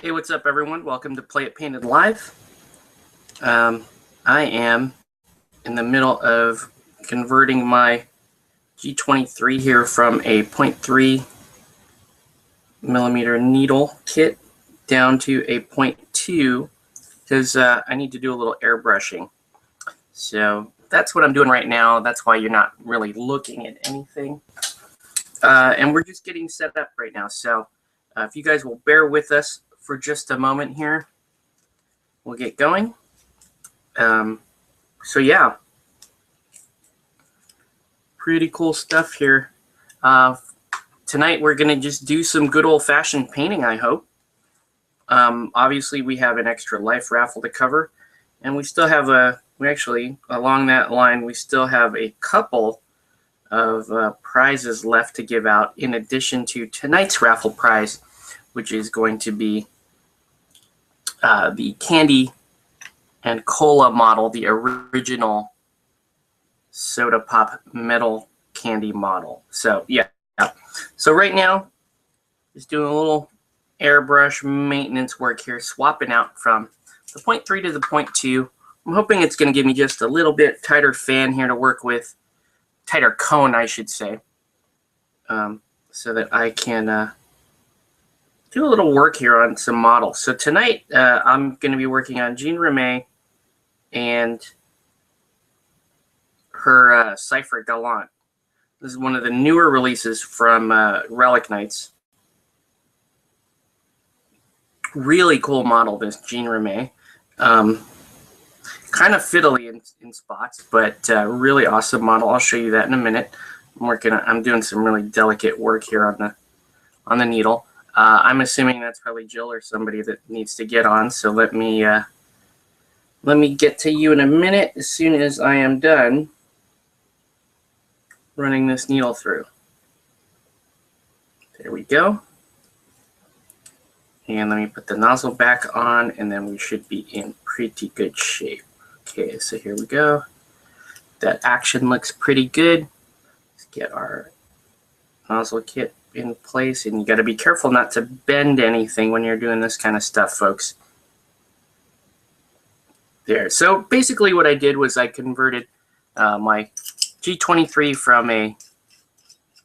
Hey, what's up, everyone? Welcome to Play It Painted Live. I am in the middle of converting my G23 here from a 0.3 millimeter needle kit down to a 0.2 because I need to do a little airbrushing. So that's what I'm doing right now. That's why you're not really looking at anything. And we're just getting set up right now. So if you guys will bear with us for just a moment here, we'll get going. So yeah, pretty cool stuff here. Tonight we're gonna just do some good old-fashioned painting, I hope. Obviously we have an extra life raffle to cover, and we still have along that line, we still have a couple of prizes left to give out in addition to tonight's raffle prize, which is going to be the candy and cola model, the original soda pop metal candy model. So yeah, so right now just doing a little airbrush maintenance work here, swapping out from the 0.3 to the 0.2. I'm hoping it's going to give me just a little bit tighter fan here to work with, tighter cone I should say, so that I can do a little work here on some models. So tonight I'm going to be working on Jean Remae and her Cypher Gallant. This is one of the newer releases from Relic Knights. Really cool model, this Jean Remae. Kind of fiddly in spots, but really awesome model. I'll show you that in a minute. I'm doing some really delicate work here on the needle. I'm assuming that's probably Jill or somebody that needs to get on. So let me get to you in a minute as soon as I am done running this needle through. There we go. And let me put the nozzle back on, and then we should be in pretty good shape. Okay, so here we go. That action looks pretty good. Let's get our nozzle kit in place, and you got to be careful not to bend anything when you're doing this kind of stuff, folks. There. So basically what I did was I converted my G23 from a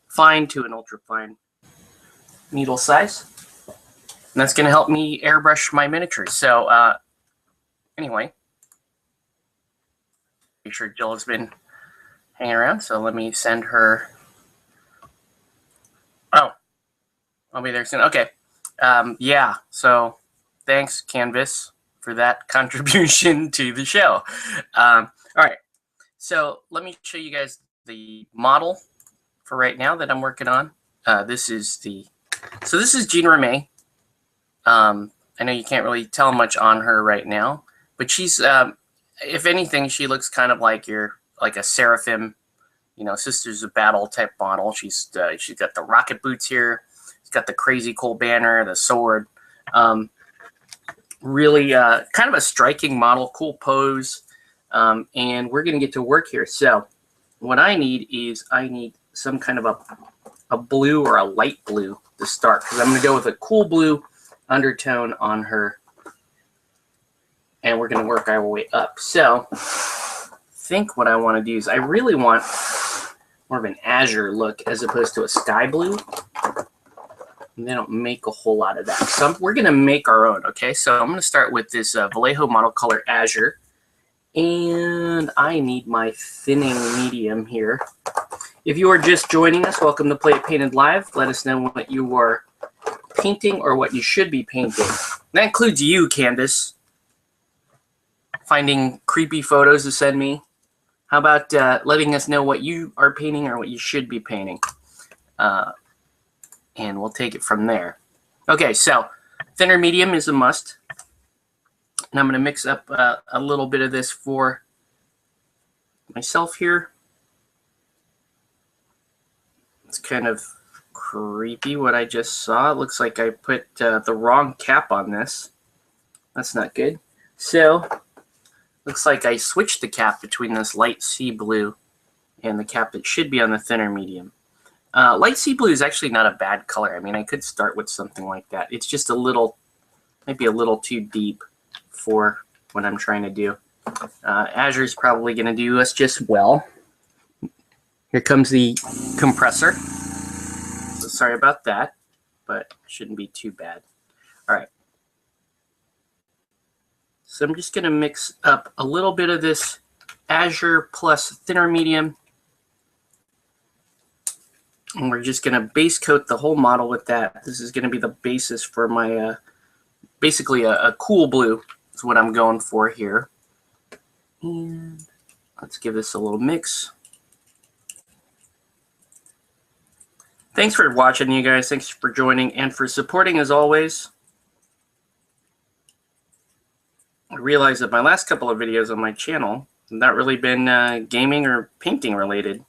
fine to an ultra fine needle size. And that's going to help me airbrush my miniatures. So anyway, make sure Jill has been hanging around. So let me send her. Oh, I'll be there soon. Okay. Yeah. So thanks, Canvas, for that contribution to the show. All right. So let me show you guys the model for right now that I'm working on. This is Jean Remae. I know you can't really tell much on her right now, but she's, if anything, she looks kind of like a Seraphim, Sisters of Battle type model. She's got the rocket boots here. She's got the crazy cool banner, the sword. Really kind of a striking model, cool pose. And we're going to get to work here. So what I need is some kind of a blue or a light blue to start, because I'm going to go with a cool blue undertone on her, and we're going to work our way up. So I think what I want to do is I really want more of an azure look as opposed to a sky blue. And they don't make a whole lot of that. So we're going to make our own, okay? So I'm going to start with this Vallejo model color azure. And I need my thinning medium here. If you are just joining us, welcome to Play It Painted Live. Let us know what you are painting or what you should be painting. That includes you, Candace. Finding creepy photos to send me. How about letting us know what you are painting or what you should be painting? And we'll take it from there. Okay, so thinner medium is a must. And I'm going to mix up a little bit of this for myself here. It's kind of creepy what I just saw. It looks like I put the wrong cap on this. That's not good. So looks like I switched the cap between this light sea blue and the cap that should be on the thinner medium. Light sea blue is actually not a bad color. I mean, I could start with something like that. It's just a little might be a little too deep for what I'm trying to do. Azure is probably going to do us just well. Here comes the compressor. So sorry about that, but shouldn't be too bad. All right. So I'm just going to mix up a little bit of this Azure plus thinner medium. And we're just going to base coat the whole model with that. This is going to be the basis for my, basically a cool blue is what I'm going for here. And let's give this a little mix. Thanks for watching, you guys. Thanks for joining and for supporting as always. I realized that my last couple of videos on my channel have not really been gaming or painting related.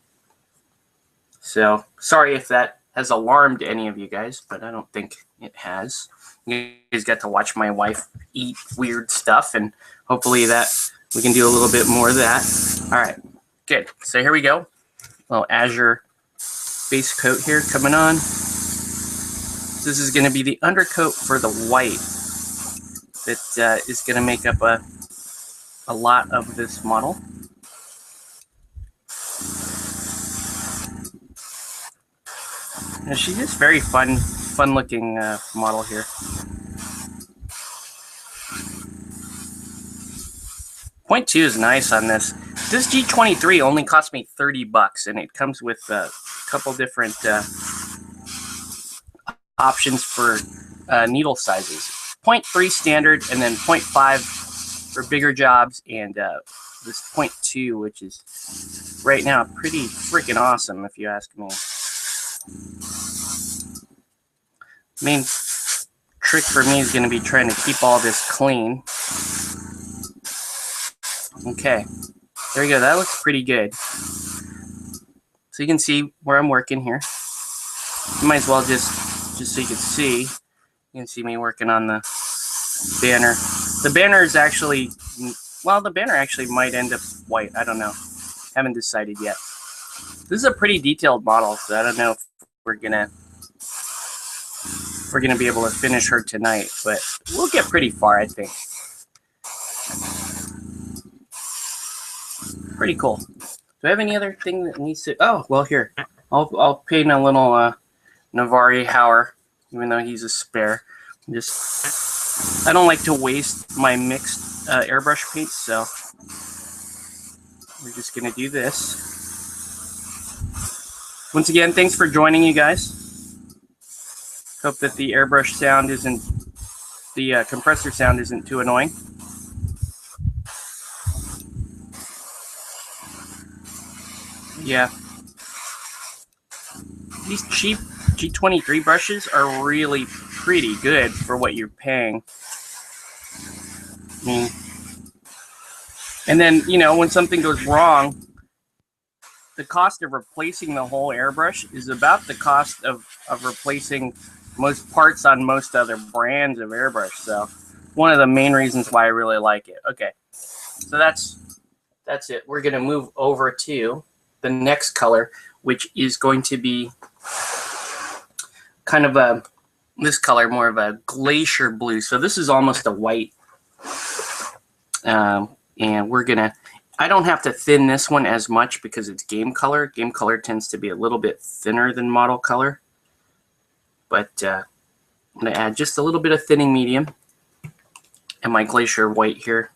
So sorry if that has alarmed any of you guys, but I don't think it has. You guys got to watch my wife eat weird stuff, and hopefully that we can do a little bit more of that. All right, good. So here we go. Little Azure base coat here coming on. This is going to be the undercoat for the white that is going to make up a lot of this model. And she's just very fun looking model here. Point 2 is nice on this. This G23 only cost me $30, and it comes with a couple different options for needle sizes. 0.3 standard, and then 0.5 for bigger jobs, and this 0.2, which is right now pretty freaking awesome, if you ask me. Main trick for me is going to be trying to keep all this clean. Okay, there we go. That looks pretty good. So you can see where I'm working here. You might as well just so you can see me working on the banner. The banner is actually, well, the banner actually might end up white. I don't know. Haven't decided yet. This is a pretty detailed model, so I don't know if we're gonna be able to finish her tonight, but we'll get pretty far, I think. Pretty cool. Do I have any other thing that needs to? Oh, well, here. I'll paint a little Navari Hauer, even though he's a spare. I don't like to waste my mixed airbrush paints, so we're just gonna do this. Once again, thanks for joining, you guys. Hope that the airbrush sound isn't, the compressor sound isn't too annoying. Yeah. These cheap G23 brushes are really pretty good for what you're paying. I mean, and then, you know, when something goes wrong, the cost of replacing the whole airbrush is about the cost of replacing most parts on most other brands of airbrush. So one of the main reasons why I really like it. Okay, so that's it. We're going to move over to the next color, which is going to be kind of this color, more of a glacier blue. So this is almost a white. And we're going to, I don't have to thin this one as much because it's game color. Game color tends to be a little bit thinner than model color. But I'm going to add just a little bit of thinning medium and my glacier white here.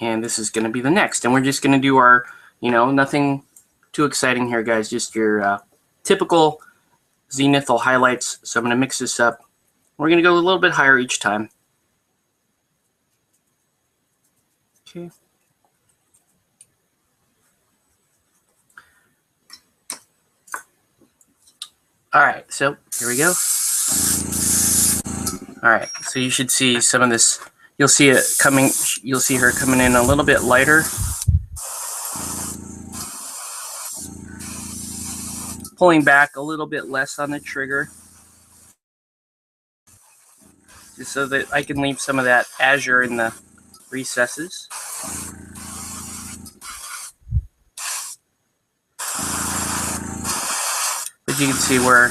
And this is going to be the next. And we're just going to do our, you know, nothing too exciting here, guys. Just your typical zenithal highlights. So I'm going to mix this up. We're going to go a little bit higher each time. Okay. All right, so here we go. All right, so you should see some of this. You'll see it coming. You'll see her coming in a little bit lighter. Pulling back a little bit less on the trigger. Just so that I can leave some of that azure in the recesses. But you can see where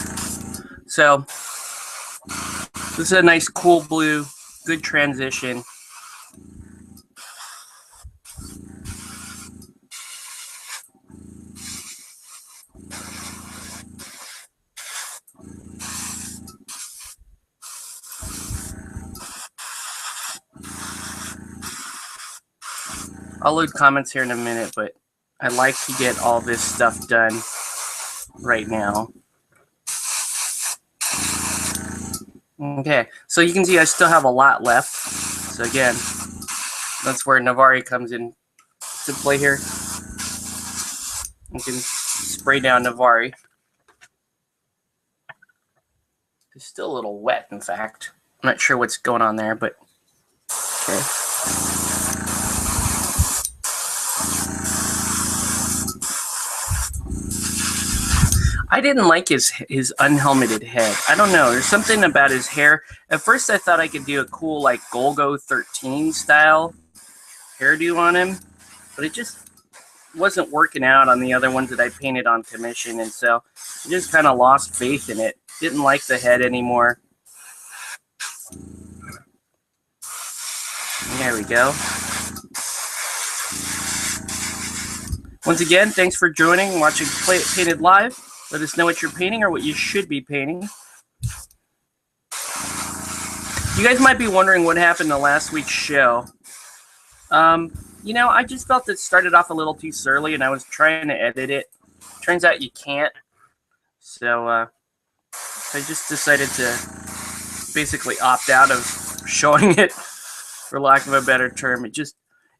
So this is a nice cool blue, good transition. I'll load comments here in a minute, but I like to get all this stuff done right now. Okay, so you can see I still have a lot left. So again, that's where Navari comes in to play here. You can spray down Navari. It's still a little wet, in fact. I'm not sure what's going on there, but okay. I didn't like his unhelmeted head. I don't know. There's something about his hair. At first, I thought I could do a cool, like, Golgo 13 style hairdo on him, but it just wasn't working out on the other ones that I painted on commission, and so I just kind of lost faith in it. Didn't like the head anymore. There we go. Once again, thanks for joining and watching Play It Painted Live. Let us know what you're painting or what you should be painting. You guys might be wondering what happened to last week's show. You know, I just felt it started off a little too surly, and I was trying to edit it. Turns out you can't. So I just decided to basically opt out of showing it, for lack of a better term.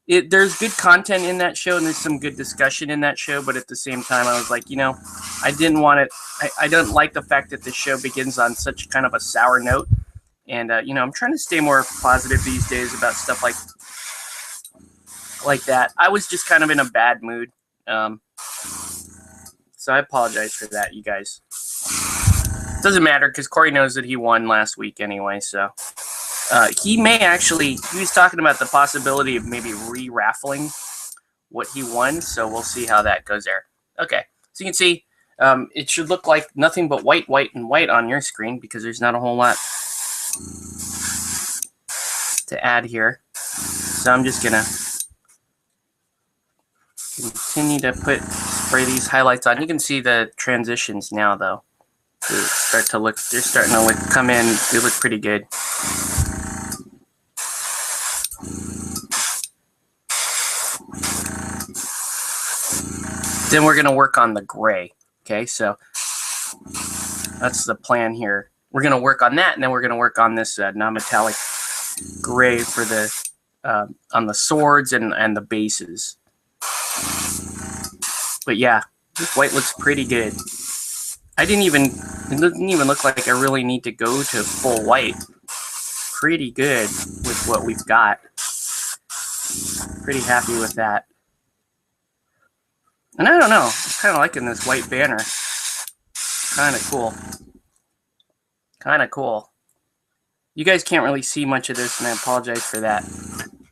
There's good content in that show, and there's some good discussion in that show, but at the same time, I was like, you know, I didn't want it. I don't like the fact that the show begins on such kind of a sour note. And, you know, I'm trying to stay more positive these days about stuff like that. I was just kind of in a bad mood. So I apologize for that, you guys. It doesn't matter because Corey knows that he won last week anyway, so. He was talking about the possibility of maybe re-raffling what he won, so we'll see how that goes there. Okay, so you can see it should look like nothing but white, white, and white on your screen because there's not a whole lot to add here. So I'm just gonna continue to spray these highlights on. You can see the transitions now, though. They're starting to come in. They look pretty good. Then we're going to work on the gray. Okay, so that's the plan here. We're going to work on that, and then we're going to work on this non-metallic gray for the on the swords and the bases. But yeah, this white looks pretty good. It didn't even look like I really need to go to full white. Pretty good with what we've got. Pretty happy with that. And I don't know, I'm kind of liking this white banner. Kind of cool. Kind of cool. You guys can't really see much of this, and I apologize for that.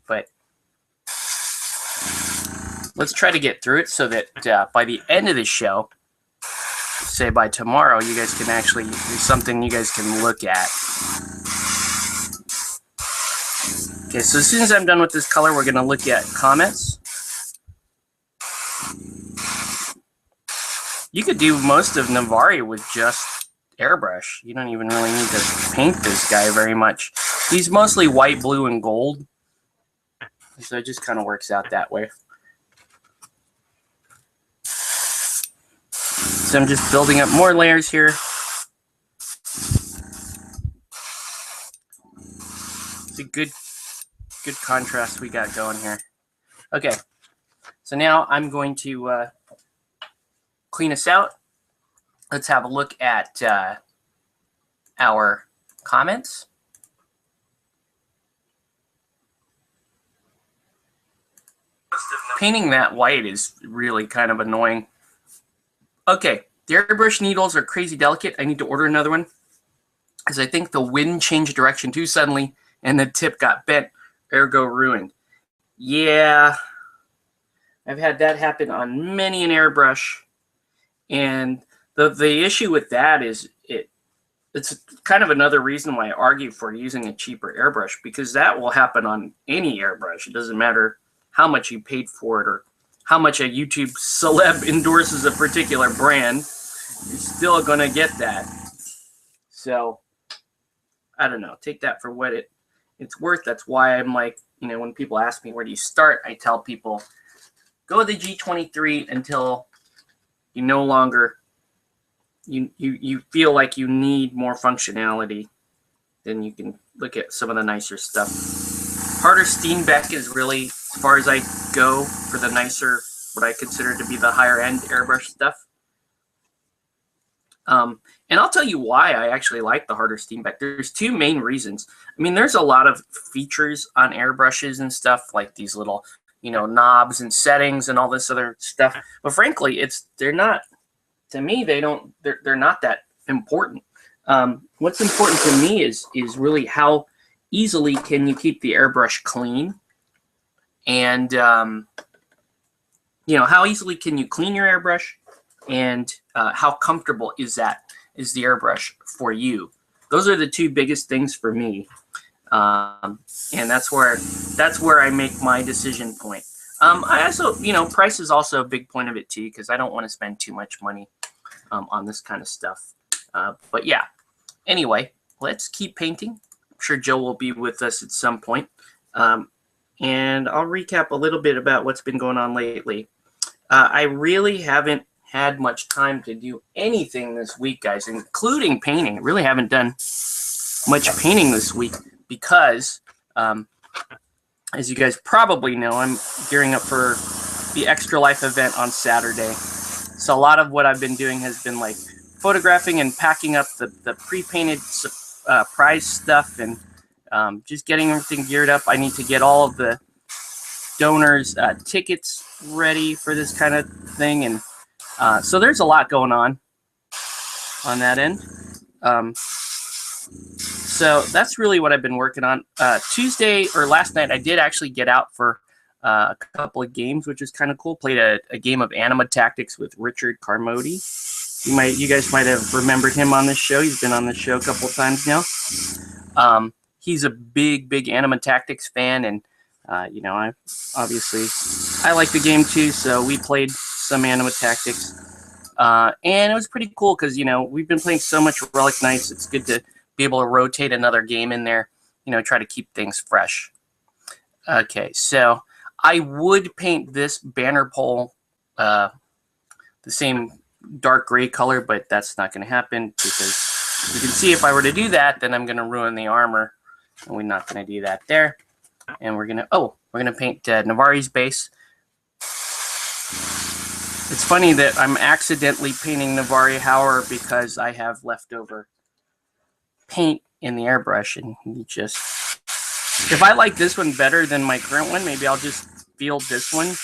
But let's try to get through it so that by the end of the show, say by tomorrow, you guys can actually do something you guys can look at. Okay, so as soon as I'm done with this color, we're going to look at comments. You could do most of Navari with just airbrush. You don't even really need to paint this guy very much. He's mostly white, blue, and gold. So it just kind of works out that way. So I'm just building up more layers here. It's a good contrast we got going here. Okay, so now I'm going to clean us out. Let's have a look at our comments. Painting that white is really kind of annoying. Okay, the airbrush needles are crazy delicate. I need to order another one because I think the wind changed direction too suddenly and the tip got bent, ergo ruined. Yeah, I've had that happen on many an airbrush. And the issue with that is it's kind of another reason why I argue for using a cheaper airbrush, because that will happen on any airbrush. It doesn't matter how much you paid for it or how much a YouTube celeb endorses a particular brand. You're still going to get that. So, I don't know. Take that for what it's worth. That's why I'm like, you know, when people ask me where do you start, I tell people, go with the G23 until you no longer, you feel like you need more functionality. Then you can look at some of the nicer stuff. Harder Steenbeck is really, as far as I go, for the nicer, what I consider to be the higher end airbrush stuff. And I'll tell you why I actually like the Harder Steenbeck. There's two main reasons. I mean, there's a lot of features on airbrushes and stuff, like these little, you know, knobs and settings and all this other stuff. But frankly, they're not, to me, they're not that important. What's important to me is really how easily can you keep the airbrush clean, and you know, how easily can you clean your airbrush, and how comfortable is the airbrush for you. Those are the two biggest things for me, and that's where I make my decision point. I also, you know, price is also a big point of it too, because I don't want to spend too much money on this kind of stuff. But yeah, anyway, let's keep painting. I'm sure Joe will be with us at some point. And I'll recap a little bit about what's been going on lately. I really haven't had much time to do anything this week, guys, including painting. I really haven't done much painting this week because, as you guys probably know, I'm gearing up for the Extra Life event on Saturday. So a lot of what I've been doing has been like photographing and packing up the pre-painted prize stuff, and just getting everything geared up. I need to get all of the donors' tickets ready for this kind of thing, and so there's a lot going on that end. So that's really what I've been working on. Tuesday or last night, I did actually get out for a couple of games, which is kind of cool. Played a game of Anima Tactics with Richard Carmody. You guys might have remembered him on this show. He's been on this show a couple of times now. He's a big Anima Tactics fan, and you know, I like the game too. So we played some Anima Tactics, and it was pretty cool because, you know, we've been playing so much Relic Knights. It's good to be able to rotate another game in there. You know, try to keep things fresh. Okay, so I would paint this banner pole the same dark gray color, but that's not going to happen because you can see if I were to do that, then I'm going to ruin the armor, and we're not going to do that there. And we're going to paint Navari's base. It's funny that I'm accidentally painting Navari Hauer because I have leftover paint in the airbrush, and if I like this one better than my current one, maybe I'll just field this one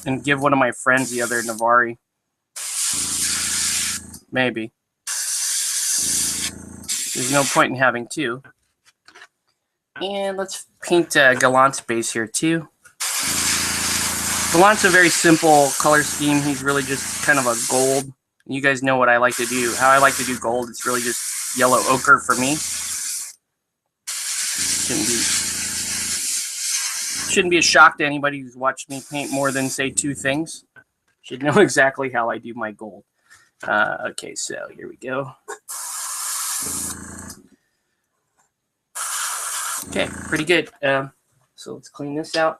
and give one of my friends the other Navari. Maybe. There's no point in having two. And let's paint Gallant's base here too. Gallant's a very simple color scheme. He's really just kind of a gold. You guys know what I like to do. How I like to do gold, it's really just yellow ochre for me. Shouldn't be a shock to anybody who's watched me paint more than, say, two things. Should know exactly how I do my gold. Okay, so here we go. Okay, pretty good. So let's clean this out.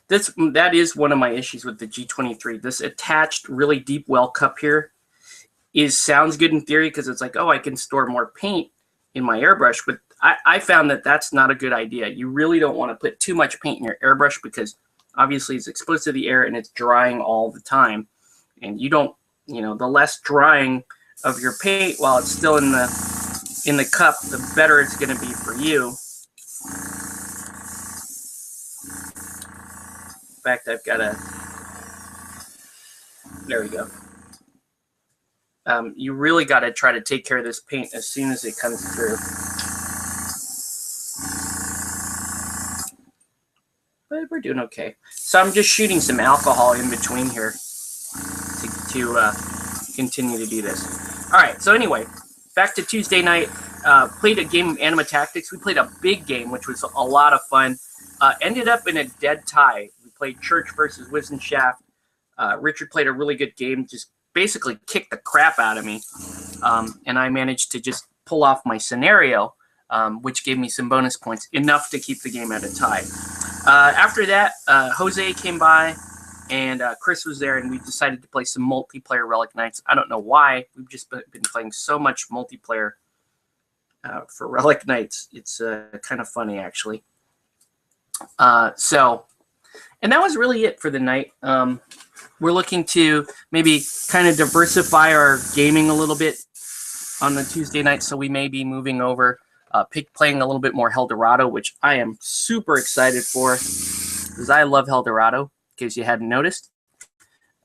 That is one of my issues with the G23. This attached really deep well cup here sounds good in theory because it's like, oh, I can store more paint in my airbrush, but I found that that's not a good idea. You really don't want to put too much paint in your airbrush because obviously it's exposed to the air and it's drying all the time. And you don't, you know, the less drying of your paint while it's still in the cup, the better it's going to be for you. In fact, I've got there we go. You really got to try to take care of this paint as soon as it comes through. But we're doing okay. So I'm just shooting some alcohol in between here to continue to do this. All right, so anyway, back to Tuesday night. Played a game of Anima Tactics. We played a big game, which was a lot of fun. Ended up in a dead tie. We played Church versus Wisdom Shaft. Richard played a really good game, just basically kicked the crap out of me. And I managed to just pull off my scenario, which gave me some bonus points, enough to keep the game at a tie. After that, Jose came by, and Chris was there, and we decided to play some multiplayer Relic Knights. I don't know why. We've just been playing so much multiplayer for Relic Knights. It's kind of funny, actually. And that was really it for the night. We're looking to maybe kind of diversify our gaming a little bit on the Tuesday night, so we may be moving over, playing a little bit more Eldorado, which I am super excited for, because I love Eldorado, in case you hadn't noticed.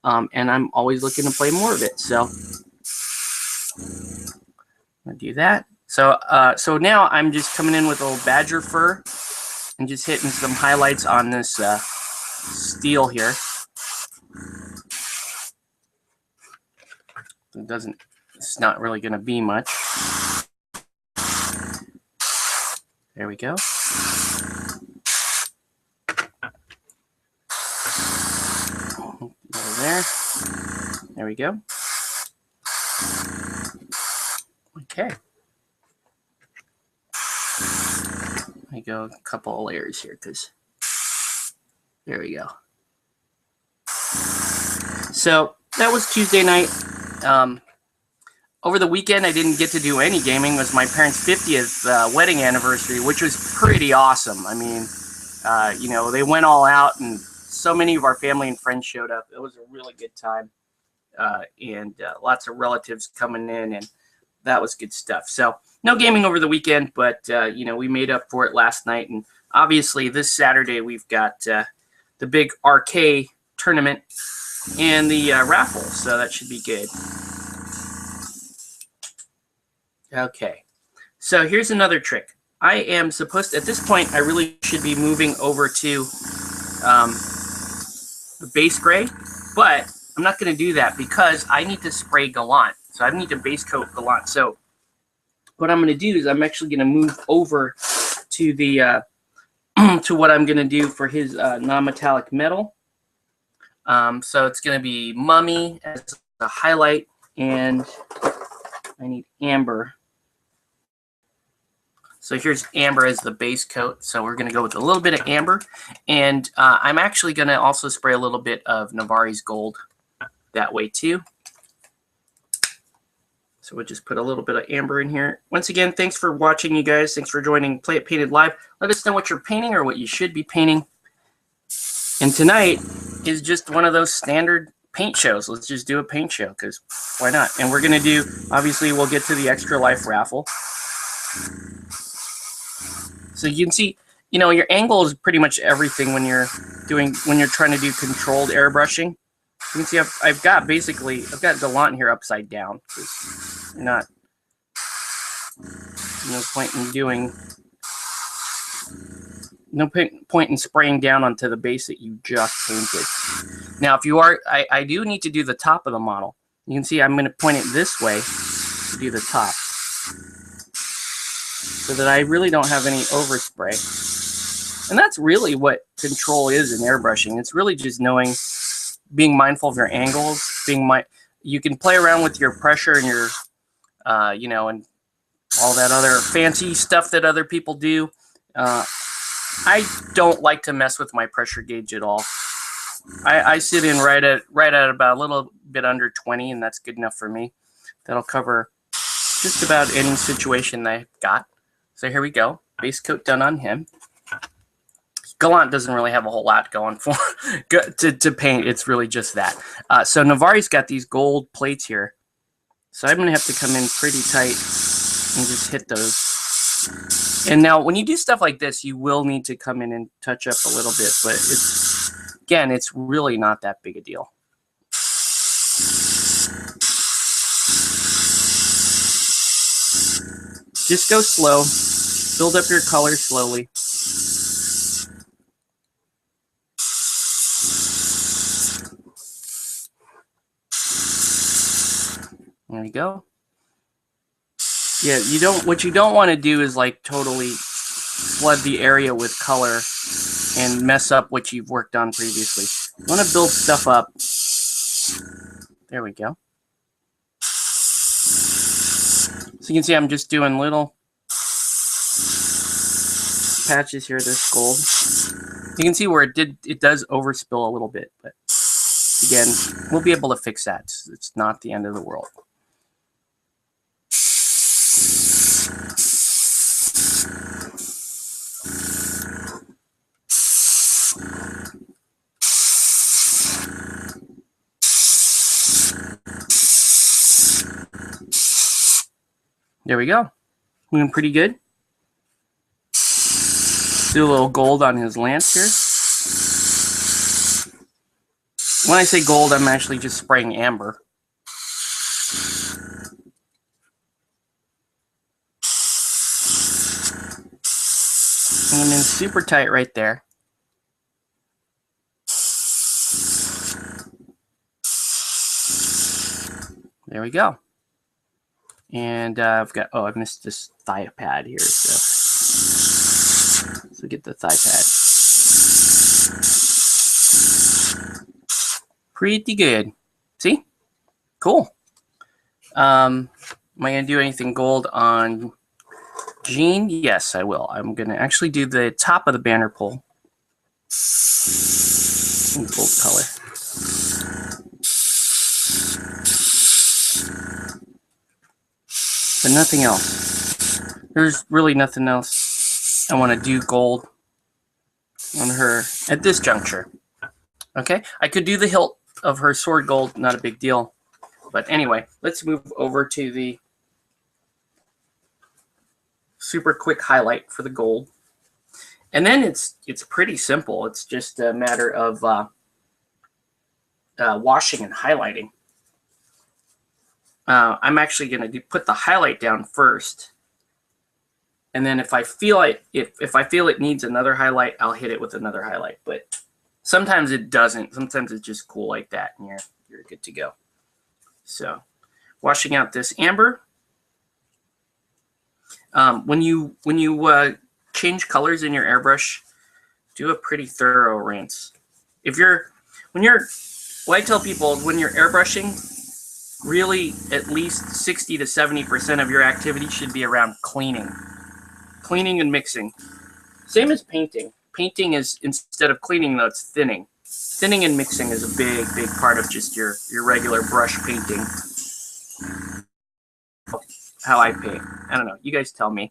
And I'm always looking to play more of it, so I'm going to do that. So now I'm just coming in with a little badger fur and just hitting some highlights on this steel here. It's not really going to be much. There we go. Over there. There we go. Okay. I go a couple of layers here, because there we go. So that was Tuesday night. Over the weekend, I didn't get to do any gaming. It was my parents' 50th wedding anniversary, which was pretty awesome. I mean, you know, they went all out, and so many of our family and friends showed up. It was a really good time, and lots of relatives coming in, and that was good stuff. So no gaming over the weekend, but you know, we made up for it last night, and obviously this Saturday we've got the big RK tournament and the raffle, so that should be good. Okay, so here's another trick. I am supposed to, at this point, I really should be moving over to the base gray, but I'm not going to do that because I need to spray Gallant. So I need to base coat Gallant. So what I'm going to do is I'm actually going to move over to the to what I'm going to do for his non-metallic metal. So it's going to be Mummy as a highlight, and I need Amber. So here's Amber as the base coat. So we're going to go with a little bit of Amber. And I'm actually going to also spray a little bit of Navari's Gold that way too. So we'll just put a little bit of Amber in here. Once again, thanks for watching, you guys. Thanks for joining Play It Painted Live. Let us know what you're painting or what you should be painting. And tonight is just one of those standard paint shows. Let's just do a paint show, because why not? And we're going to do, obviously, we'll get to the Extra Life raffle. So you can see, you know, your angle is pretty much everything when you're trying to do controlled airbrushing. You can see I've got Gallant here upside down, because no point in spraying down onto the base that you just painted. Now, if you are, I do need to do the top of the model. You can see I'm going to point it this way to do the top, so that I really don't have any overspray. And that's really what control is in airbrushing. It's really just being mindful of your angles, you can play around with your pressure and your, you know, and all that other fancy stuff that other people do. I don't like to mess with my pressure gauge at all. I sit in right at about a little bit under 20, and that's good enough for me. That'll cover just about any situation that I've got. So here we go. Base coat done on him. Gallant doesn't really have a whole lot going for to paint. It's really just that. So Navari's got these gold plates here. So I'm going to have to come in pretty tight and just hit those. And now when you do stuff like this, you will need to come in and touch up a little bit. But it's really not that big a deal. Just go slow. Build up your color slowly. There you go. Yeah, what you don't want to do is like totally flood the area with color and mess up what you've worked on previously. You want to build stuff up. There we go. So you can see I'm just doing little patches here, this gold. You can see where it does overspill a little bit, but again, we'll be able to fix that. It's not the end of the world. There we go. Looking pretty good. Do a little gold on his lance here. When I say gold, I'm actually just spraying amber. And then super tight right there. There we go. And I've got, oh, I missed this thigh pad here. So get the thigh pad. Pretty good. See? Cool. Am I going to do anything gold on Jean? Yes, I will. I'm going to actually do the top of the banner pole in gold color. But nothing else. There's really nothing else I want to do gold on her at this juncture. Okay, I could do the hilt of her sword gold, not a big deal. But anyway, let's move over to the super quick highlight for the gold. And then it's pretty simple. It's just a matter of washing and highlighting. I'm actually going to put the highlight down first, and then if I feel it needs another highlight, I'll hit it with another highlight. But sometimes it doesn't. Sometimes it's just cool like that, and you're good to go. So, washing out this amber. When you change colors in your airbrush, do a pretty thorough rinse. What I tell people is when you're airbrushing, really at least 60 to 70% of your activity should be around cleaning and mixing. Same as painting. Painting is, instead of cleaning though, it's thinning. Thinning and mixing is a big part of just your regular brush painting. How I paint. I don't know. You guys tell me.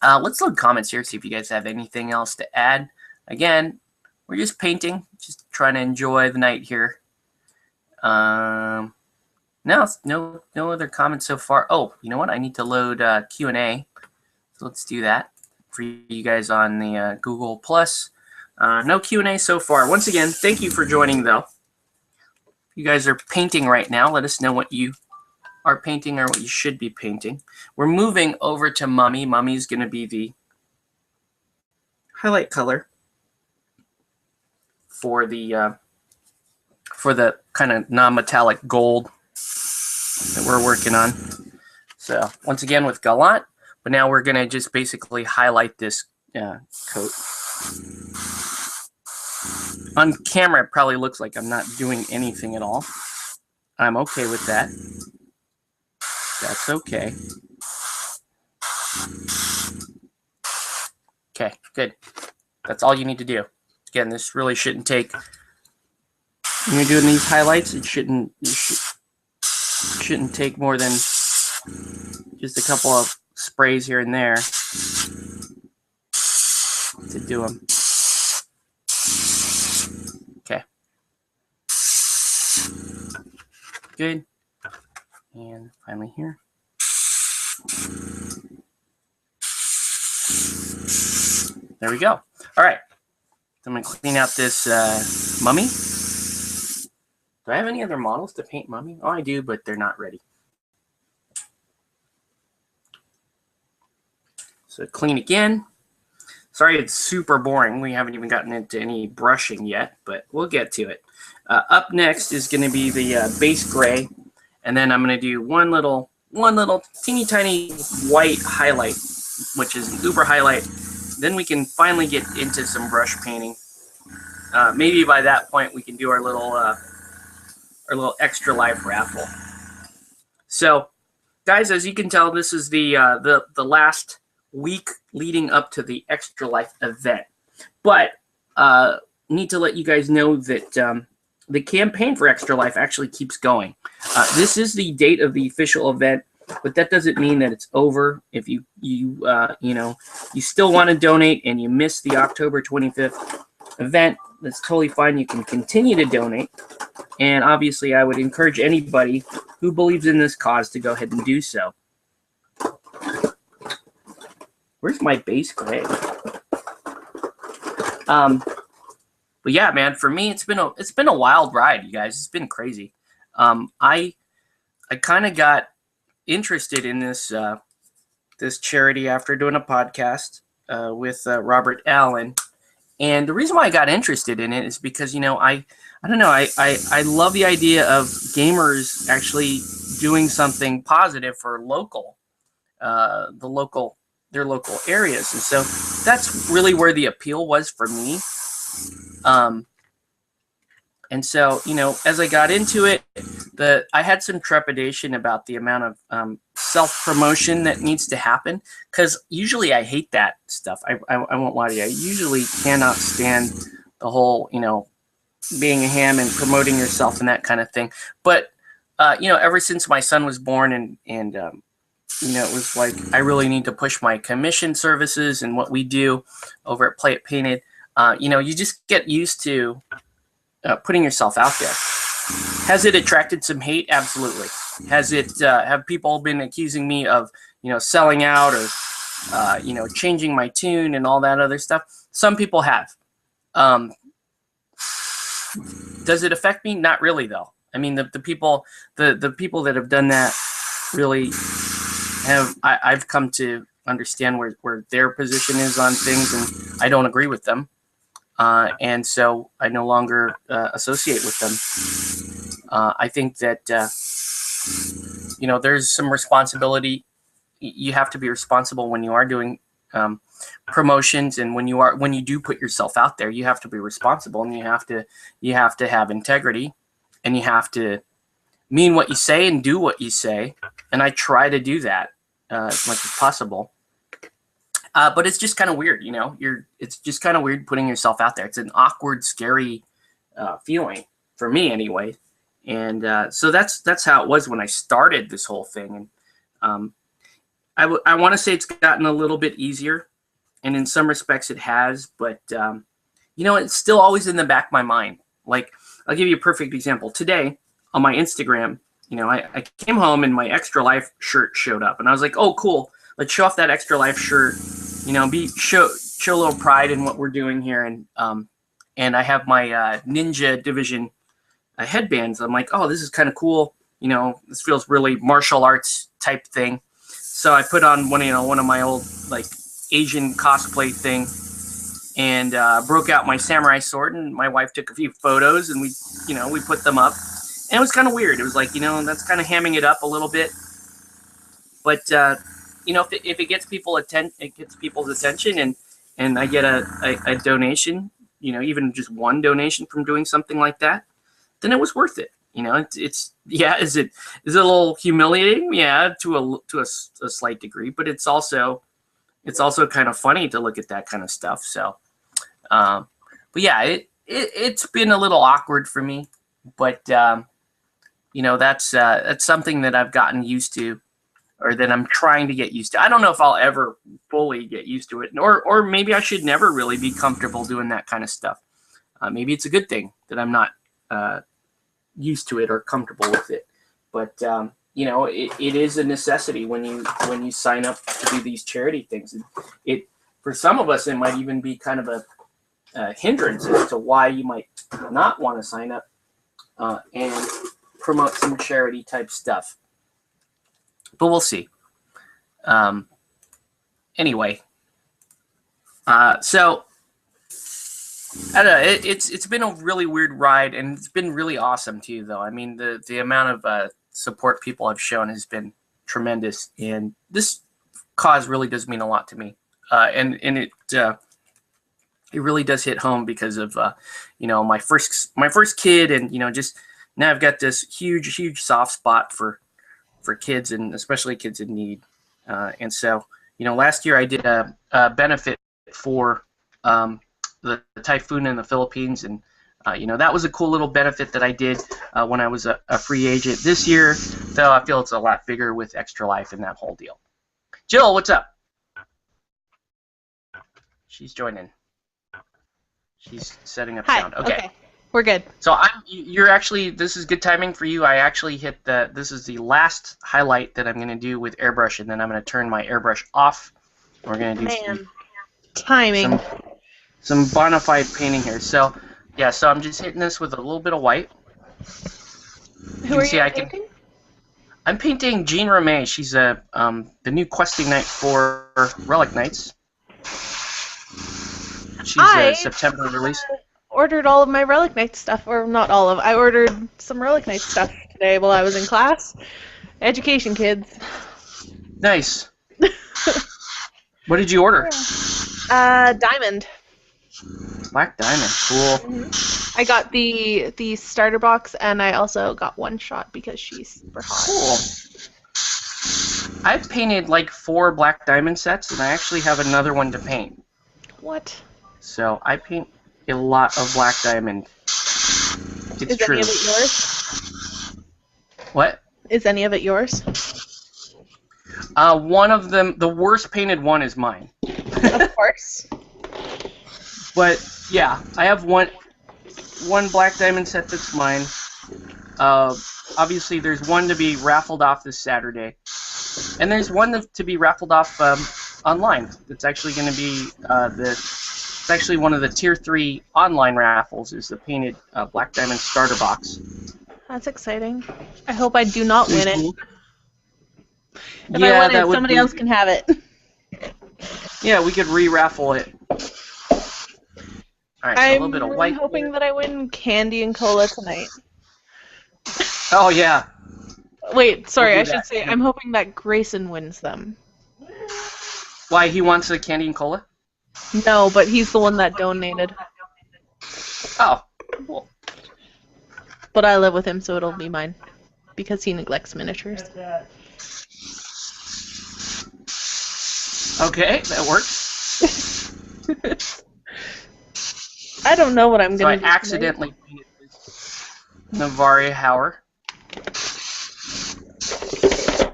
Let's load comments here, see if you guys have anything else to add. Again, we're just painting, just trying to enjoy the night here. No other comments so far. Oh, you know what? I need to load Q&A. So let's do that for you guys on the Google+. No Q&A so far. Once again, thank you for joining, though. You guys are painting right now. Let us know what you are painting or what you should be painting. We're moving over to Mummy. Mummy's going to be the highlight color for the kind of non-metallic gold that we're working on. So once again with Gallant, but now we're going to just basically highlight this coat. On camera, it probably looks like I'm not doing anything at all. I'm okay with that. That's okay. Okay, good. That's all you need to do. Again, this really shouldn't take, when you're doing these highlights, it shouldn't take more than just a couple of sprays here and there to do them. Okay. Good. And finally here. There we go. All right. So I'm going to clean out this mummy. Do I have any other models to paint mummy? Oh, I do, but they're not ready. So clean again. Sorry, it's super boring. We haven't even gotten into any brushing yet, but we'll get to it. Up next is going to be the base gray, and then I'm going to do one little one little teeny tiny white highlight, which is an uber highlight. Then we can finally get into some brush painting. Maybe by that point we can do our little extra life raffle. So, guys, as you can tell, this is the last week leading up to the Extra Life event. But need to let you guys know that the campaign for Extra Life actually keeps going. This is the date of the official event, but that doesn't mean that it's over. If you still want to donate and you miss the October 25th event, that's totally fine. You can continue to donate. And obviously, I would encourage anybody who believes in this cause to go ahead and do so. Where's my base gray? But yeah, man, for me, it's been a wild ride, you guys. It's been crazy. I kind of got interested in this charity after doing a podcast with Robert Allen, and the reason why I got interested in it is because I don't know, I love the idea of gamers actually doing something positive for their local areas, and so that's really where the appeal was for me. And so, as I got into it, I had some trepidation about the amount of self-promotion that needs to happen, because usually I hate that stuff. I won't lie to you. I usually cannot stand the whole, being a ham and promoting yourself and that kind of thing. But, ever since my son was born and it was like I really need to push my commission services and what we do over at Play It Painted. You just get used to putting yourself out there. Has it attracted some hate? Absolutely. Has it? Have people been accusing me of, selling out or, changing my tune and all that other stuff? Some people have. Does it affect me? Not really, though. I mean, the people that have done that really have. I've come to understand where their position is on things, and I don't agree with them. And so I no longer associate with them. I think that, there's some responsibility. You have to be responsible when you are doing promotions, and when you do put yourself out there, you have to be responsible, and you have to have integrity, and you have to mean what you say and do what you say. And I try to do that as much as possible. But it's just kind of weird, it's just kind of weird putting yourself out there. It's an awkward, scary feeling for me anyway. And so that's how it was when I started this whole thing. And I want to say it's gotten a little bit easier, and in some respects it has, but it's still always in the back of my mind. Like, I'll give you a perfect example. Today on my Instagram, I came home and my Extra Life shirt showed up, and I was like, oh, cool. Let's show off that Extra Life shirt, show a little pride in what we're doing here. And I have my Ninja Division headbands. I'm like, oh, this is kind of cool. This feels really martial arts type thing. So I put on one of my old like Asian cosplay thing, and broke out my samurai sword. And my wife took a few photos, and we put them up. And it was kind of weird. It was like, that's kind of hamming it up a little bit. But if it gets people's attention, and I get a donation, even just one donation from doing something like that, then it was worth it. Is it a little humiliating? Yeah, to a slight degree, but it's also kind of funny to look at that kind of stuff. So, but yeah, it's been a little awkward for me, but that's something that I've gotten used to, or that I'm trying to get used to. I don't know if I'll ever fully get used to it, or maybe I should never really be comfortable doing that kind of stuff. Maybe it's a good thing that I'm not used to it or comfortable with it. But it is a necessity when you sign up to do these charity things. It for some of us, it might even be kind of a hindrance as to why you might not want to sign up and promote some charity type stuff. But we'll see. Anyway, so I don't know. It's been a really weird ride, and it's been really awesome too, though. I mean, the amount of support people have shown has been tremendous. And this cause really does mean a lot to me. And it really does hit home because of my first kid, and just now I've got this huge soft spot for kids, and especially kids in need. And so last year I did a benefit for the typhoon in the Philippines, and that was a cool little benefit that I did when I was a free agent. This year, though, I feel it's a lot bigger with Extra Life and that whole deal. Jill, what's up? She's joining. She's setting up sound. Okay. We're good. So you're actually, this is good timing for you. I actually hit this is the last highlight that I'm going to do with airbrush, and then I'm going to turn my airbrush off. We're going to do timing. Some bona fide painting here. So, yeah, so I'm just hitting this with a little bit of white. Who are you painting? I'm painting Jean Romay. She's the new questing knight for Relic Knights. She's a September release. Ordered all of my Relic Knight stuff, or not all of. I ordered some Relic Knight stuff today while I was in class. Education, kids. Nice. What did you order? Diamond. Black Diamond, cool. I got the starter box, and I also got one shot because she's super hot. Cool. I've painted like 4 Black Diamond sets, and I actually have another one to paint. What? So I paint a lot of Black Diamond. It's true. Is any of it yours? What? Is any of it yours? One of them, the worst painted one, is mine. Of course. But yeah, I have one Black Diamond set that's mine. Obviously, there's one to be raffled off this Saturday, and there's one to be raffled off online. It's actually going to be it's actually one of the Tier 3 online raffles. Is the painted Black Diamond starter box. That's exciting. I hope I do not win it. If yeah, I win it, somebody else can have it. Yeah, we could re-raffle it. All right, so a little bit of white. I'm hoping that I win candy and cola tonight. Oh yeah. Wait, sorry, I should say I'm hoping that Grayson wins them. Why, he wants a candy and cola? No, but he's the one that donated. Oh, cool. But I live with him, so it'll be mine. Because he neglects miniatures. Okay, that works. I don't know what I'm going to do. So I accidentally painted this Navari Hauer.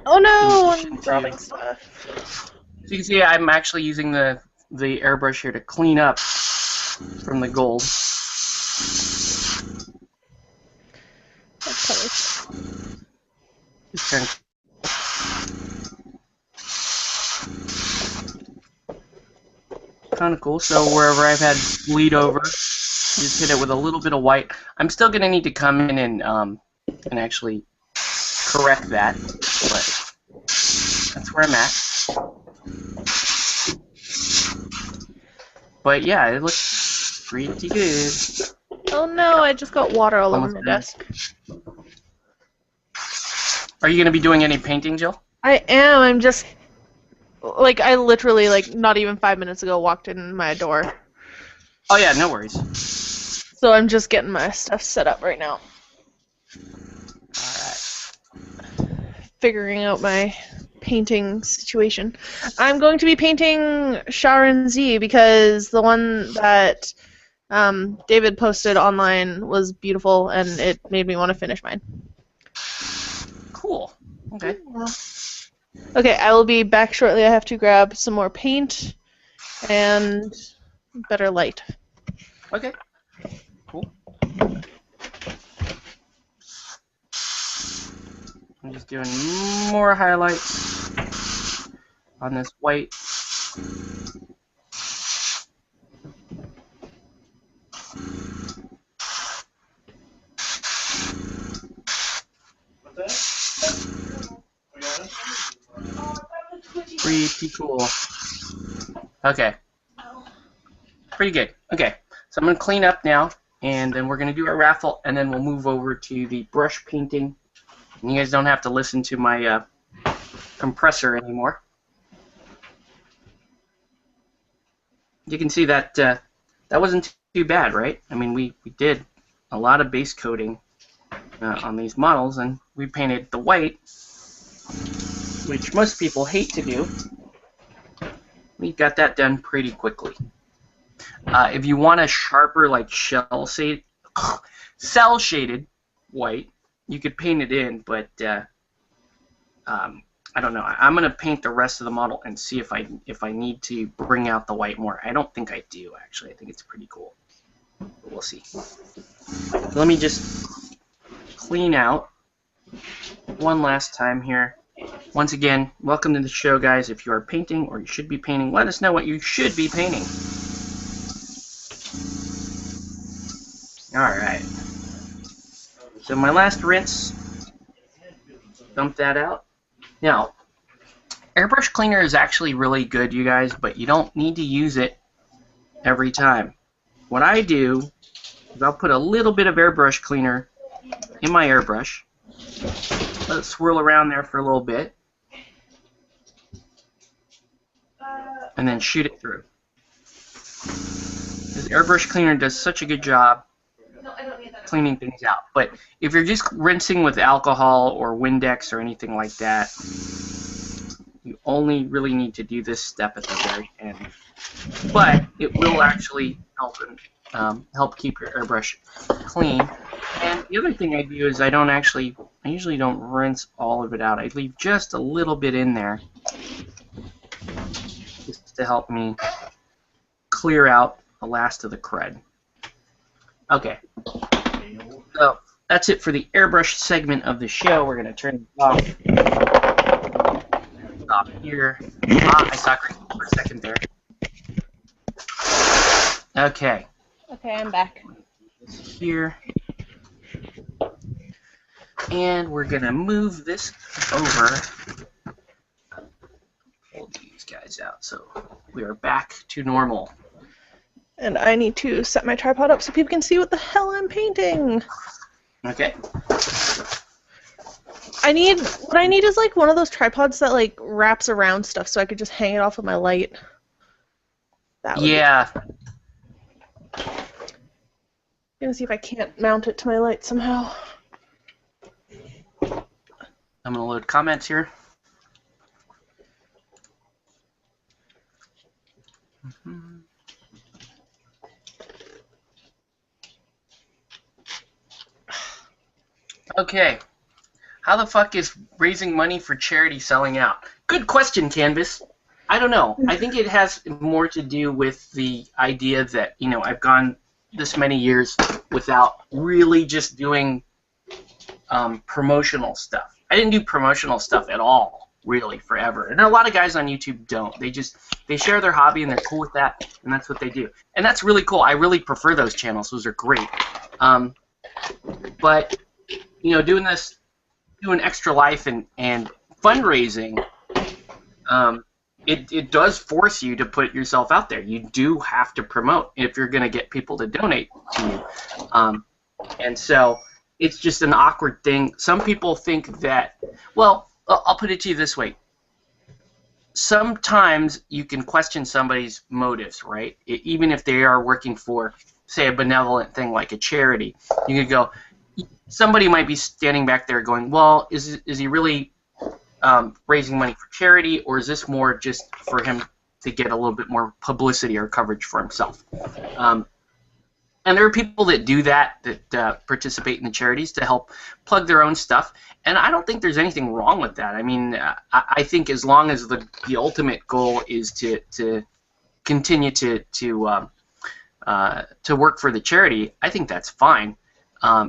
Oh no, I'm dropping stuff. So you can see I'm actually using the airbrush here to clean up from the gold. That's Just kind of cool. So wherever I've had bleed over, just hit it with a little bit of white. I'm still gonna need to come in and actually correct that, but that's where I'm at. But yeah, it looks pretty good. Oh no, I just got water all over my desk. Are you gonna be doing any painting, Jill? I am. I'm just I literally not even 5 minutes ago walked in my door. Oh yeah, no worries. So I'm just getting my stuff set up right now. Alright. Figuring out my painting situation. I'm going to be painting Sharon Z because the one that David posted online was beautiful and it made me want to finish mine. Cool. Okay. Yeah. Okay, I will be back shortly. I have to grab some more paint and better light. Okay. Cool. I'm just doing more highlights on this white. Pretty cool. Okay. Pretty good. Okay. So I'm going to clean up now, and then we're going to do our raffle, and then we'll move over to the brush painting. And you guys don't have to listen to my compressor anymore. You can see that that wasn't too bad, right? I mean, we did a lot of base coating on these models, and we painted the white, which most people hate to do. We got that done pretty quickly. If you want a sharper, like cell shaded white, you could paint it in, but I don't know. I'm gonna paint the rest of the model and see if I need to bring out the white more. I don't think I do, actually. I think it's pretty cool. But we'll see. So let me just clean out one last time here. Once again, welcome to the show, guys. If you are painting or you should be painting, let us know what you should be painting. Alright. So my last rinse, dump that out. Now, airbrush cleaner is actually really good, you guys, but you don't need to use it every time. What I do is I'll put a little bit of airbrush cleaner in my airbrush, let it swirl around there for a little bit, and then shoot it through. This airbrush cleaner does such a good job cleaning things out. But if you're just rinsing with alcohol or Windex or anything like that, you only really need to do this step at the very end. But it will actually help keep your airbrush clean. And the other thing I do is I usually don't rinse all of it out. I leave just a little bit in there just to help me clear out the last of the crud. Okay. So that's it for the airbrush segment of the show. We're going to turn it off. Stop here. I saw green for a second there. Okay. Okay, I'm back. Here. And we're going to move this over. Pull these guys out. So we are back to normal. And I need to set my tripod up so people can see what the hell I'm painting. Okay. What I need is like one of those tripods that like wraps around stuff so I could just hang it off of my light. That would Yeah. I'm gonna see if I can't mount it to my light somehow. I'm gonna load comments here. Okay. How the fuck is raising money for charity selling out? Good question, Canvas. I don't know. I think it has more to do with the idea that, you know, I've gone this many years without really just doing promotional stuff. I didn't do promotional stuff at all, really, forever. And a lot of guys on YouTube don't. They share their hobby and they're cool with that, and that's what they do. And that's really cool. I really prefer those channels. Those are great. But, you know, doing Extra Life and fundraising, it does force you to put yourself out there. You do have to promote if you're going to get people to donate to you. And so it's just an awkward thing. Some people think that, well, I'll put it to you this way. Sometimes you can question somebody's motives, right? Even if they are working for, say, a benevolent thing like a charity. You could go, somebody might be standing back there going, well, is he really raising money for charity, or is this more just for him to get a little bit more publicity or coverage for himself? And there are people that do that participate in the charities to help plug their own stuff, and I don't think there's anything wrong with that. I mean, I think as long as the ultimate goal is to continue to work for the charity, I think that's fine.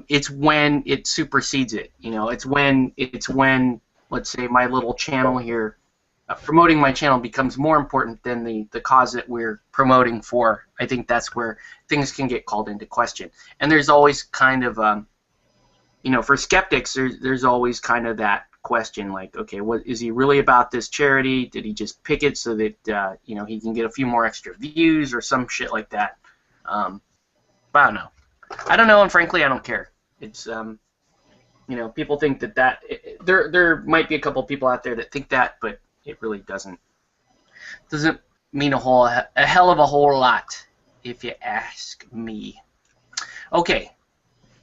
It's when it supersedes it. You know, it's when let's say my little channel here, promoting my channel becomes more important than the cause that we're promoting for. I think that's where things can get called into question. And there's always kind of, you know, for skeptics, there's always kind of that question, like, okay, what is he really about this charity? Did he just pick it so that you know, he can get a few more extra views or some shit like that? But I don't know. And frankly, I don't care. It's You know, people think that there might be a couple people out there that think that, but it really doesn't mean a hell of a whole lot, if you ask me. Okay,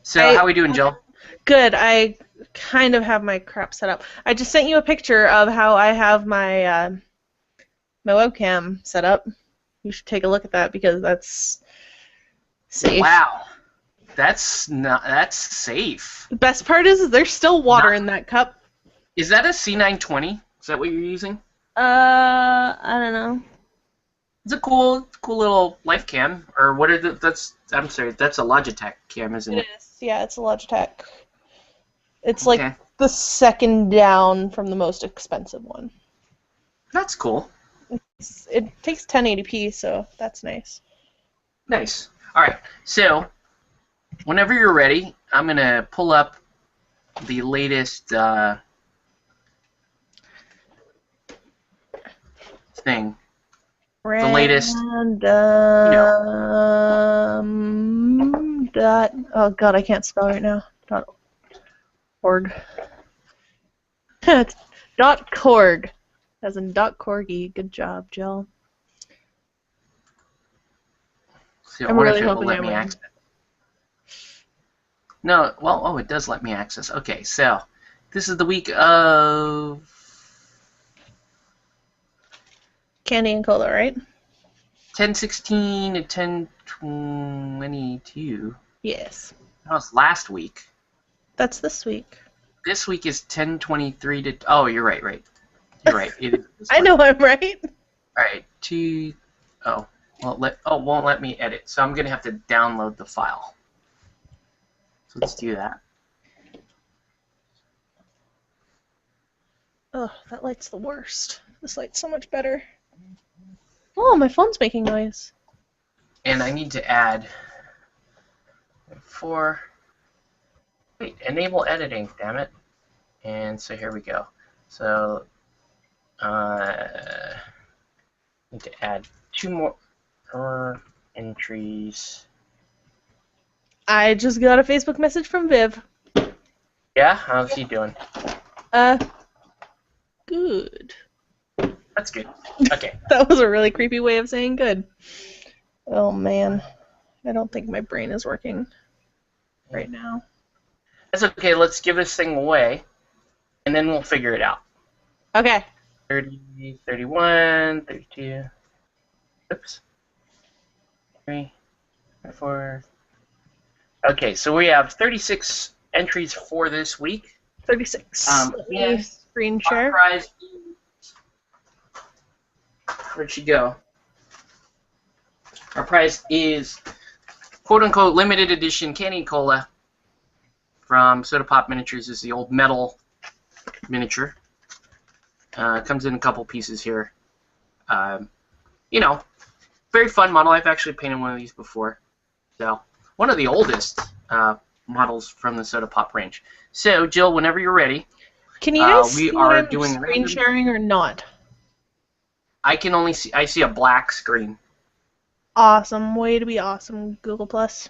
so how we doing, Jill? Good. I kind of have my crap set up. I just sent you a picture of how I have my my webcam set up. You should take a look at that because that's safe. Wow, that's safe. The best part is there's still water in that cup. Is that a C920? Is that what you're using? I don't know. It's a cool little life cam, or what are I'm sorry, that's a Logitech cam, isn't it? It is. Yeah, it's a Logitech. It's like the second down from the most expensive one. That's cool. It takes 1080p, so that's nice. Nice. All right. So, whenever you're ready, I'm gonna pull up the latest thing. The latest. Oh god, I can't spell right now. .org. It's .corg. As in .corgi. Good job, Jill. See, I'm really hoping let me access. No, well, oh, it does let me access. Okay, so this is the week of Candy and Cola, right? 10/16 to 10/22. Yes. That was last week. That's this week. This week is 10/23 to. Oh, you're right. You're right. It is I know I'm right. All right. Oh, well, won't let me edit. So I'm gonna have to download the file. So let's do that. Oh, that light's the worst. This light's so much better. Oh, my phone's making noise. And I need to add wait, enable editing, damn it. And so here we go. So need to add 2 more entries. I just got a Facebook message from Viv. Yeah? How's he doing? Good. That's good. Okay. That was a really creepy way of saying good. Oh man. I don't think my brain is working right now. That's okay. Let's give this thing away, and then we'll figure it out. Okay. 30, 31, 32. Oops. 3, 4. Okay, so we have 36 entries for this week. 36. Let me screen share. Our prize. Where'd she go? Our prize is quote-unquote limited edition Candy Cola from Soda Pop Miniatures. This is the old metal miniature. Comes in a couple pieces here. You know, very fun model. I've actually painted one of these before. So, one of the oldest models from the Soda Pop range. So, Jill, whenever you're ready, can you guys we see are what I'm doing screen sharing or not? I can only see. I see a black screen. Awesome. Way to be awesome, Google Plus.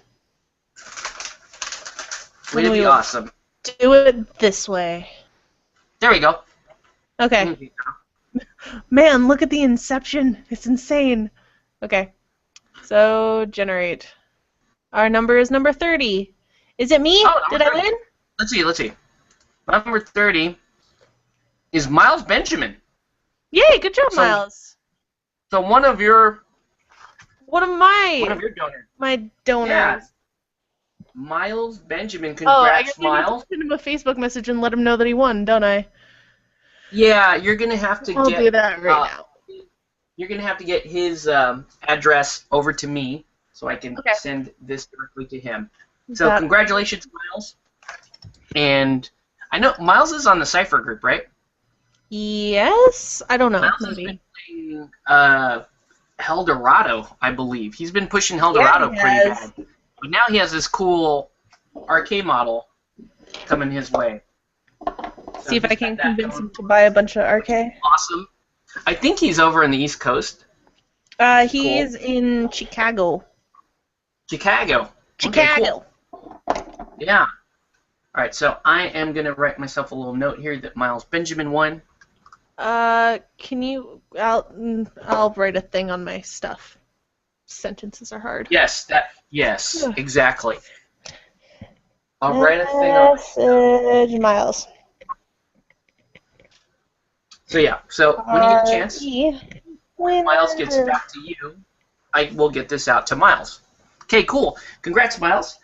Way to be awesome. Do it this way. There we go. Okay. Man, look at the inception. It's insane. Okay. So, generate. Our number is number 30. Is it me? Oh, did 30. I win? Let's see. Number 30 is Miles Benjamin. Yay, good job, Miles. So one of your donors. My donors. Yeah. Miles Benjamin. Congrats, I guess Miles. I need to send him a Facebook message and let him know that he won, don't I? Yeah, you're gonna have to I'll do that right now. You're gonna have to get his address over to me so I can send this directly to him. So congratulations, Miles. And I know Miles is on the Cypher group, right? Yes, I don't know. Miles maybe. has been playing Eldorado, I believe. He's been pushing Eldorado pretty bad. But now he has this cool arcade model coming his way. So see if I can convince him to buy a bunch of RK. Awesome. I think he's over on the East Coast. He's in Chicago. Chicago. Chicago. Okay, cool. Yeah. All right, so I am going to write myself a little note here that Miles Benjamin won. Can you? I'll write a thing on my stuff. Sentences are hard. Yes, exactly. I'll write a thing on Message Miles. So yeah, so when you get a chance, Winner. Miles gets back to you, I will get this out to Miles. Okay, cool. Congrats, Miles.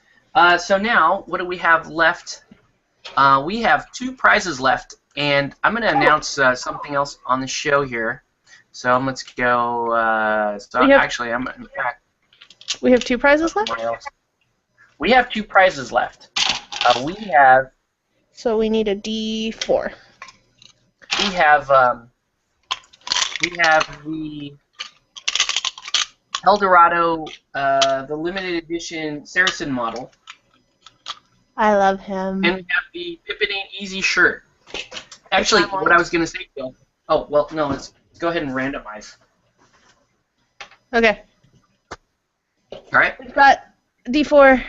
So now, what do we have left? We have 2 prizes left, and I'm going to announce something else on the show here. So let's go. Actually, I'm in fact. We have 2 prizes left. We have 2 prizes left. We have. So we need a D4. We have the Eldorado, the limited edition Saracen model. I love him. And we have the Pippin Ain't Easy shirt. Actually, what I was going to say, Phil. Oh, well, no, let's go ahead and randomize. Okay. All right. We've got D4.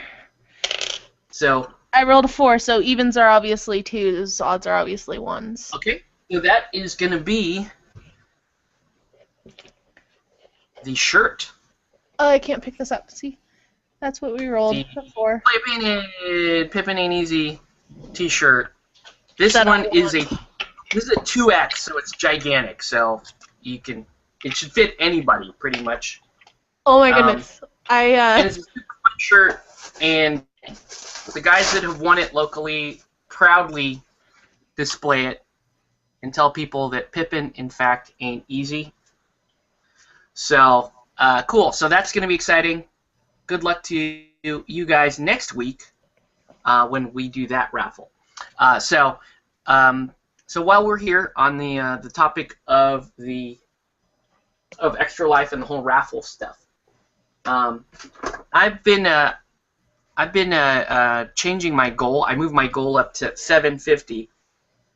So. I rolled a 4, so evens are obviously 2s, odds are obviously 1s. Okay. So that is going to be the shirt. Oh, I can't pick this up. See? That's what we rolled before. Pippin Ain't Easy T-shirt. This one is a 2X, so it's gigantic. So it should fit anybody pretty much. Oh my goodness! And it's a super fun shirt, and the guys that have won it locally proudly display it and tell people that Pippin, in fact, ain't easy. So cool. So that's going to be exciting. Good luck to you guys next week when we do that raffle. So while we're here on the topic of Extra Life and the whole raffle stuff, I've been changing my goal. I moved my goal up to 750.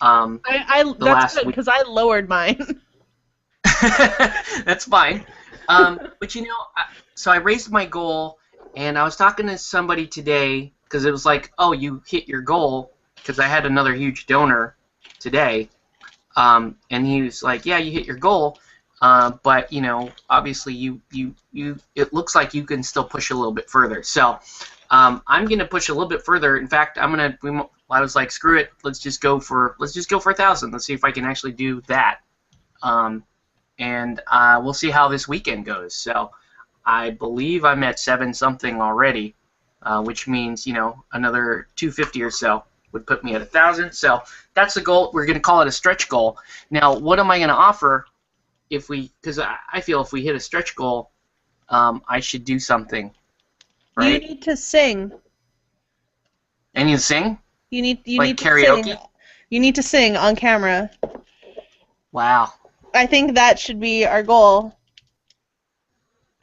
That's good because I lowered mine. That's fine. But so I raised my goal. And I was talking to somebody today because it was like, oh, you hit your goal because I had another huge donor today, and he was like, yeah, you hit your goal, but obviously it looks like you can still push a little bit further. So I'm gonna push a little bit further. In fact, I was like, screw it, let's just go for 1,000. Let's see if I can actually do that, and we'll see how this weekend goes. So. I believe I'm at 7-something already, which means another 250 or so would put me at 1,000. So that's the goal. We're going to call it a stretch goal. Now, what am I going to offer? Because I feel if we hit a stretch goal, I should do something. Right? You need to sing. And you sing? You need karaoke? To sing. You need to sing on camera. Wow. I think that should be our goal.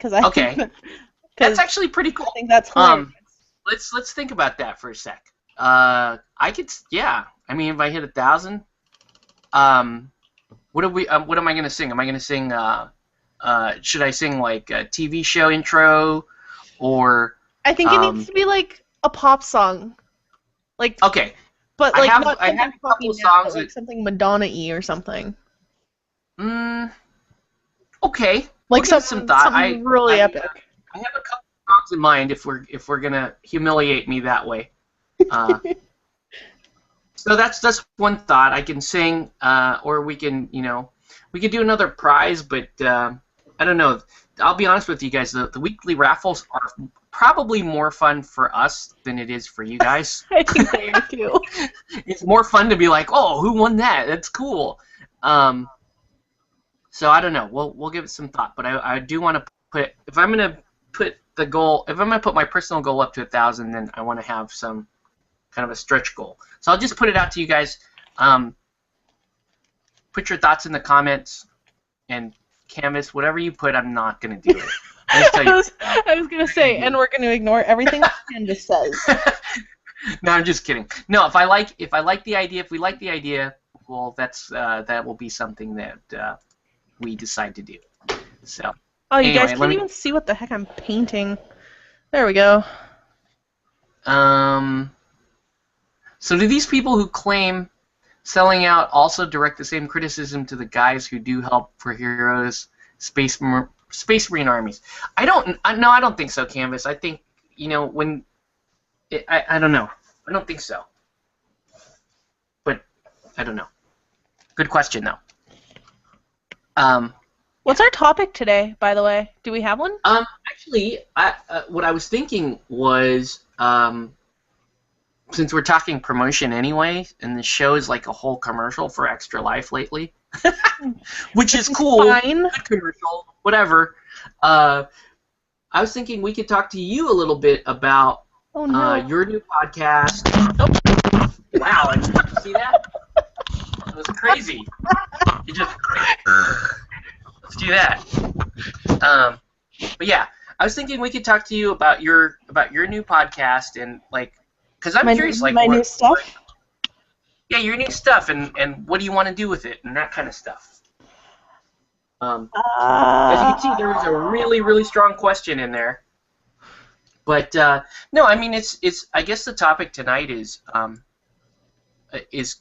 Okay, that's actually pretty cool. I think that's hilarious. Let's think about that for a sec. I could, yeah. I mean, if I hit 1,000, what am I gonna sing? Am I gonna sing? Should I sing like a TV show intro, or? I think it needs to be like a pop song. Like. Okay. But like not I have a couple of now, songs like something Madonna-y or something. Okay. Like some thought. Something really epic. I have a couple of songs in mind if we're gonna humiliate me that way. So that's one thought. I can sing, or we can we could do another prize, but I don't know. I'll be honest with you guys. The weekly raffles are probably more fun for us than it is for you guys. I think they are too. It's more fun to be like, oh, who won that? That's cool. So I don't know. We'll give it some thought, but I do want to put, if I'm gonna put my personal goal up to 1,000, then I want to have some kind of a stretch goal. So I'll just put it out to you guys. Put your thoughts in the comments, and Canvas, whatever you put, I'm not gonna do it. I was gonna say, and we're gonna ignore everything Canvas says. No, I'm just kidding. No, if we like the idea, well, that will be something that we decide to do. So. Oh, you guys can't even see what the heck I'm painting. There we go. So do these people who claim selling out also direct the same criticism to the guys who do help for heroes, space marine armies? I don't think so, Canvas. I think, when I don't know. I don't think so. But I don't know. Good question though. What's our topic today, by the way? Do we have one? Actually, what I was thinking was, since we're talking promotion anyway, and the show is like a whole commercial for Extra Life lately, which is cool. Fine. Good commercial, whatever. I was thinking we could talk to you a little bit about your new podcast. Oh, wow, did you see that? It was crazy. You just let's do that. But yeah, I was thinking we could talk to you about your new podcast and like. Because I'm curious, like my new stuff. Yeah, your new stuff, and what do you want to do with it, and that kind of stuff. As you can see, there was a really, really strong question in there. But no, I mean, it's. I guess the topic tonight is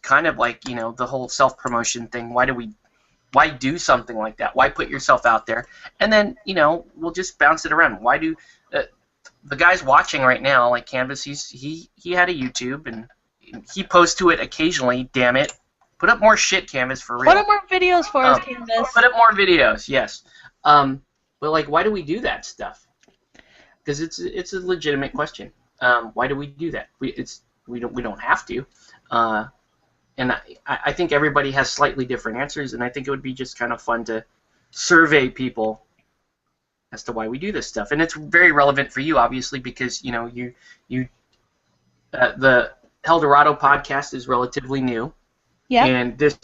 kind of like the whole self-promotion thing. Why do something like that? Why put yourself out there? And then we'll just bounce it around. Why do the guys watching right now, like Canvas, he had a YouTube and he posts to it occasionally. Damn it, put up more shit, Canvas, for real. Put up more videos for us, Canvas. Put up more videos, yes. But like, why do we do that stuff? Because it's a legitimate question. Why do we do that? We don't have to. And I think everybody has slightly different answers, and I think it would be just kind of fun to survey people as to why we do this stuff. And it's very relevant for you, obviously, because the Eldorado podcast is relatively new. Yeah. And this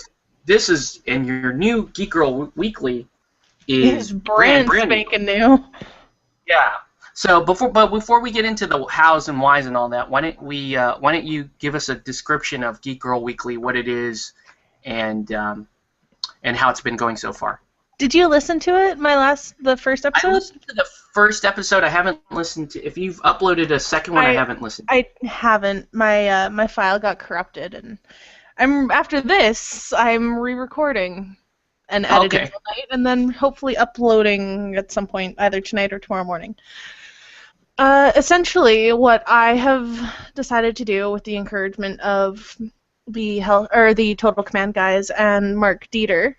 is, and your new Geek Girl Weekly is brand spanking new. Yeah. So before we get into the hows and whys and all that, why don't you give us a description of Geek Girl Weekly, what it is, and how it's been going so far? Did you listen to it? The first episode? I listened to the first episode. I haven't listened to. If you've uploaded a second one, I haven't listened. I haven't. My file got corrupted, and after this, I'm re-recording and editing tonight, and then hopefully uploading at some point, either tonight or tomorrow morning. Essentially, what I have decided to do with the encouragement of the Total Command guys and Mark Dieter,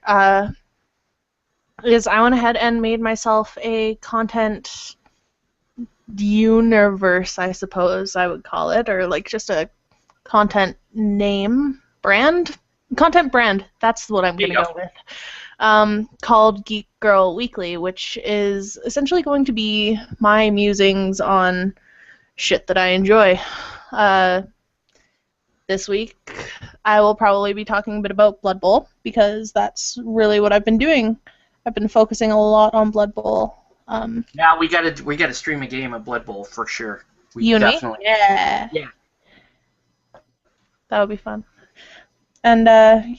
is I went ahead and made myself a content universe, I suppose I would call it, or like just a content content brand. That's what I'm going to go with. Called Geek Girl Weekly, which is essentially going to be my musings on shit that I enjoy. This week, I will probably be talking a bit about Blood Bowl, because that's really what I've been doing. I've been focusing a lot on Blood Bowl. Yeah, we gotta stream a game of Blood Bowl for sure. You and me? Yeah. Yeah. That would be fun. And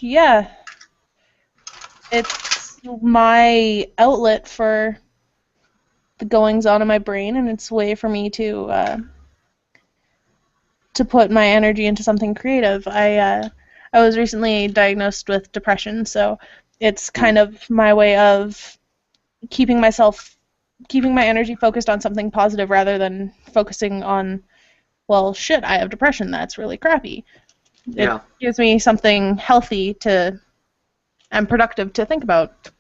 yeah, it's my outlet for the goings on in my brain, and it's a way for me to put my energy into something creative. I was recently diagnosed with depression, so it's kind of my way of keeping my energy focused on something positive rather than focusing on, well, shit, I have depression, that's really crappy. It gives me something healthy and productive to think about.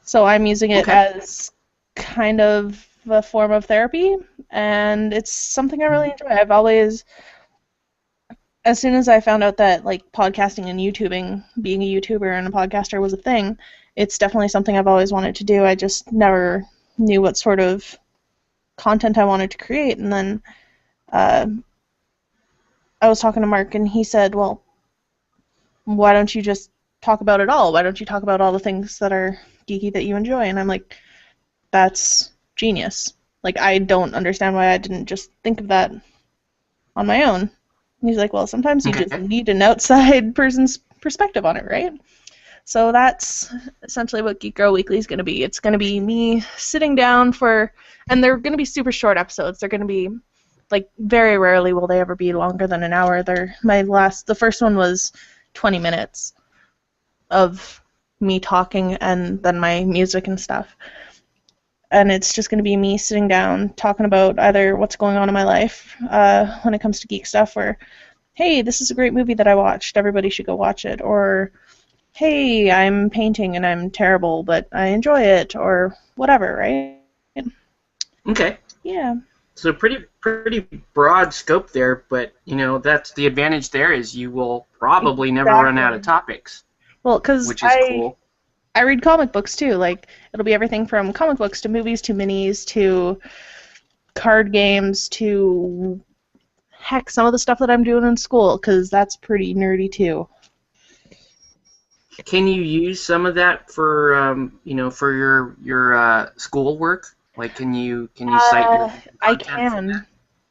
So I'm using it as kind of a form of therapy, and it's something I really enjoy. I've always, as soon as I found out that like podcasting and YouTubing, being a YouTuber and a podcaster was a thing, it's definitely something I've always wanted to do. I just never knew what sort of content I wanted to create. And then I was talking to Mark, and he said, well, why don't you just talk about it all? Why don't you talk about all the things that are geeky that you enjoy? And I'm like, that's genius. Like, I don't understand why I didn't just think of that on my own. And he's like, well, sometimes you just need an outside person's perspective on it, right? So that's essentially what Geek Girl Weekly is going to be. It's going to be me sitting down and they're going to be super short episodes. They're going to be like very rarely will they ever be longer than an hour. The first one was 20 minutes of me talking and then my music and stuff. And it's just going to be me sitting down talking about either what's going on in my life when it comes to geek stuff, or hey, this is a great movie that I watched, everybody should go watch it, or hey, I'm painting and I'm terrible but I enjoy it, or whatever, right? Okay. Yeah. So pretty broad scope there, but that's the advantage there is you will probably never run out of topics. Well, because which is cool. I read comic books too. Like, it'll be everything from comic books to movies to minis to card games to, heck, some of the stuff that I'm doing in school, because that's pretty nerdy too. Can you use some of that for for your school work? Like, can you cite your I can.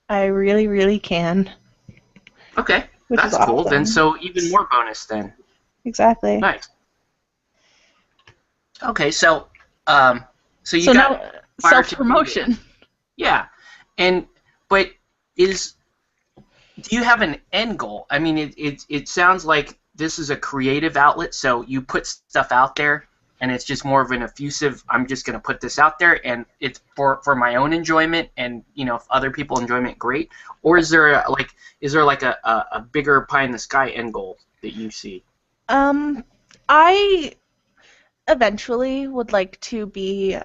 I really, really can. Okay, Which that's is cool. awesome. Then so even more bonus then. Exactly. Nice. Okay, so you so got now self-promotion. Yeah, but do you have an end goal? I mean, it sounds like this is a creative outlet, so you put stuff out there, and it's just more of an effusive, I'm just going to put this out there, and it's for my own enjoyment, and, if other people enjoy it, great. Or is there a bigger pie-in-the-sky end goal that you see? I eventually would like to be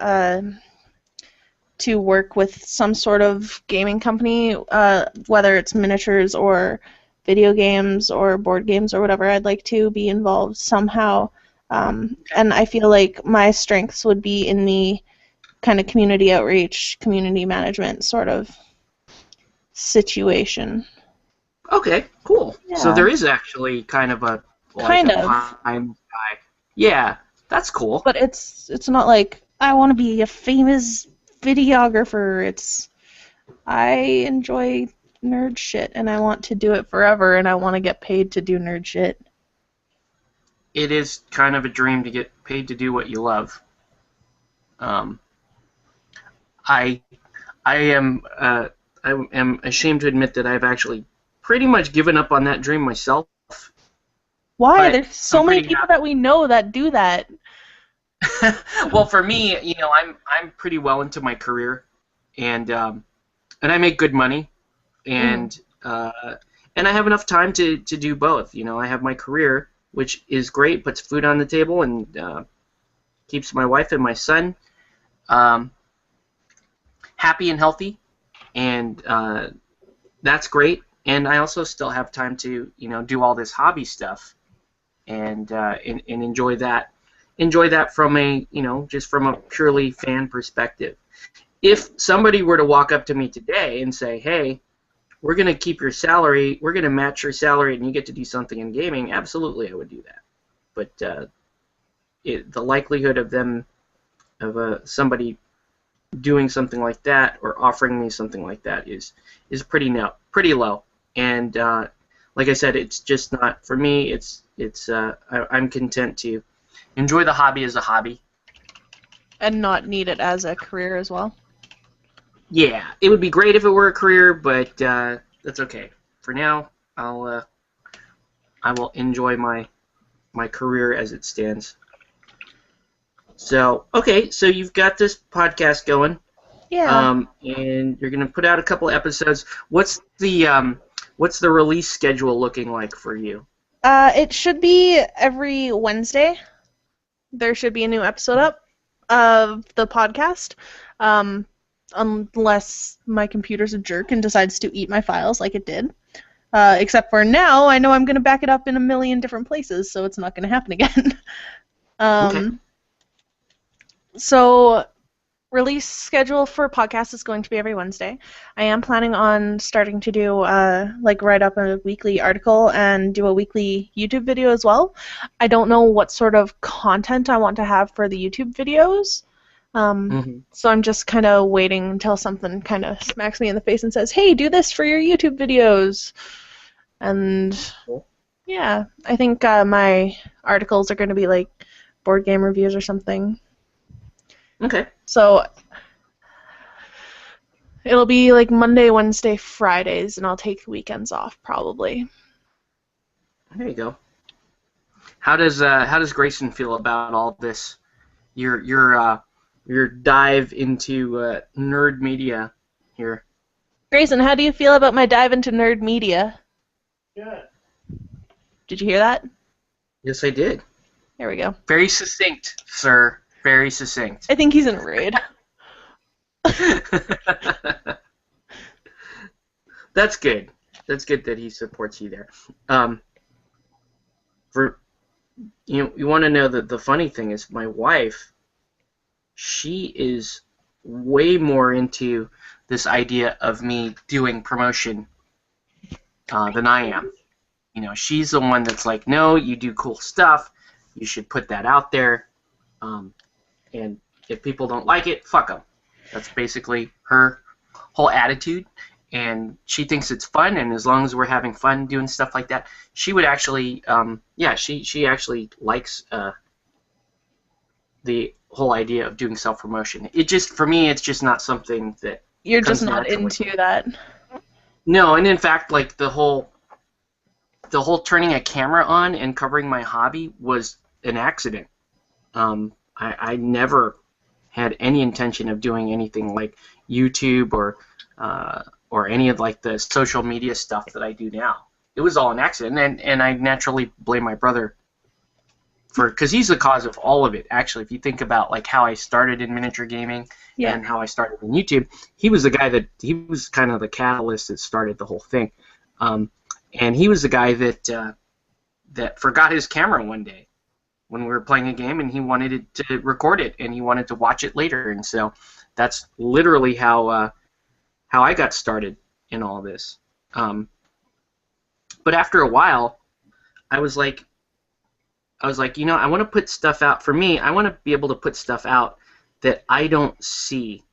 to work with some sort of gaming company, whether it's miniatures or video games or board games or whatever. I'd like to be involved somehow, and I feel like my strengths would be in the kind of community outreach, community management sort of situation. Okay, cool. Yeah. So there is actually kind of a yeah, that's cool. But it's not like I want to be a famous videographer. I enjoy nerd shit and I want to do it forever and I want to get paid to do nerd shit. It is kind of a dream to get paid to do what you love. I am ashamed to admit that I've actually pretty much given up on that dream myself. Why? There's so many people that we know that do that. Well, for me, I'm pretty well into my career, and I make good money, and I have enough time to do both. I have my career, which is great, puts food on the table, and keeps my wife and my son happy and healthy, and that's great. And I also still have time to do all this hobby stuff, and enjoy that. Enjoy that from just from a purely fan perspective. If somebody were to walk up to me today and say, hey, we're going to keep your salary, we're going to match your salary, and you get to do something in gaming, absolutely I would do that. But the likelihood of somebody doing something like that or offering me something like that is pretty low. And like I said, it's just not for me. I'm content to enjoy the hobby as a hobby. And not need it as a career as well? Yeah, it would be great if it were a career, but that's okay. For now, I will enjoy my career as it stands. So, okay, so you've got this podcast going. Yeah. And you're going to put out a couple episodes. What's the release schedule looking like for you? It should be every Wednesday. There should be a new episode up of the podcast, unless my computer's a jerk and decides to eat my files like it did. Except for now, I know I'm going to back it up in a million different places, so it's not going to happen again. Okay. So, release schedule for podcast is going to be every Wednesday. I am planning on starting to do write up a weekly article and do a weekly YouTube video as well. I don't know what sort of content I want to have for the YouTube videos. So I'm just kind of waiting until something kind of smacks me in the face and says, hey, do this for your YouTube videos. And yeah, I think my articles are going to be like board game reviews or something. Okay. So It'll be like Monday, Wednesday, Fridays, and I'll take weekends off probably. There you go. How does Grayson feel about all this? Your dive into nerd media here. Grayson, how do you feel about my dive into nerd media? Good. Did you hear that? Yes, I did. There we go. Very succinct, sir. Very succinct. I think he's in a raid. That's good. That's good that he supports you there. For you want to know that the funny thing is my wife, she is way more into this idea of me doing promotion than I am. You know, she's the one that's like, no, you do cool stuff. You should put that out there. And if people don't like it, fuck them. That's basically her whole attitude. And she thinks it's fun, and as long as we're having fun doing stuff like that, she would actually, she actually likes the whole idea of doing self-promotion. It just, for me, it's just not something that You're just comes not naturally. into that. No, and in fact, like the whole turning a camera on and covering my hobby was an accident. I never had any intention of doing anything like YouTube or any of like the social media stuff that I do now. It was all an accident, and I naturally blame my brother because he's the cause of all of it. Actually, if you think about like how I started in miniature gaming and how I started in YouTube, he was the guy he was kind of the catalyst that started the whole thing. And he was the guy that forgot his camera one day when we were playing a game, and he wanted to record it, and he wanted to watch it later, and so that's literally how I got started in all this. But after a while, I was like, you know, I want to put stuff out. For me, I want to be able to put stuff out that I don't see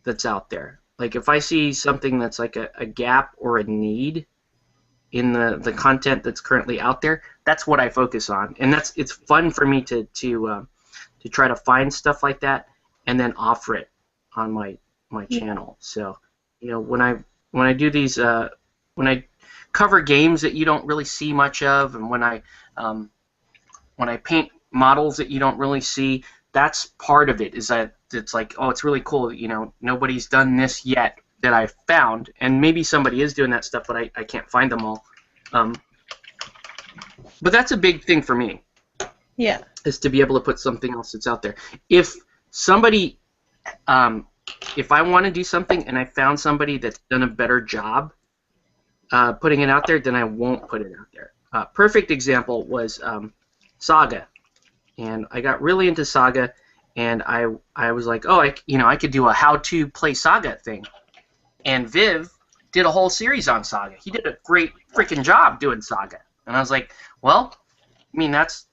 that's out there. Like if I see something that's like a gap or a need in the content that's currently out there, that's what I focus on, and it's fun for me to try to find stuff like that and then offer it on my channel. So, you know, when I do these when I cover games that you don't really see much of, and when I paint models that you don't really see, that's part of it. Is that it's like, oh, it's really cool. You know, nobody's done this yet that I've found, and maybe somebody is doing that stuff, but I can't find them all. But that's a big thing for me. Yeah. Is to be able to put something else that's out there. If somebody, if I want to do something and I found somebody that's done a better job putting it out there, then I won't put it out there. Perfect example was Saga, and I got really into Saga, and I was like, oh, I could do a how-to play Saga thing. And Viv did a whole series on Saga. He did a great freaking job doing Saga. And I was like, well, I mean, that's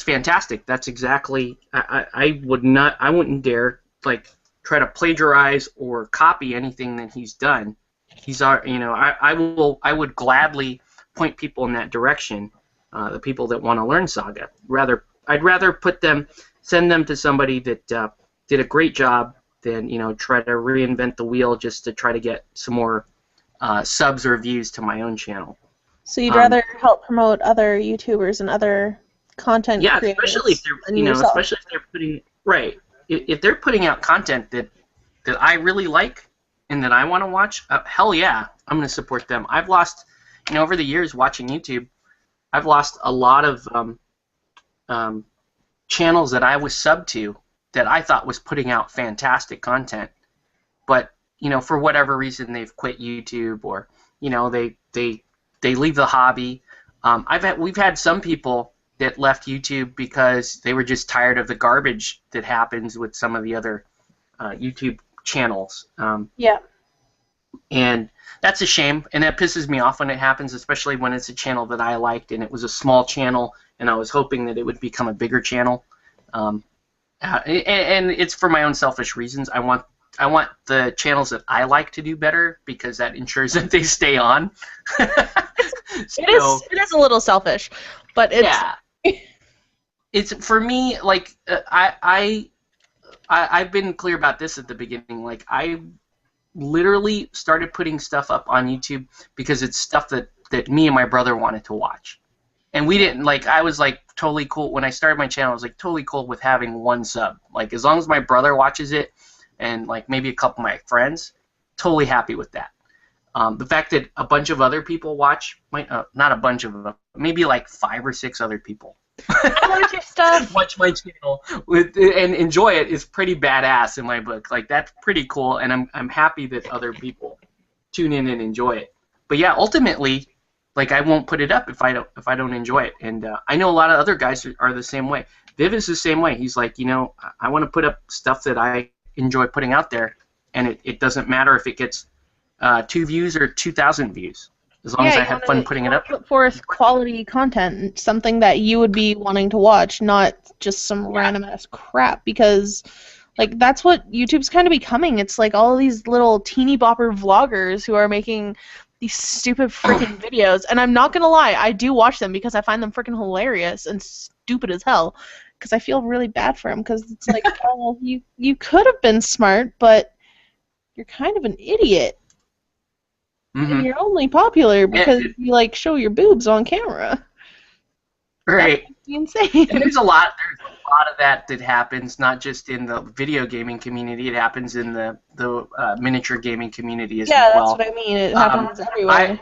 fantastic. That's exactly, I wouldn't dare like try to plagiarize or copy anything that he's done. He's, you know, I would gladly point people in that direction, the people that want to learn Saga. I'd rather send them to somebody that did a great job than, you know, try to reinvent the wheel just to try to get some more subs or views to my own channel. So you'd rather help promote other YouTubers and other content creators. Yeah, especially if they're, you know, especially if they're putting if they're putting out content that I really like and that I want to watch, hell yeah, I'm going to support them. I've lost, you know, over the years watching YouTube, I've lost a lot of channels that I was subbed to that I thought was putting out fantastic content, but, you know, for whatever reason they've quit YouTube, or, you know, they leave the hobby. We've had some people that left YouTube because they were just tired of the garbage that happens with some of the other YouTube channels. Yeah. And that's a shame, and that pisses me off when it happens, especially when it's a channel that I liked and it was a small channel and I was hoping that it would become a bigger channel. And it's for my own selfish reasons. I want the channels that I like to do better because that ensures that they stay on. It is a little selfish, but it's it's for me, like I've been clear about this at the beginning. Like literally started putting stuff up on YouTube because it's stuff that me and my brother wanted to watch. And we didn't, like, I was, like, totally cool. When I started my channel, I was, like, totally cool with having one sub. Like, as long as my brother watches it and, like, maybe a couple of my friends, totally happy with that. The fact that a bunch of other people watch, not a bunch of them, maybe, like, 5 or 6 other people I watch your stuff. watch my channel and enjoy it is pretty badass in my book. Like, that's pretty cool, and I'm happy that other people tune in and enjoy it. But, yeah, ultimately, like, I won't put it up if I don't enjoy it. And I know a lot of other guys are the same way. Viv is the same way. He's like, I want to put up stuff that I enjoy putting out there, and it doesn't matter if it gets 2 views or 2,000 views, as long as I have fun putting it up. Put forth quality content, something that you would be wanting to watch, not just some random ass crap. Because, like, that's what YouTube's kind of becoming. It's like all these little teeny bopper vloggers who are making these stupid freaking videos, and I'm not gonna lie, I do watch them because I find them freaking hilarious and stupid as hell. Because I feel really bad for them, because it's like, oh, you could have been smart, but you're kind of an idiot, and you're only popular because you like show your boobs on camera. Right. That's insane. And there's a lot of that happens, not just in the video gaming community. It happens in the miniature gaming community as well. Yeah, that's what I mean. It happens everywhere.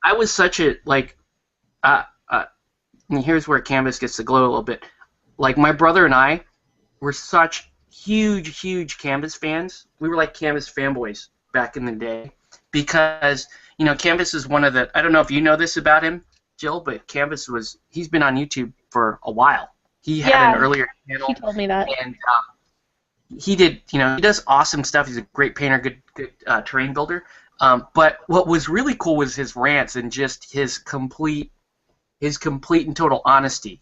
I was such a, like, and here's where Canvas gets to glow a little bit. Like, my brother and I were such huge Canvas fans. We were like Canvas fanboys back in the day because, Canvas is one of the, I don't know if you know this about him, Jill, but Canvas he's been on YouTube for a while. He had an earlier channel. He told me that. And he did, he does awesome stuff. He's a great painter, good terrain builder. But what was really cool was his rants and just his complete and total honesty.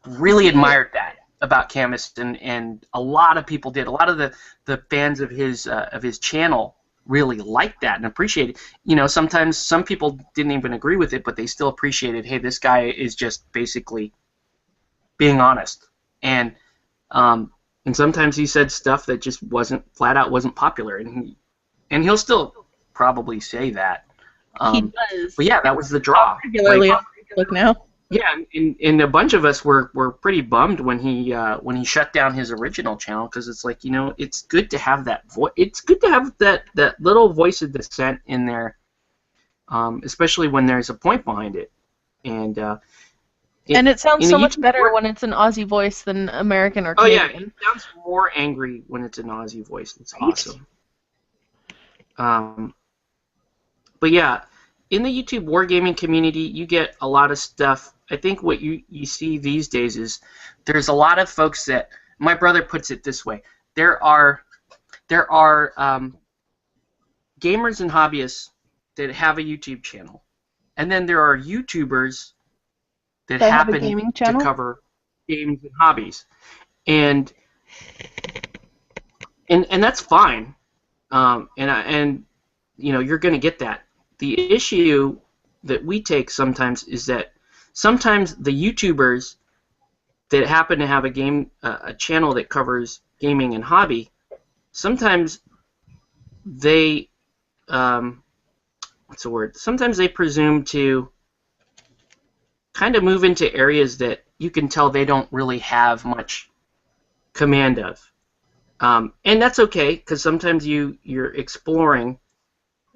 Really admired that about Canvas, and a lot of people did. A lot of the fans of his channel really liked that and appreciated it. Sometimes some people didn't even agree with it, but they still appreciated, hey, this guy is just basically being honest. And sometimes he said stuff that just flat out wasn't popular, and he'll still probably say that. He does. But yeah, that was the draw. Regularly on Facebook now. Yeah, and a bunch of us were pretty bummed when he shut down his original channel, because it's like, it's good to have that voice. It's good to have that little voice of dissent in there, especially when there's a point behind it. And it sounds so much better when it's an Aussie voice than American or Canadian. Oh yeah, it sounds more angry when it's an Aussie voice. It's awesome. But yeah, in the YouTube wargaming community, you get a lot of stuff. I think what you see these days is there's a lot of folks that, my brother puts it this way, there are gamers and hobbyists that have a YouTube channel, and then there are YouTubers that happen to cover games and hobbies, and that's fine, and you're going to get that. The issue that we take sometimes is that sometimes the YouTubers that happen to have a channel that covers gaming and hobby, sometimes they sometimes they presume to kind of move into areas that you can tell they don't really have much command of, and that's okay, because sometimes you're exploring.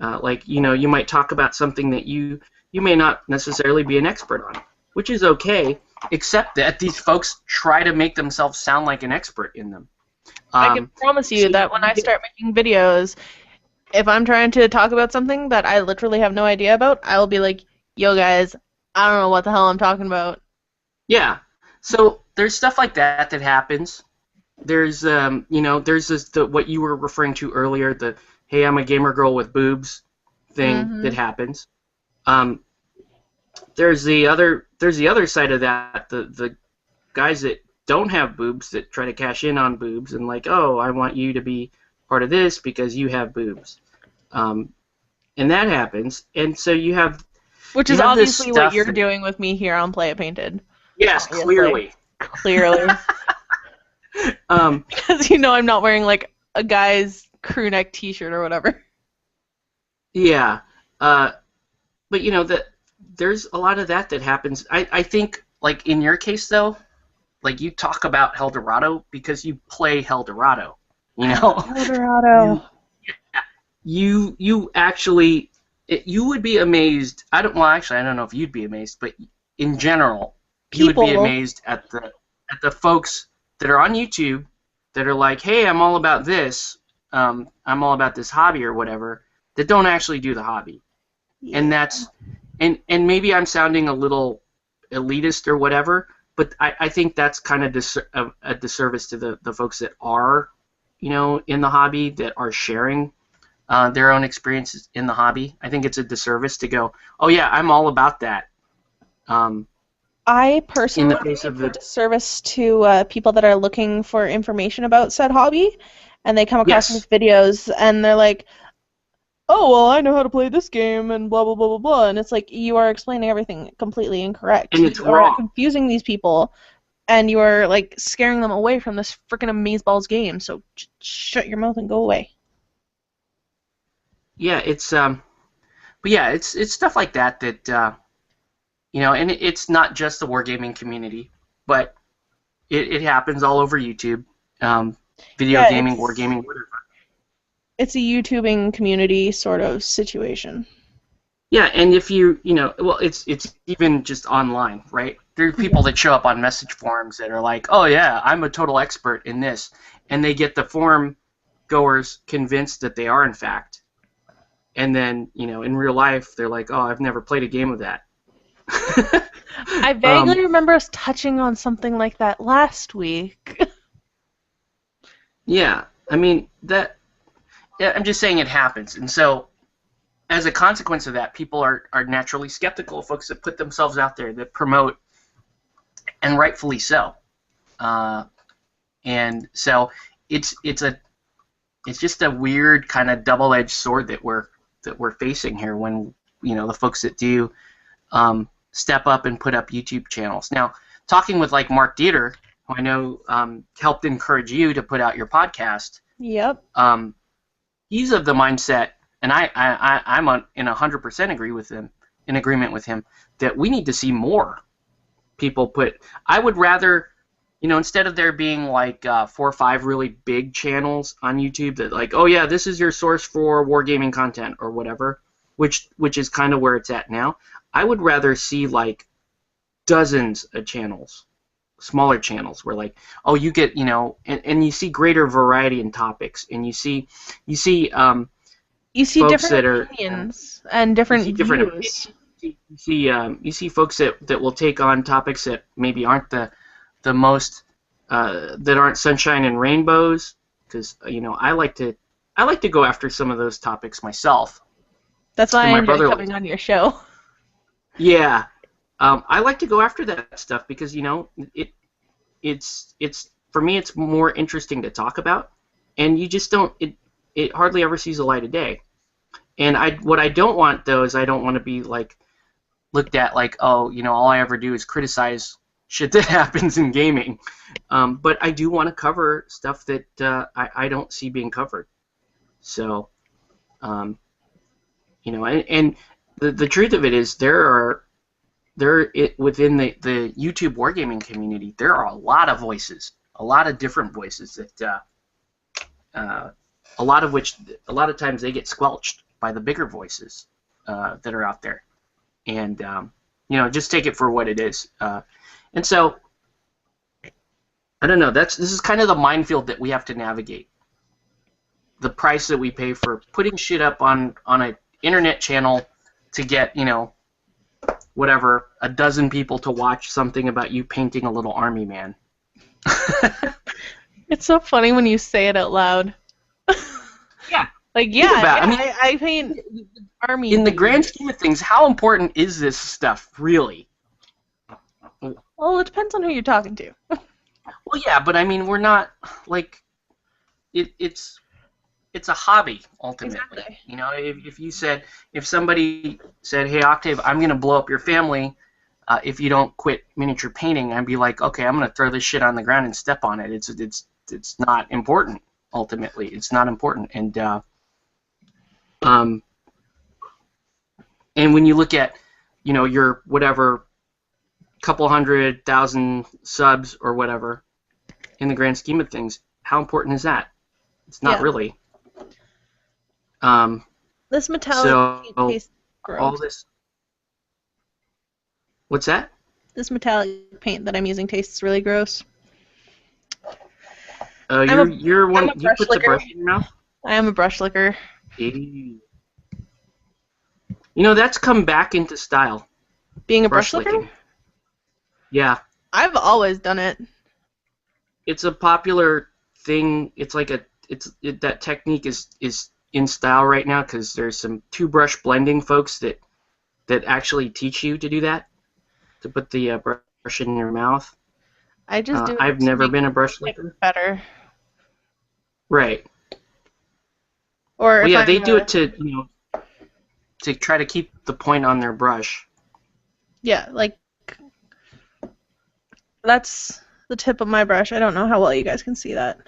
Like, you might talk about something that you may not necessarily be an expert on, which is okay, except that these folks try to make themselves sound like an expert in them. I can promise you that when I start making videos, if I'm trying to talk about something that I literally have no idea about, I'll be like, yo guys, I don't know what the hell I'm talking about. Yeah. So there's stuff like that happens. There's there's what you were referring to earlier, the hey, I'm a gamer girl with boobs thing that happens. There's the other side of that, the guys that don't have boobs that try to cash in on boobs and like, oh, I want you to be part of this because you have boobs. And that happens, and so you have, which is obviously what you're doing with me here on Play It Painted. Yes, obviously. Clearly. Because I'm not wearing like a guy's crew neck T-shirt or whatever. Yeah. But there's a lot of that happens. I think, like, in your case though, like, you talk about Eldorado because you play Eldorado. You Eldorado. you actually you would be amazed. Actually, I don't know if you'd be amazed, but in general, you would be People. amazed at the folks that are on YouTube that are like, hey, I'm all about this. I'm all about this hobby or whatever, that don't actually do the hobby. Yeah. And that's and maybe I'm sounding a little elitist or whatever, but I think that's kind of a disservice to the folks that are, in the hobby, that are sharing their own experiences in the hobby. I think it's a disservice to go, oh yeah, I'm all about that. I In personally the face think of it's a the disservice to people that are looking for information about said hobby, and they come across these yes, videos and they're like, "Oh, well, I know how to play this game," and blah blah blah blah blah. And it's like you are explaining everything completely incorrect. and it's You are wrong. confusing these people, and you are like scaring them away from this freaking amazeballs game. So shut your mouth and go away. Yeah, but yeah, it's stuff like that and it's not just the wargaming community, but it happens all over YouTube, video Yeah, gaming, wargaming, whatever. it's a YouTubing community sort of situation. Yeah, and if well, it's even just online, right? There are people that show up on message forums that are like, "Oh yeah, I'm a total expert in this," and they get the forum goers convinced that they are in fact, and then in real life they're like, "Oh, I've never played a game of that." I vaguely remember us touching on something like that last week. Yeah, I mean that. Yeah, I'm just saying it happens, and so as a consequence of that, people are naturally skeptical of folks that put themselves out there, that promote, and rightfully so. And so it's just a weird kind of double-edged sword that we're facing here when the folks that do step up and put up YouTube channels. Now, talking with like Mark Dieter, who I know helped encourage you to put out your podcast. Yep. He's of the mindset, and I'm in 100% in agreement with him, that we need to see more people put. I would rather, instead of there being like 4 or 5 really big channels on YouTube that like, oh yeah, this is your source for wargaming content or whatever, which is kind of where it's at now. I would rather see like dozens of channels, smaller channels, where like, oh, you get, and you see greater variety in topics, and you see You see folks different that are opinions and different you see different views. you see folks that will take on topics that maybe aren't the most that aren't sunshine and rainbows, because I like to go after some of those topics myself. That's why And I my enjoy brother coming on your show. Yeah, I like to go after that stuff because it's for me it's more interesting to talk about, and you just don't it hardly ever sees the light of day. And what I don't want though is I don't want to be like looked at like, oh, all I ever do is criticize shit that happens in gaming. But I do want to cover stuff that I don't see being covered. So, and the truth of it is within the YouTube wargaming community, there are a lot of voices, a lot of different voices that a lot of times they get squelched by the bigger voices that are out there, and just take it for what it is. And so I don't know. This is kind of the minefield that we have to navigate. The price that we pay for putting shit up on an internet channel to get whatever, a dozen people to watch something about you painting a little army man. It's so funny when you say it out loud. Yeah. Like, I paint army. In the grand scheme of things, how important is this stuff, really? Well, it depends on who you're talking to. Well, yeah, but I mean, we're not, like, it's a hobby, ultimately. Exactly. If somebody said, hey, Octave, I'm going to blow up your family if you don't quit miniature painting, I'd be like, okay, I'm going to throw this shit on the ground and step on it. It's not important. ultimately. It's not important. Um, and when you look at, your whatever couple 100,000 subs or whatever, in the grand scheme of things, how important is that? It's not really. This metallic paint So tastes gross. all this. What's that? This metallic paint that I'm using tastes really gross. You're one. I'm a You brush put the licker. brush in your mouth. I am a brush licker. Ew. That's come back into style. Being a brush licker? Licking. Yeah. I've always done it. It's a popular thing. It's like that technique is in style right now because there's some two-brush blending folks that actually teach you to do that, to put the brush in your mouth. I just do it. I've never been a brush licker. Better. Right. Or yeah, they do it to to try to keep the point on their brush. Yeah, like that's the tip of my brush. I don't know how well you guys can see that.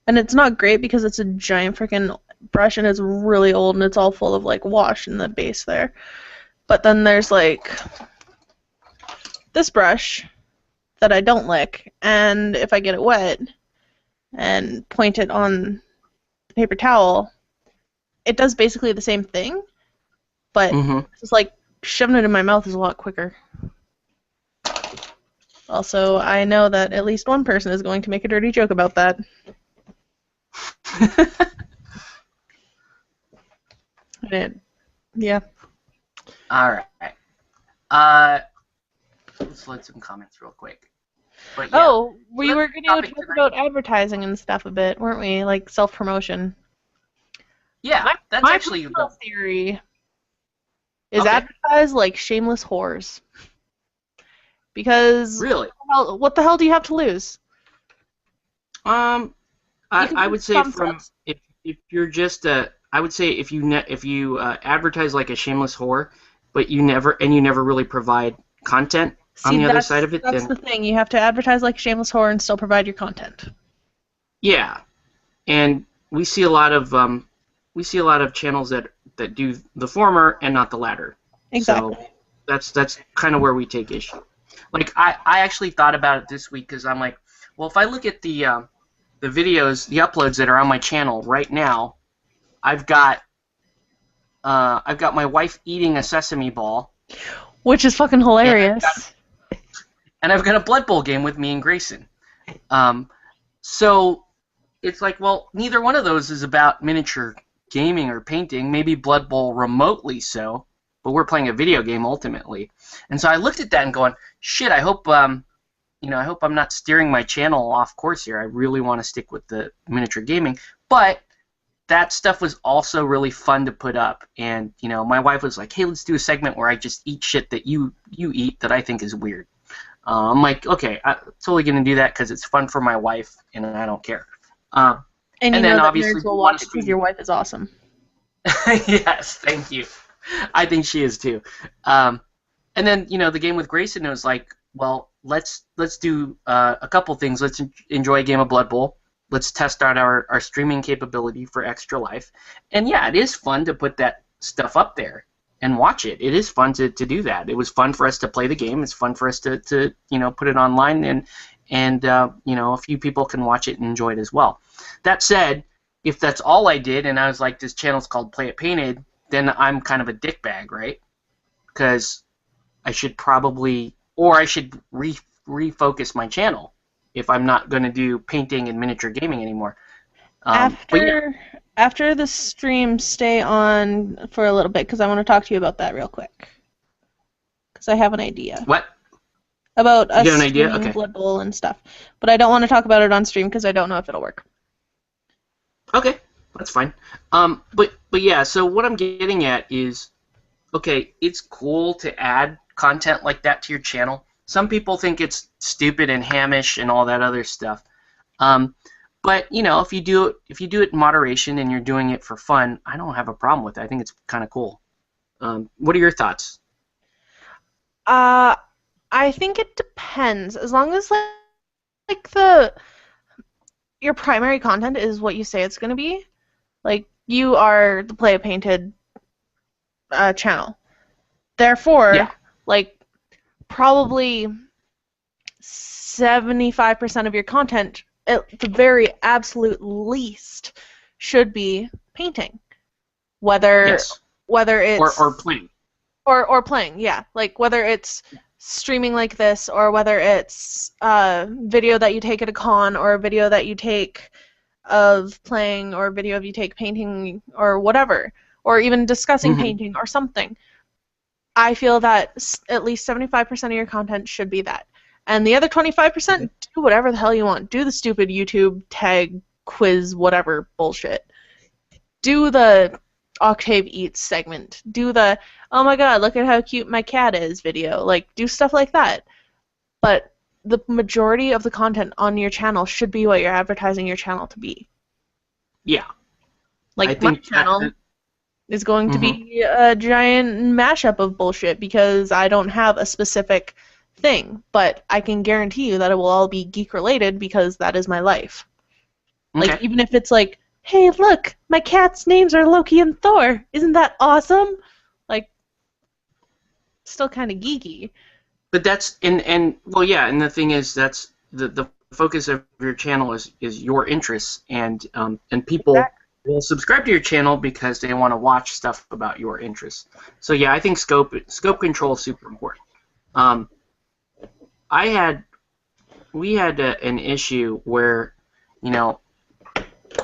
And it's not great because it's a giant freaking brush and it's really old and it's all full of like wash in the base there. But then there's like this brush that I don't lick, and if I get it wet and point it on the paper towel, it does basically the same thing, but just like shoving it in my mouth is a lot quicker. Also, I know that at least one person is going to make a dirty joke about that. Yeah. All right. Let's load some comments real quick. But, yeah. Oh, we were going to talk about advertising and stuff a bit, weren't we? Like self-promotion. Yeah, that's my actually personal theory is advertise like shameless whores. Because really, what the hell do you have to lose? I would say if you're just I would say if you advertise like a shameless whore, but you never really provide content on the other side of it. That's the thing. You have to advertise like a shameless whore and still provide your content. Yeah, and we see a lot of channels that do the former and not the latter. Exactly. So that's kind of where we take issue. Like I actually thought about it this week because I'm like, well, if I look at the videos, the uploads that are on my channel right now, I've got my wife eating a sesame ball, which is fucking hilarious. And I've got a Blood Bowl game with me and Grayson. So it's like, well, neither one of those is about miniature gaming or painting. Maybe Blood Bowl remotely so, but we're playing a video game ultimately. And so I looked at that and going, shit, I hope I hope I'm not steering my channel off course here. I really want to stick with the miniature gaming. But that stuff was also really fun to put up. And, my wife was like, hey, let's do a segment where I just eat shit that you eat that I think is weird. I'm like, okay, I'm totally going to do that because it's fun for my wife and I don't care. And then obviously nerds will watch it because your wife is awesome. Yes, thank you. I think she is too. And then the game with Grayson was like, well, let's do a couple things. Let's enjoy a game of Blood Bowl. Let's test out our streaming capability for Extra Life. And yeah, it is fun to put that stuff up there and watch it. It is fun to do that. It was fun for us to play the game. It's fun for us to put it online and a few people can watch it and enjoy it as well. That said, if that's all I did and I was like, this channel's called Play It Painted, then I'm kind of a dickbag, right? Because I should probably, or I should refocus my channel if I'm not going to do painting and miniature gaming anymore. After the stream, stay on for a little bit because I want to talk to you about that real quick. Because I have an idea. What? About us streaming okay. Blood Bowl and stuff. But I don't want to talk about it on stream because I don't know if it'll work. Okay, that's fine. But yeah, so what I'm getting at is, okay, it's cool to add content like that to your channel. Some people think it's stupid and hammish and all that other stuff. But if you do it in moderation and you're doing it for fun, I don't have a problem with it. I think it's kind of cool. What are your thoughts? I think it depends. As long as like the your primary content is what you say it's going to be, like you are the Play It Painted channel. Therefore, Yeah. like probably 75% of your content, at the very absolute least, should be painting. Whether Yes. whether Or it's playing. or playing, yeah. Like whether it's streaming like this or whether it's a video that you take at a con or a video that you take of playing or a video of you take painting or whatever, or even discussing Hmm. painting or something. I feel that at least 75% of your content should be that. And the other 25%, do whatever the hell you want. Do the stupid YouTube tag quiz whatever bullshit. Do the Octave Eats segment. Do the, oh my god, look at how cute my cat is video. Like, do stuff like that. But the majority of the content on your channel should be what you're advertising your channel to be. Yeah. I Like, my think channel is going to mhm. be a giant mashup of bullshit because I don't have a specific thing, but I can guarantee you that it will all be geek related because that is my life. Like, Okay. even if it's like, hey, look, my cat's names are Loki and Thor. Isn't that awesome? Like, still kind of geeky. But that's and well, yeah, and the thing is that's the focus of your channel is your interests, and people Exactly. will subscribe to your channel because they want to watch stuff about your interests. So yeah, I think scope control is super important. Um, I had we had an issue where, you know,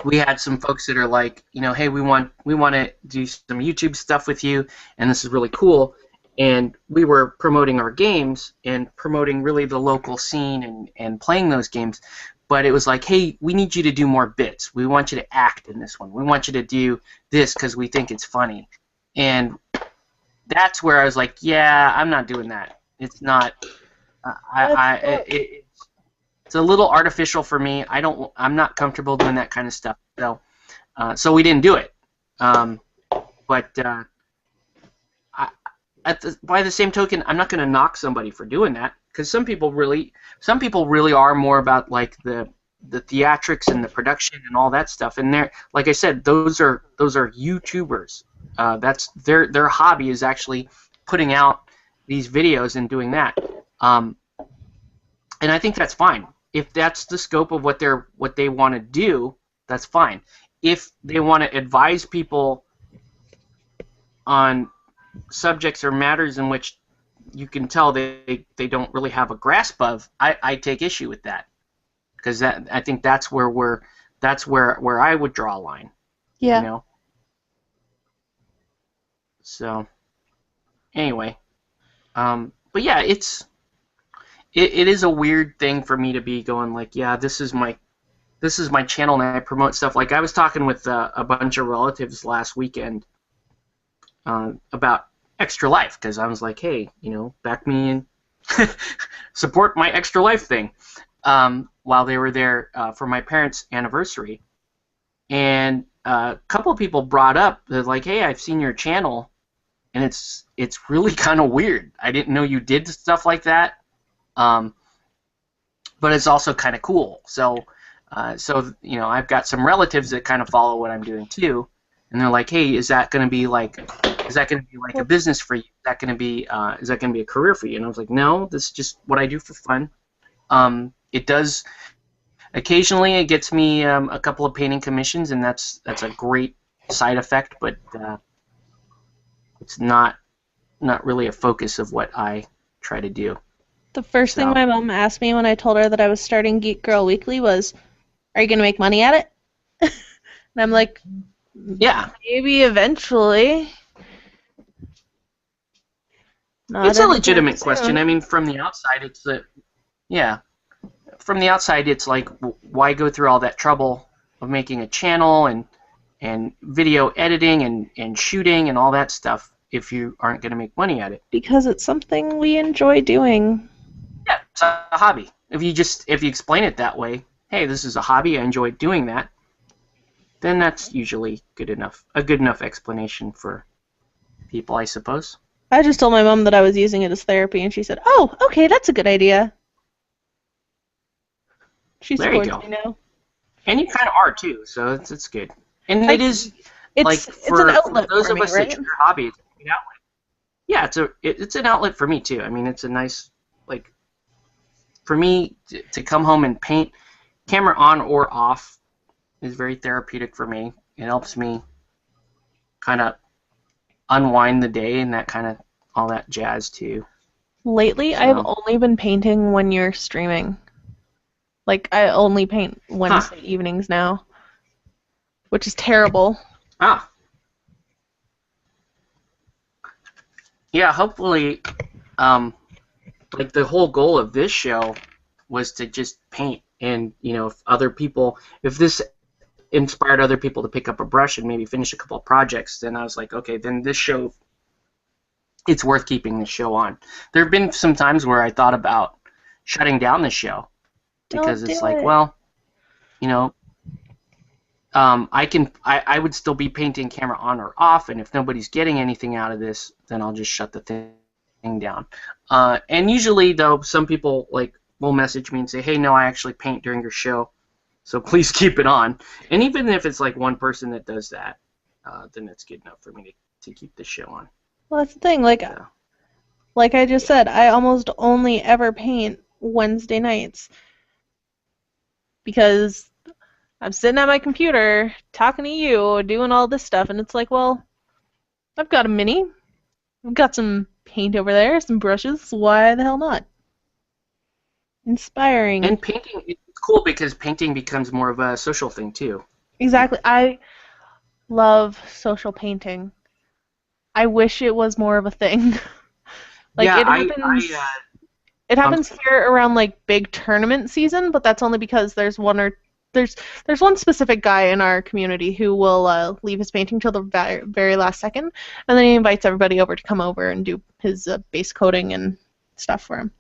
we had some folks that are like, you know, hey, we want to do some YouTube stuff with you, and this is really cool. And we were promoting our games and promoting really the local scene and playing those games. But it was like, hey, we need you to do more bits. We want you to act in this one. We want you to do this because we think it's funny. And that's where I was like, yeah, I'm not doing that. It's not. It's a little artificial for me. I'm not comfortable doing that kind of stuff. So we didn't do it. Um, but I, by the same token, I'm not going to knock somebody for doing that because some people really are more about like the theatrics and the production and all that stuff. And they're, like I said, those are YouTubers. That's their hobby is actually putting out these videos and doing that. Um, and I think that's fine. If that's the scope of what they want to do, that's fine. If they want to advise people on subjects or matters in which you can tell they don't really have a grasp of, I take issue with that because I think that's where I would draw a line. You Yeah. know. So anyway, but yeah, it is a weird thing for me to be going like, yeah, this is my channel and I promote stuff. Like I was talking with a bunch of relatives last weekend about Extra Life because I was like, hey, you know, back me and support my Extra Life thing while they were there for my parents' anniversary. And a couple of people brought up, they're like, hey, I've seen your channel and it's really kind of weird. I didn't know you did stuff like that. But it's also kind of cool. So you know, I've got some relatives that kind of follow what I'm doing too, and they're like, "Hey, is that going to be like a business for you? Is that going to be a career for you?" And I was like, "No, this is just what I do for fun. It does occasionally it gets me a couple of painting commissions, and that's a great side effect, but it's not really a focus of what I try to do." The first thing So my mom asked me when I told her that I was starting Geek Girl Weekly was, are you going to make money at it? And I'm like, yeah. maybe eventually. Not It's a anytime legitimate question. I soon. mean, from the outside, yeah. From the outside, it's like, why go through all that trouble of making a channel and video editing and shooting and all that stuff if you aren't going to make money at it? Because it's something we enjoy doing. Yeah, it's a hobby. If you explain it that way, hey, this is a hobby, I enjoy doing that, then that's usually a good enough explanation for people, I suppose. I just told my mom that I was using it as therapy, and she said, oh, okay, that's a good idea. She There you supports go. me now. And you kind of are too, so it's good. And it I is like it's an for outlet those for of me, us that right? share hobbies, it's a good outlet. Yeah, it's an outlet for me too. I mean, it's a nice like for me to come home and paint, camera on or off is very therapeutic for me. It helps me kind of unwind the day and that kind of all that jazz too. Lately, I've So, only been painting when you're streaming. Like I only paint huh. Wednesday evenings now, which is terrible. Ah, yeah, hopefully um like the whole goal of this show was to just paint and if other people if this inspired other people to pick up a brush and maybe finish a couple of projects, then I was like, okay, then this show, it's worth keeping this show on. There have been some times where I thought about shutting down the show because Don't it's do like, it. well, you know, I would still be painting camera on or off, and if nobody's getting anything out of this, then I'll just shut the thing down. And usually, though, some people like will message me and say, hey, no, I actually paint during your show, so please keep it on. And even if it's like one person that does that, then it's good enough for me to keep the show on. Well, that's the thing. So, Like I just yeah. said, I almost only ever paint Wednesday nights because I'm sitting at my computer talking to you, doing all this stuff, and it's like, well, I've got a mini. I've got some paint over there, some brushes. Why the hell not? Inspiring. And painting, it's cool because painting becomes more of a social thing too. Exactly. I love social painting. I wish it was more of a thing. Like Yeah, it I'm happens here around like big tournament season, but that's only because there's one specific guy in our community who will leave his painting till the very last second, and then he invites everybody over to come over and do his base coating and stuff for him.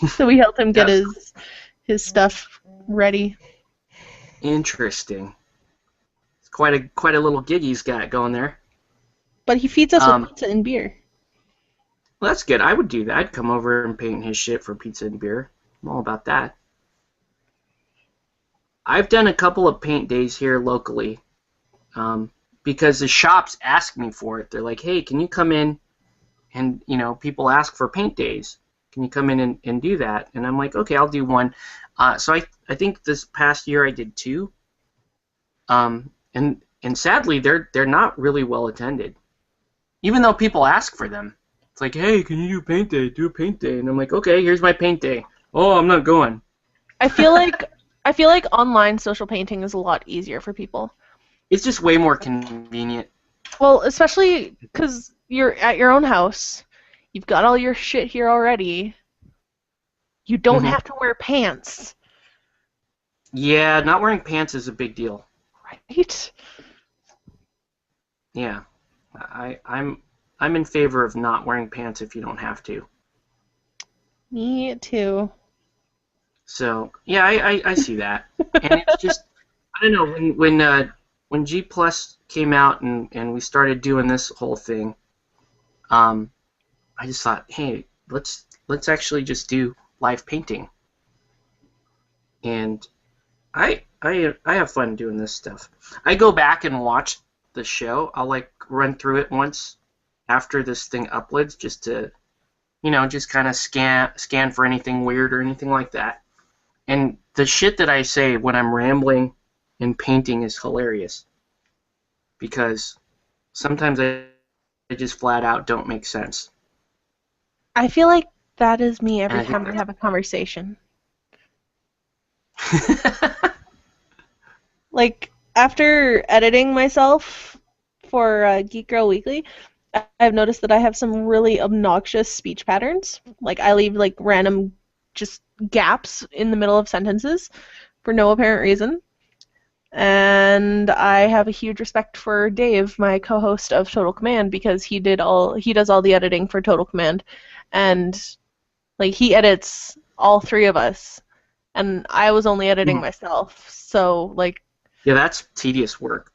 So we helped him get that's his stuff ready. interesting. It's quite a little gig he's got going there. But he feeds us with Um, pizza and beer. well, that's good. I would do that. I'd come over and paint his shit for pizza and beer. I'm all about that. I've done a couple of paint days here locally because the shops ask me for it. They're like, hey, can you come in? And, people ask for paint days. Can you come in and do that? And I'm like, okay, I'll do one. So I think this past year I did two. And sadly, they're not really well attended. Even though people ask for them. It's like, hey, can you do paint day? Do a paint day. And I'm like, okay, here's my paint day. Oh, I'm not going. I feel like I feel like online social painting is a lot easier for people. It's just way more convenient. Well, especially because you're at your own house. You've got all your shit here already. You don't Hmm. have to wear pants, Yeah, not wearing pants is a big deal. right? Yeah, I'm in favor of not wearing pants if you don't have to. Me too. So yeah, I see that, and it's just I don't know when G Plus came out and we started doing this whole thing, um, I just thought, hey, let's actually just do live painting, and I have fun doing this stuff. I go back and watch the show. I'll like run through it once after this thing uploads just to just kind of scan for anything weird or anything like that. And the shit that I say when I'm rambling and painting is hilarious because sometimes I just flat out don't make sense. I feel like that is me And every I think time we have a conversation. that's Like after editing myself for Geek Girl Weekly, I've noticed that I have some really obnoxious speech patterns. Like I leave like random just gaps in the middle of sentences for no apparent reason. And I have a huge respect for Dave, my co-host of Total Command, because he does all the editing for Total Command, and like he edits all three of us, and I was only editing myself, so like yeah, that's tedious work.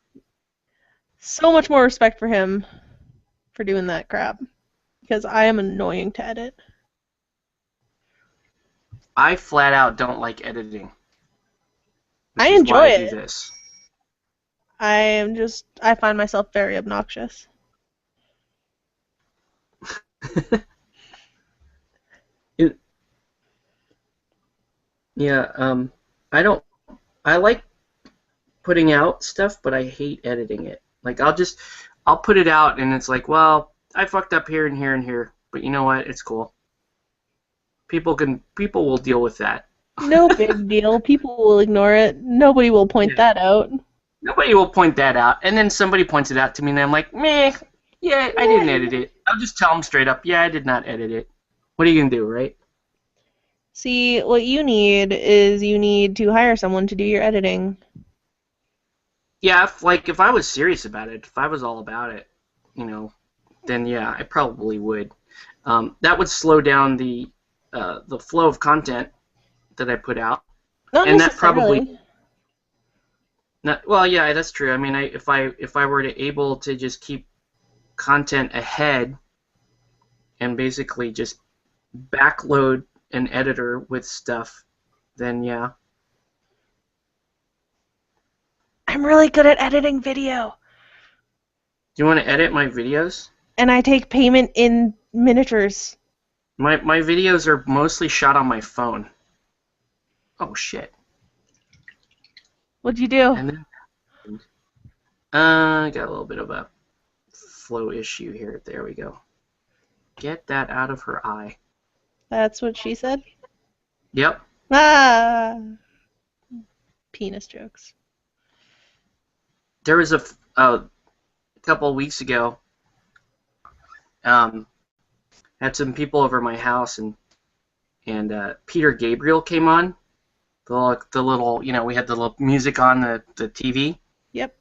so much more respect for him for doing that crap, because I am annoying to edit. I flat out don't like editing. I which is enjoy why I do it. this. I find myself very obnoxious. It, yeah, I don't. I like putting out stuff, but I hate editing it. Like I'll put it out, and it's like, well, I fucked up here and here and here, but you know what? It's cool. People will deal with that. No big deal. People will ignore it. Nobody will point Yeah. that out. Nobody will point that out, and then somebody points it out to me, and I'm like, meh, yeah, I didn't edit it. I'll just tell them straight up, yeah, I did not edit it. What are you gonna do, right? See, what you need is you need to hire someone to do your editing. Yeah, if I was serious about it, if I was all about it, you know, then yeah, I probably would. That would slow down the flow of content that I put out, Not and that probably necessarily. not. Well, yeah, that's true. I mean, if I were to able to just keep content ahead and basically just backload an editor with stuff, then yeah. I'm really good at editing video. Do you want to edit my videos? And I take payment in miniatures. My videos are mostly shot on my phone. Oh shit. What'd you do? And then I got a little bit of a flow issue here. There we go. Get that out of her eye. That's what she said? Yep. Ah! Penis jokes. There was a couple of weeks ago. Had some people over my house, and Peter Gabriel came on. The little, we had the little music on the TV. Yep.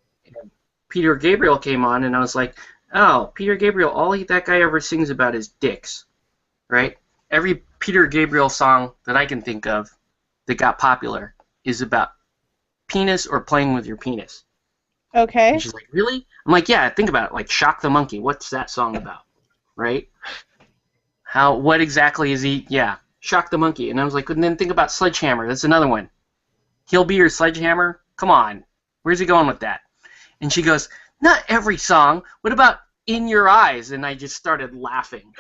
Peter Gabriel came on, and I was like, oh, Peter Gabriel, that guy ever sings about is dicks, right? Every Peter Gabriel song that I can think of that got popular is about penis or playing with your penis. Okay. And she's like, really? I'm like, yeah, think about it. Like, Shock the Monkey. What's that song about? Right? What exactly is he? Yeah, Shock the Monkey. And I was like, and then think about Sledgehammer. That's another one. He'll be your sledgehammer? Come on. Where's he going with that? And she goes, not every song. What about In Your Eyes? And I just started laughing.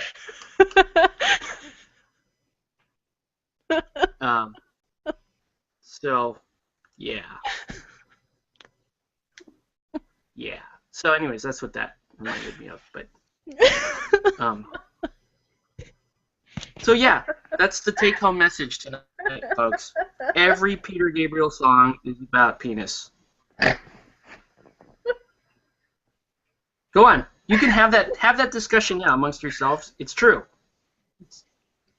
So, yeah. Yeah. So, anyways, that's what that reminded me of. But, so yeah, that's the take-home message tonight, folks. Every Peter Gabriel song is about penis. Go on. You can have that discussion now amongst yourselves. It's true.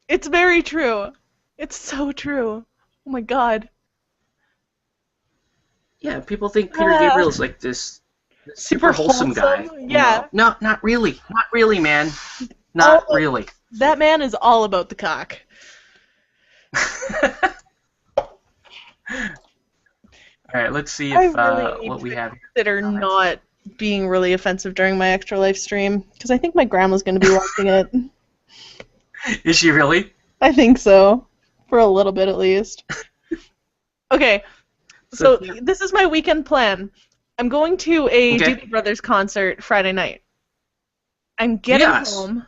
It's very true. It's so true. Oh my god. Yeah, people think Peter Gabriel's like this super wholesome guy. Yeah. No, not really. Not really, man. Not really. That man is all about the cock. All right, let's see if what we have here. That are not being really offensive during my extra life stream, because I think my grandma's going to be watching it. Is she really? I think so, for a little bit at least. Okay, so this is my weekend plan. I'm going to a Doobie Brothers concert Friday night. I'm getting home.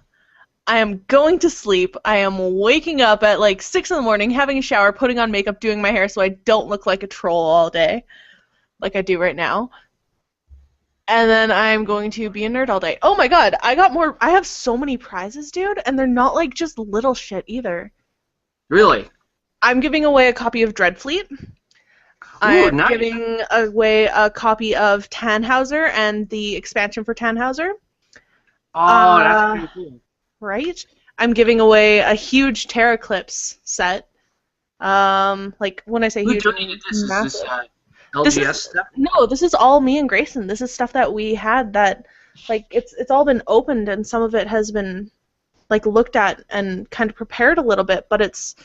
I am going to sleep. I am waking up at like 6 in the morning, having a shower, putting on makeup, doing my hair so I don't look like a troll all day, like I do right now. And then I'm going to be a nerd all day. Oh my god, I have so many prizes, dude, and they're not like just little shit either. Really? I'm giving away a copy of Dreadfleet. I'm giving away a copy of Tannhauser and the expansion for Tannhauser. Oh, that's pretty cool. Right? I'm giving away a huge Terraclips set. Like when I say huge, who donated this? Is this LGS stuff? No, this is all me and Grayson. This is stuff that we had that, like, it's all been opened and some of it has been, like, looked at and kind of prepared a little bit, but it's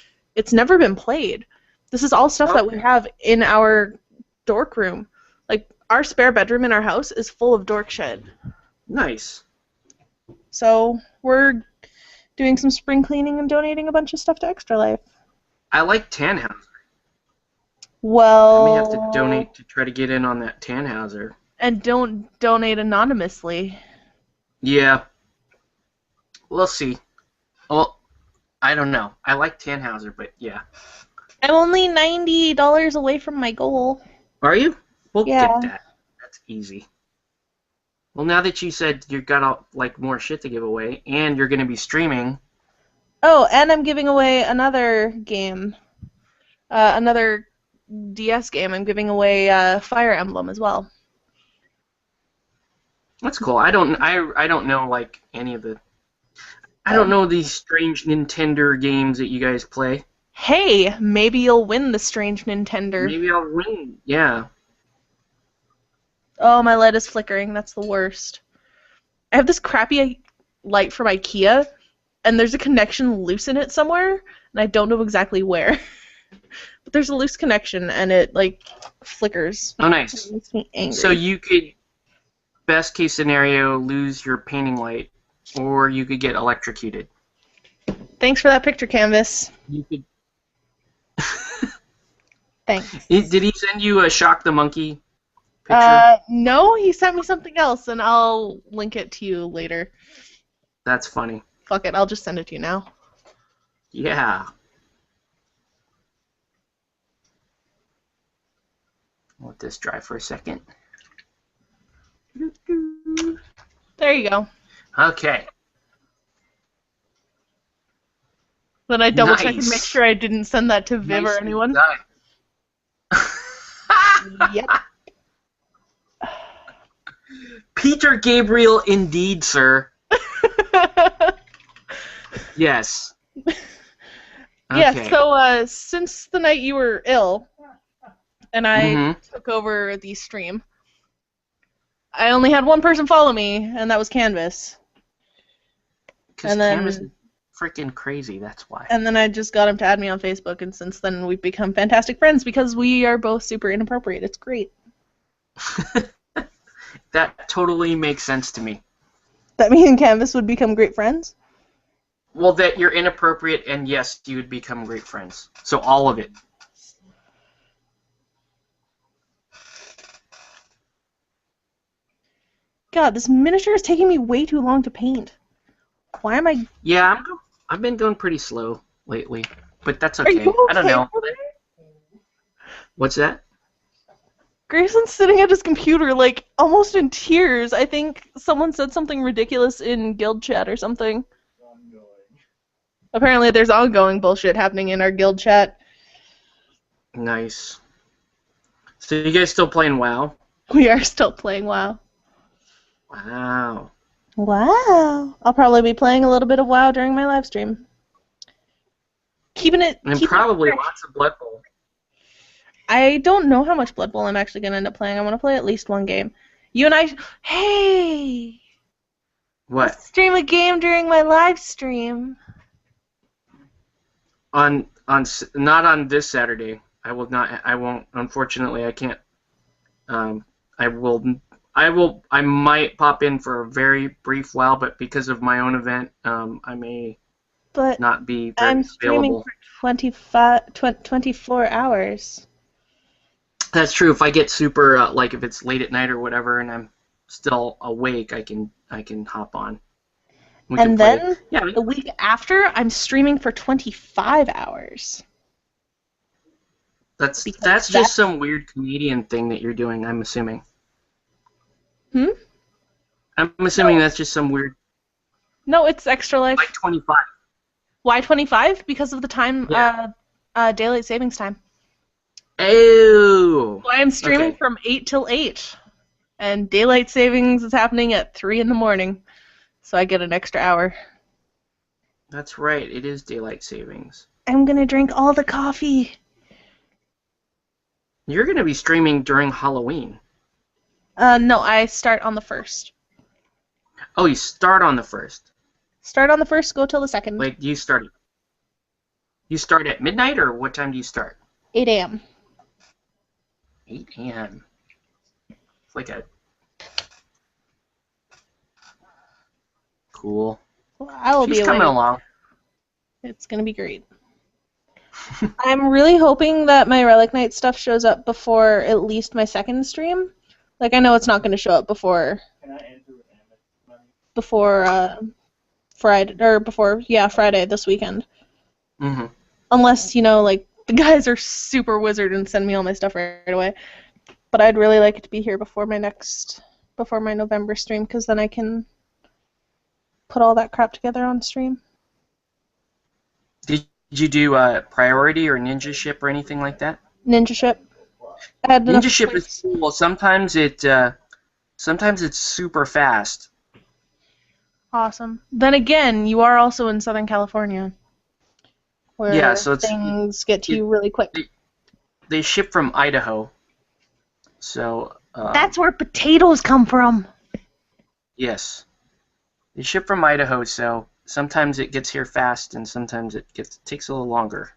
never been played. This is all stuff that we have in our dork room. Like, our spare bedroom in our house is full of dork shit. Nice. So we're doing some spring cleaning and donating a bunch of stuff to Extra Life. I like Tannhauser. I may have to Well, donate to try to get in on that Tannhauser. and don't donate anonymously. Yeah, we'll see. Well, I don't know. I like Tannhauser, but yeah. I'm only $90 away from my goal. Are you? We'll get Yeah. that. That's easy. Well, now that you said you've got like more shit to give away, and you're going to be streaming. Oh, and I'm giving away another game, another DS game. I'm giving away Fire Emblem as well. That's cool. I don't know like any of the. I don't Um, know these strange Nintendo games that you guys play. hey, maybe you'll win the strange Nintendo. Maybe I'll win. Yeah. Oh, my light is flickering. That's the worst. I have this crappy light from IKEA, and there's a connection loose in it somewhere, and I don't know exactly where. But there's a loose connection, and it like flickers. Oh, It nice. makes me angry. So you could, best case scenario, lose your painting light, or you could get electrocuted. Thanks for that picture, Canvas. You could. Thanks. Did he send you a Shock the Monkey picture? No, he sent me something else, and I'll link it to you later. That's funny. Fuck it, I'll just send it to you now. Yeah. Let this dry for a second. There you go. Okay. Then I double check and Nice. make sure I didn't send that to Viv or Nicely anyone. done. Yep. Peter Gabriel, indeed, sir. Yes. Yeah, Okay. so since the night you were ill and I Mhm. took over the stream, I only had one person follow me, and that was Canvas. Because And Cam is then freaking crazy, that's why. and then I just got him to add me on Facebook, and since then we've become fantastic friends because we are both super inappropriate. It's great. That totally makes sense to me. That me and Canvas would become great friends? Well, that you're inappropriate, and yes, you would become great friends. So all of it. God, this miniature is taking me way too long to paint. Why am I... Yeah, I've been going pretty slow lately, but that's Are okay. you okay I don't know. over there? What's that? Grayson's sitting at his computer, like, almost in tears. I think someone said something ridiculous in guild chat or something. Apparently there's ongoing bullshit happening in our guild chat. Nice. So you guys still playing WoW? We are still playing WoW. Wow. Wow. I'll probably be playing a little bit of WoW during my live stream. And keeping probably it fresh. lots of Blood Bowl. I don't know how much Blood Bowl I'm actually going to end up playing. I want to play at least one game. You and I... Hey! What? Let's stream a game during my live stream. Not on this Saturday. I will not. I won't. Unfortunately, I can't. I will. I might pop in for a very brief while, but because of my own event, I may But not be very I'm streaming available. for 24 hours. That's true. If I get super like if it's late at night or whatever, and I'm still awake, I can hop on. We can And play. then Yeah. the week after, I'm streaming for 25 hours. That's Because just that's- some weird Canadian thing that you're doing. I'm assuming. Hmm? I'm assuming that's just some weird. No, it's Extra Life. Like 25. Why 25? Because of the time, Yeah. daylight savings time. Oh. So I am streaming Okay. from 8 till 8. And daylight savings is happening at 3 in the morning. So I get an extra hour. That's right. It is daylight savings. I'm gonna drink all the coffee. You're going to be streaming during Halloween. No, I start on the 1st. Oh, you start on the 1st. Start on the 1st, go till the 2nd. Like, you start at midnight, or what time do you start? 8 a.m. 8 a.m. It's like a... Cool. Well, I will She's be coming awake. along. It's gonna be great. I'm really hoping that my Relic Knight stuff shows up before at least my second stream. Like, I know it's not going to show up before Friday, or before, yeah, Friday this weekend. Hmm. Unless, like, the guys are super wizard and send me all my stuff right away. But I'd really like it to be here before my November stream, because then I can put all that crap together on stream. Did you do priority or ninja ship or anything like that? Ninja ship. I had enough Ninja ship is points. cool. Sometimes it's super fast. Awesome. Then again, you are also in Southern California, where Yeah, so things get to you really quick. they ship from Idaho. So That's where potatoes come from. yes, they ship from Idaho. So sometimes it gets here fast, and sometimes takes a little longer.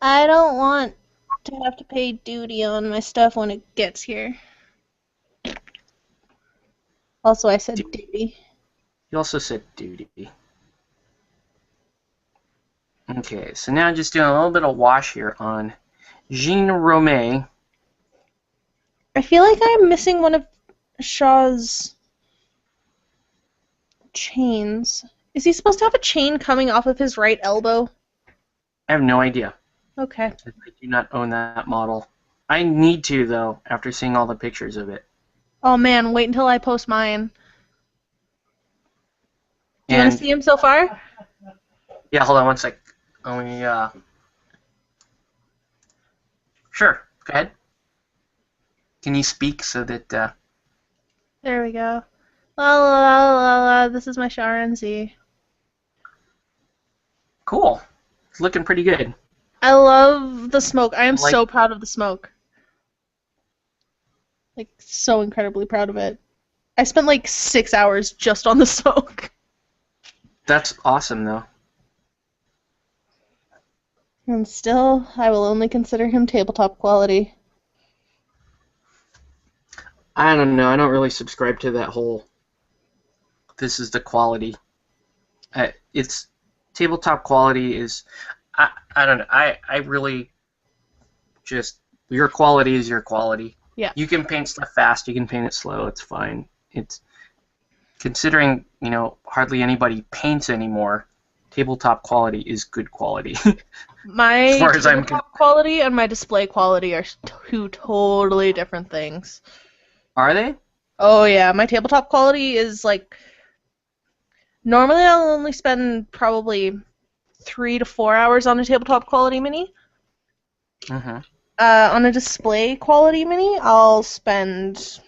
I don't want to have to pay duty on my stuff when it gets here. Also, I said duty. You also said duty. Okay, so now just doing a little bit of wash here on Jean Romay. I feel like I'm missing one of Shaw's chains. Is he supposed to have a chain coming off of his right elbow? I have no idea. Okay. I do not own that model. I need to, though, after seeing all the pictures of it. Oh man, wait until I post mine. Do you want to see him so far? Yeah, hold on one sec. Sure, go ahead. Can you speak so that... There we go. La la la la, this is my Sharon Z. Cool. It's looking pretty good. I love the smoke. I am so proud of the smoke. Like, so incredibly proud of it. I spent like 6 hours just on the smoke. That's awesome, though. And still, I will only consider him tabletop quality. I don't know. I don't really subscribe to that whole... This is the quality. It's... Tabletop quality is... I don't know. I really just... Your quality is your quality. Yeah. You can paint stuff fast. You can paint it slow. It's fine. It's... Considering, hardly anybody paints anymore, tabletop quality is good quality. My tabletop quality and my display quality are two totally different things. Are they? Oh yeah, my tabletop quality is like... Normally I'll only spend probably 3 to 4 hours on a tabletop quality mini. Mm-hmm. On a display quality mini, I'll spend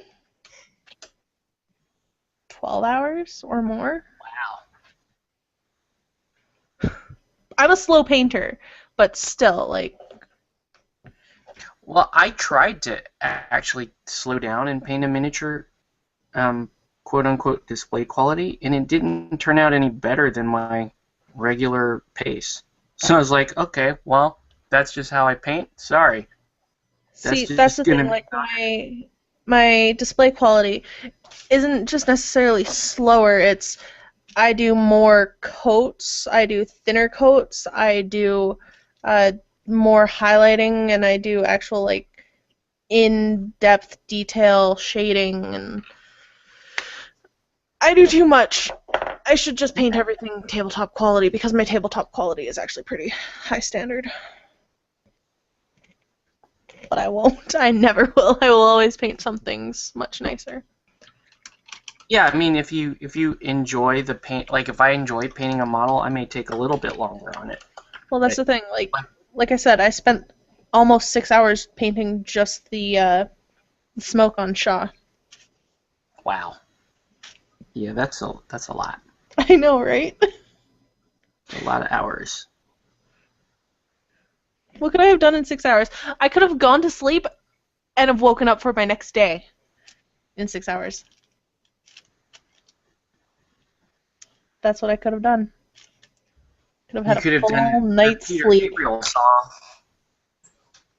12 hours or more. Wow. I'm a slow painter, but still, like... Well, I tried to actually slow down and paint a miniature, quote-unquote, display quality, and it didn't turn out any better than my regular pace. So I was like, okay, well, that's just how I paint. Sorry. That's the thing, like, my display quality isn't just necessarily slower, it's... I do more coats, I do thinner coats, I do more highlighting, and I do actual, like, in-depth detail shading, and I do too much. I should just paint everything tabletop quality, because my tabletop quality is actually pretty high standard. But I won't. I never will. I will always paint some things much nicer. Yeah, I mean, if you enjoy the paint, like if I enjoy painting a model, I may take a little bit longer on it. Well, that's the thing. Like I said, I spent almost 6 hours painting just the smoke on Shaw. Wow. Yeah, that's a lot. I know, right? A lot of hours. What could I have done in 6 hours? I could have gone to sleep and have woken up for my next day in 6 hours. That's what I could have done. Could have had a full night's sleep. Peter Gabriel song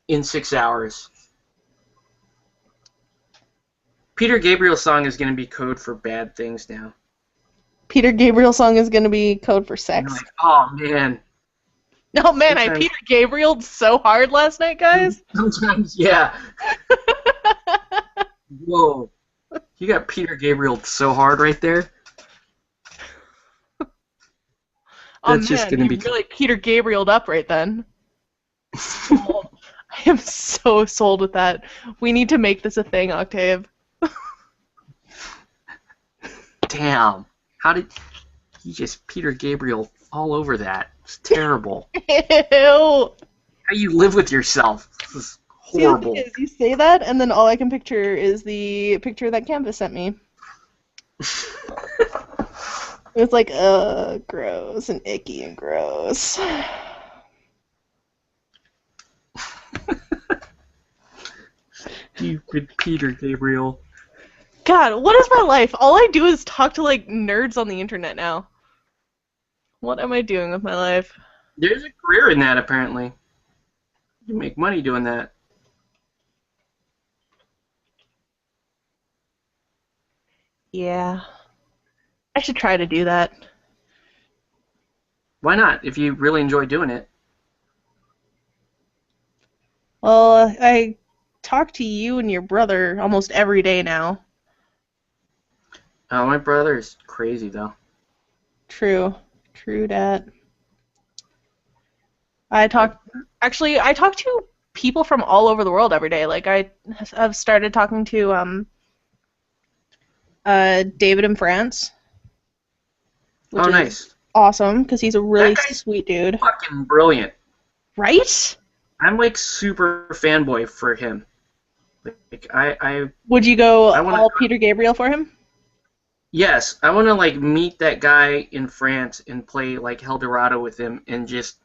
in 6 hours. Peter Gabriel song is going to be code for bad things now. Peter Gabriel song is going to be code for sex. Like, oh man, Oh man, I Sometimes, Peter Gabrieled so hard last night, guys. sometimes, yeah. Whoa, you got Peter Gabriel so hard right there. Oh That's just man, gonna you become. really Peter Gabrieled up right then. Sold. I am so sold with that. We need to make this a thing, Octave. Damn. How did he just Peter Gabriel all over that? It's terrible. Ew. How you live with yourself? This is See, the thing horrible. is, you say that, and then all I can picture is the picture that Canvas sent me. It was like, gross and icky and gross. Stupid Peter Gabriel. God, what is my life? All I do is talk to, like, nerds on the internet now. What am I doing with my life? There's a career in that apparently. You make money doing that. Yeah. I should try to do that. Why not? If you really enjoy doing it. Well, I talk to you and your brother almost every day now. Oh, my brother is crazy though. True. True dat. I talk to people from all over the world every day. Like I've started talking to David in France, which Oh, is nice. awesome because he's a really That guy's sweet dude. fucking brilliant. Right? I'm like super fanboy for him. Like I Would you go I want all to. Peter Gabriel for him? Yes, I want to like meet that guy in France and play like Eldorado with him and just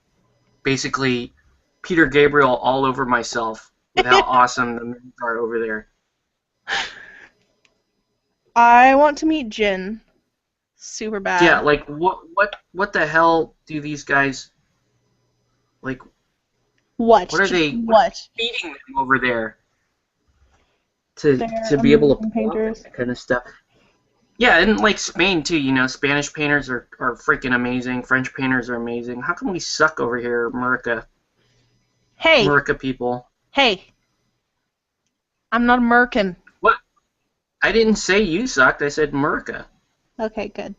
basically Peter Gabriel all over myself with how awesome the men are over there. I want to meet Jin. Super bad. Yeah, like what the hell do these guys like? What? What are they What? feeding them over there to They're be able to amazing pull off painters. that kind of stuff? Yeah, and like Spain too. You know, Spanish painters are freaking amazing. French painters are amazing. How come we suck over here, America? Hey, America people. hey, I'm not American. What? I didn't say you sucked. I said America. Okay, good.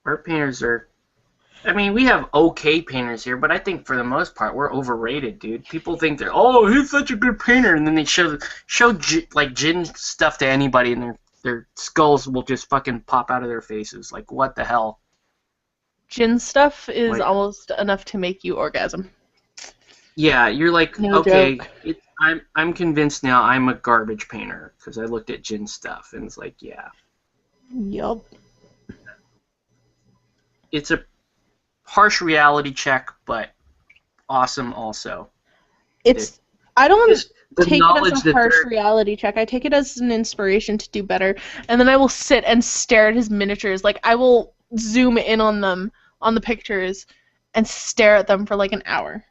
Our painters are. I mean, we have okay painters here, but I think for the most part we're overrated, dude. People think they're, oh, he's such a good painter, and then they show like gin stuff to anybody, and their skulls will just fucking pop out of their faces. Like, what the hell? Jin stuff is Like, almost enough to make you orgasm. yeah, you're like, No okay, joke. I'm convinced now I'm a garbage painter because I looked at gin stuff, and it's like, yeah, Yup. it's a harsh reality check, but awesome also. It's. I don't Just the take it knowledge as a that harsh they're reality check. I take it as an inspiration to do better, and then I will sit and stare at his miniatures. Like I will zoom in on them on the pictures and stare at them for like an hour.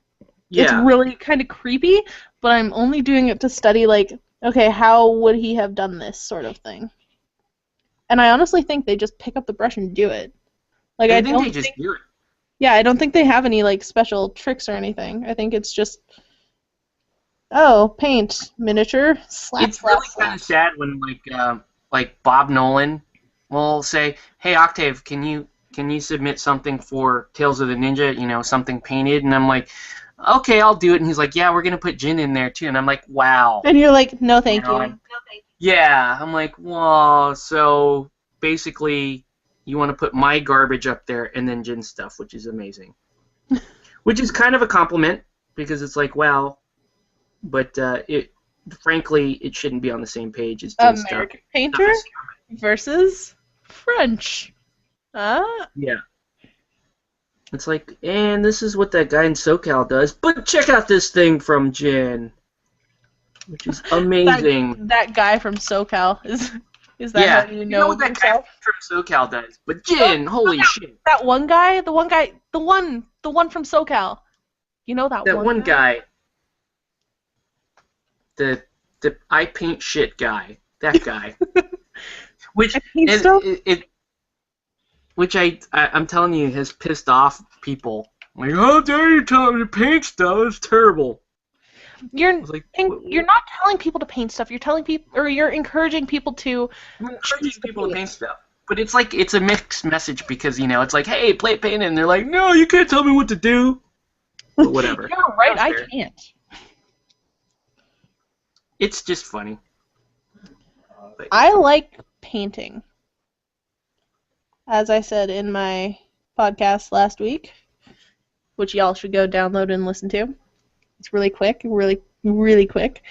It's yeah. really kind of creepy, but I'm only doing it to study like, okay, how would he have done this sort of thing? And I honestly think they just pick up the brush and do it. Like I I think don't they just think, do it. yeah, I don't think they have any like special tricks or anything. I think it's just, oh, paint, miniature, slap, It's slap, really kind slap. of sad when like Bob Nolan will say, "Hey Octave, can you submit something for Tales of the Ninja? You know, something painted?" And I'm like, "Okay, I'll do it." And he's like, "Yeah, we're gonna put Jin in there too." And I'm like, "Wow." And you're like, no, thank know, you. Yeah, I'm like, "Whoa." So basically, you want to put my garbage up there and then Jin stuff, which is amazing. Which is kind of a compliment because it's like, wow, but frankly, it shouldn't be on the same page as Jin stuff. American painter versus French. Yeah. It's like, and this is what that guy in SoCal does, but check out this thing from Jin, which is amazing. That guy from SoCal is that Yeah, how you you know know what that guy yourself? from SoCal does, but Jin, holy shit. That one guy, the one from SoCal. You know that That one one guy, the I paint shit guy, that guy. Which paint and stuff? which I'm telling you has pissed off people Like, how dare you tell me to paint stuff? It's terrible. You're Like, you're not telling people to paint stuff. You're telling people, or you're encouraging people to. I'm encouraging people to paint stuff. But it's like, it's a mixed message because, it's like, hey, play paint, and they're like, no, you can't tell me what to do. But whatever. You're right, I can't. It's just funny. But, I like painting. As I said in my podcast last week, which y'all should go download and listen to. It's really quick, really quick.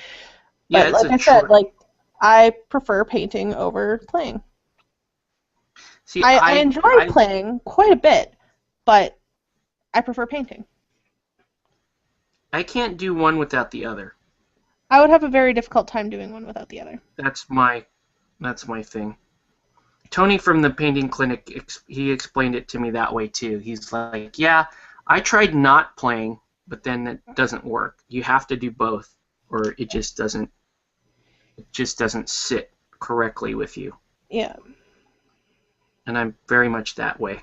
But like I said, I prefer painting over playing. See, I enjoy playing quite a bit, but I prefer painting. I can't do one without the other. I would have a very difficult time doing one without the other. That's my thing. Tony from the painting clinic, he explained it to me that way too. He's like, yeah, I tried not playing, but then it doesn't work. You have to do both, or it just doesn't sit correctly with you. Yeah. And I'm very much that way.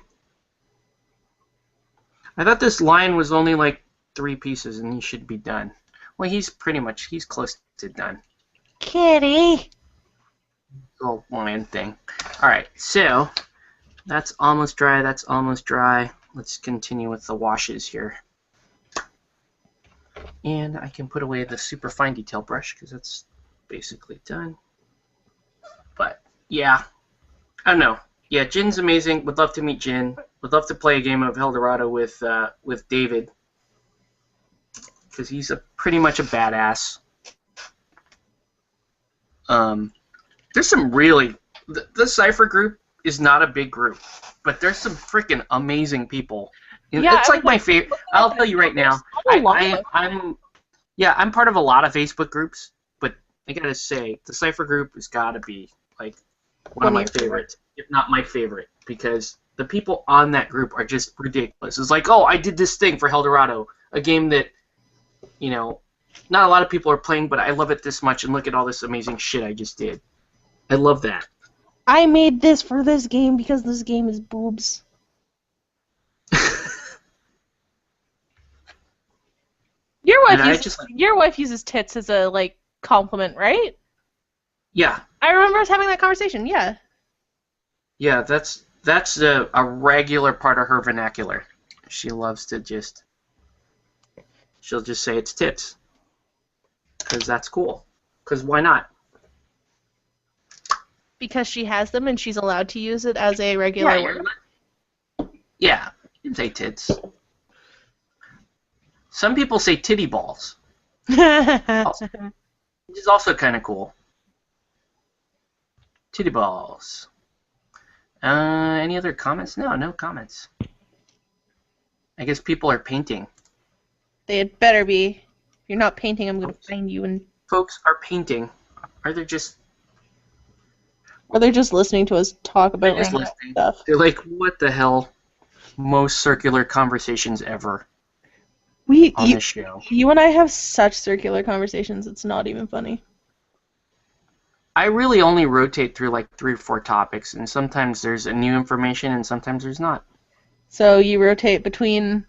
I thought this lion was only like 3 pieces and he should be done. Well, he's close to done. Kitty. Little lion thing. Alright, so that's almost dry, that's almost dry. Let's continue with the washes here. And I can put away the super fine detail brush because that's basically done. But yeah, I don't know. Yeah, Jin's amazing. Would love to meet Jin. Would love to play a game of Eldorado with David, because he's pretty much a badass. There's some really the Cypher group is not a big group, but there's some freaking amazing people. Yeah, it's like my favorite. I'll tell you right now. I'm part of a lot of Facebook groups, but I gotta say the Cypher group has got to be like one of my favorites, if not my favorite, because the people on that group are just ridiculous. It's like, oh, I did this thing for Eldorado, a game that, not a lot of people are playing, but I love it this much, and look at all this amazing shit I just did. I love that. I made this for this game because this game is boobs. Your wife uses tits as a compliment, right? Yeah. I remember us having that conversation. Yeah. Yeah, that's a regular part of her vernacular. She loves to she'll just say it's tits, because that's cool. Because why not? Because she has them and she's allowed to use it as a regular word. Yeah, you can say tits. Some people say titty balls. Which is also kind of cool. Titty balls. Any other comments? No comments. I guess people are painting. They had better be. If you're not painting, I'm going to find you. And folks are painting. Are they just... Or they're just listening to us talk about random stuff. They're like, what the hell? Most circular conversations ever on the show. You and I have such circular conversations, it's not even funny. I really only rotate through like 3 or 4 topics, and sometimes there's a new information and sometimes there's not. So you rotate between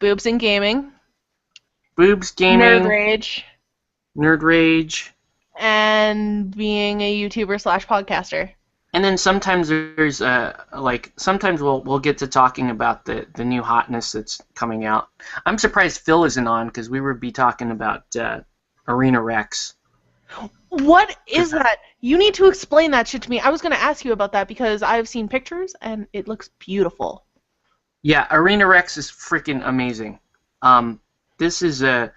boobs and gaming. Boobs, gaming. Nerd rage. And being a YouTuber / podcaster. And then sometimes there's sometimes we'll get to talking about the new hotness that's coming out. I'm surprised Phil isn't on, because we would be talking about Arena Rex. What is that? You need to explain that shit to me. I was going to ask you about that because I've seen pictures and it looks beautiful. Yeah, Arena Rex is freaking amazing. This is a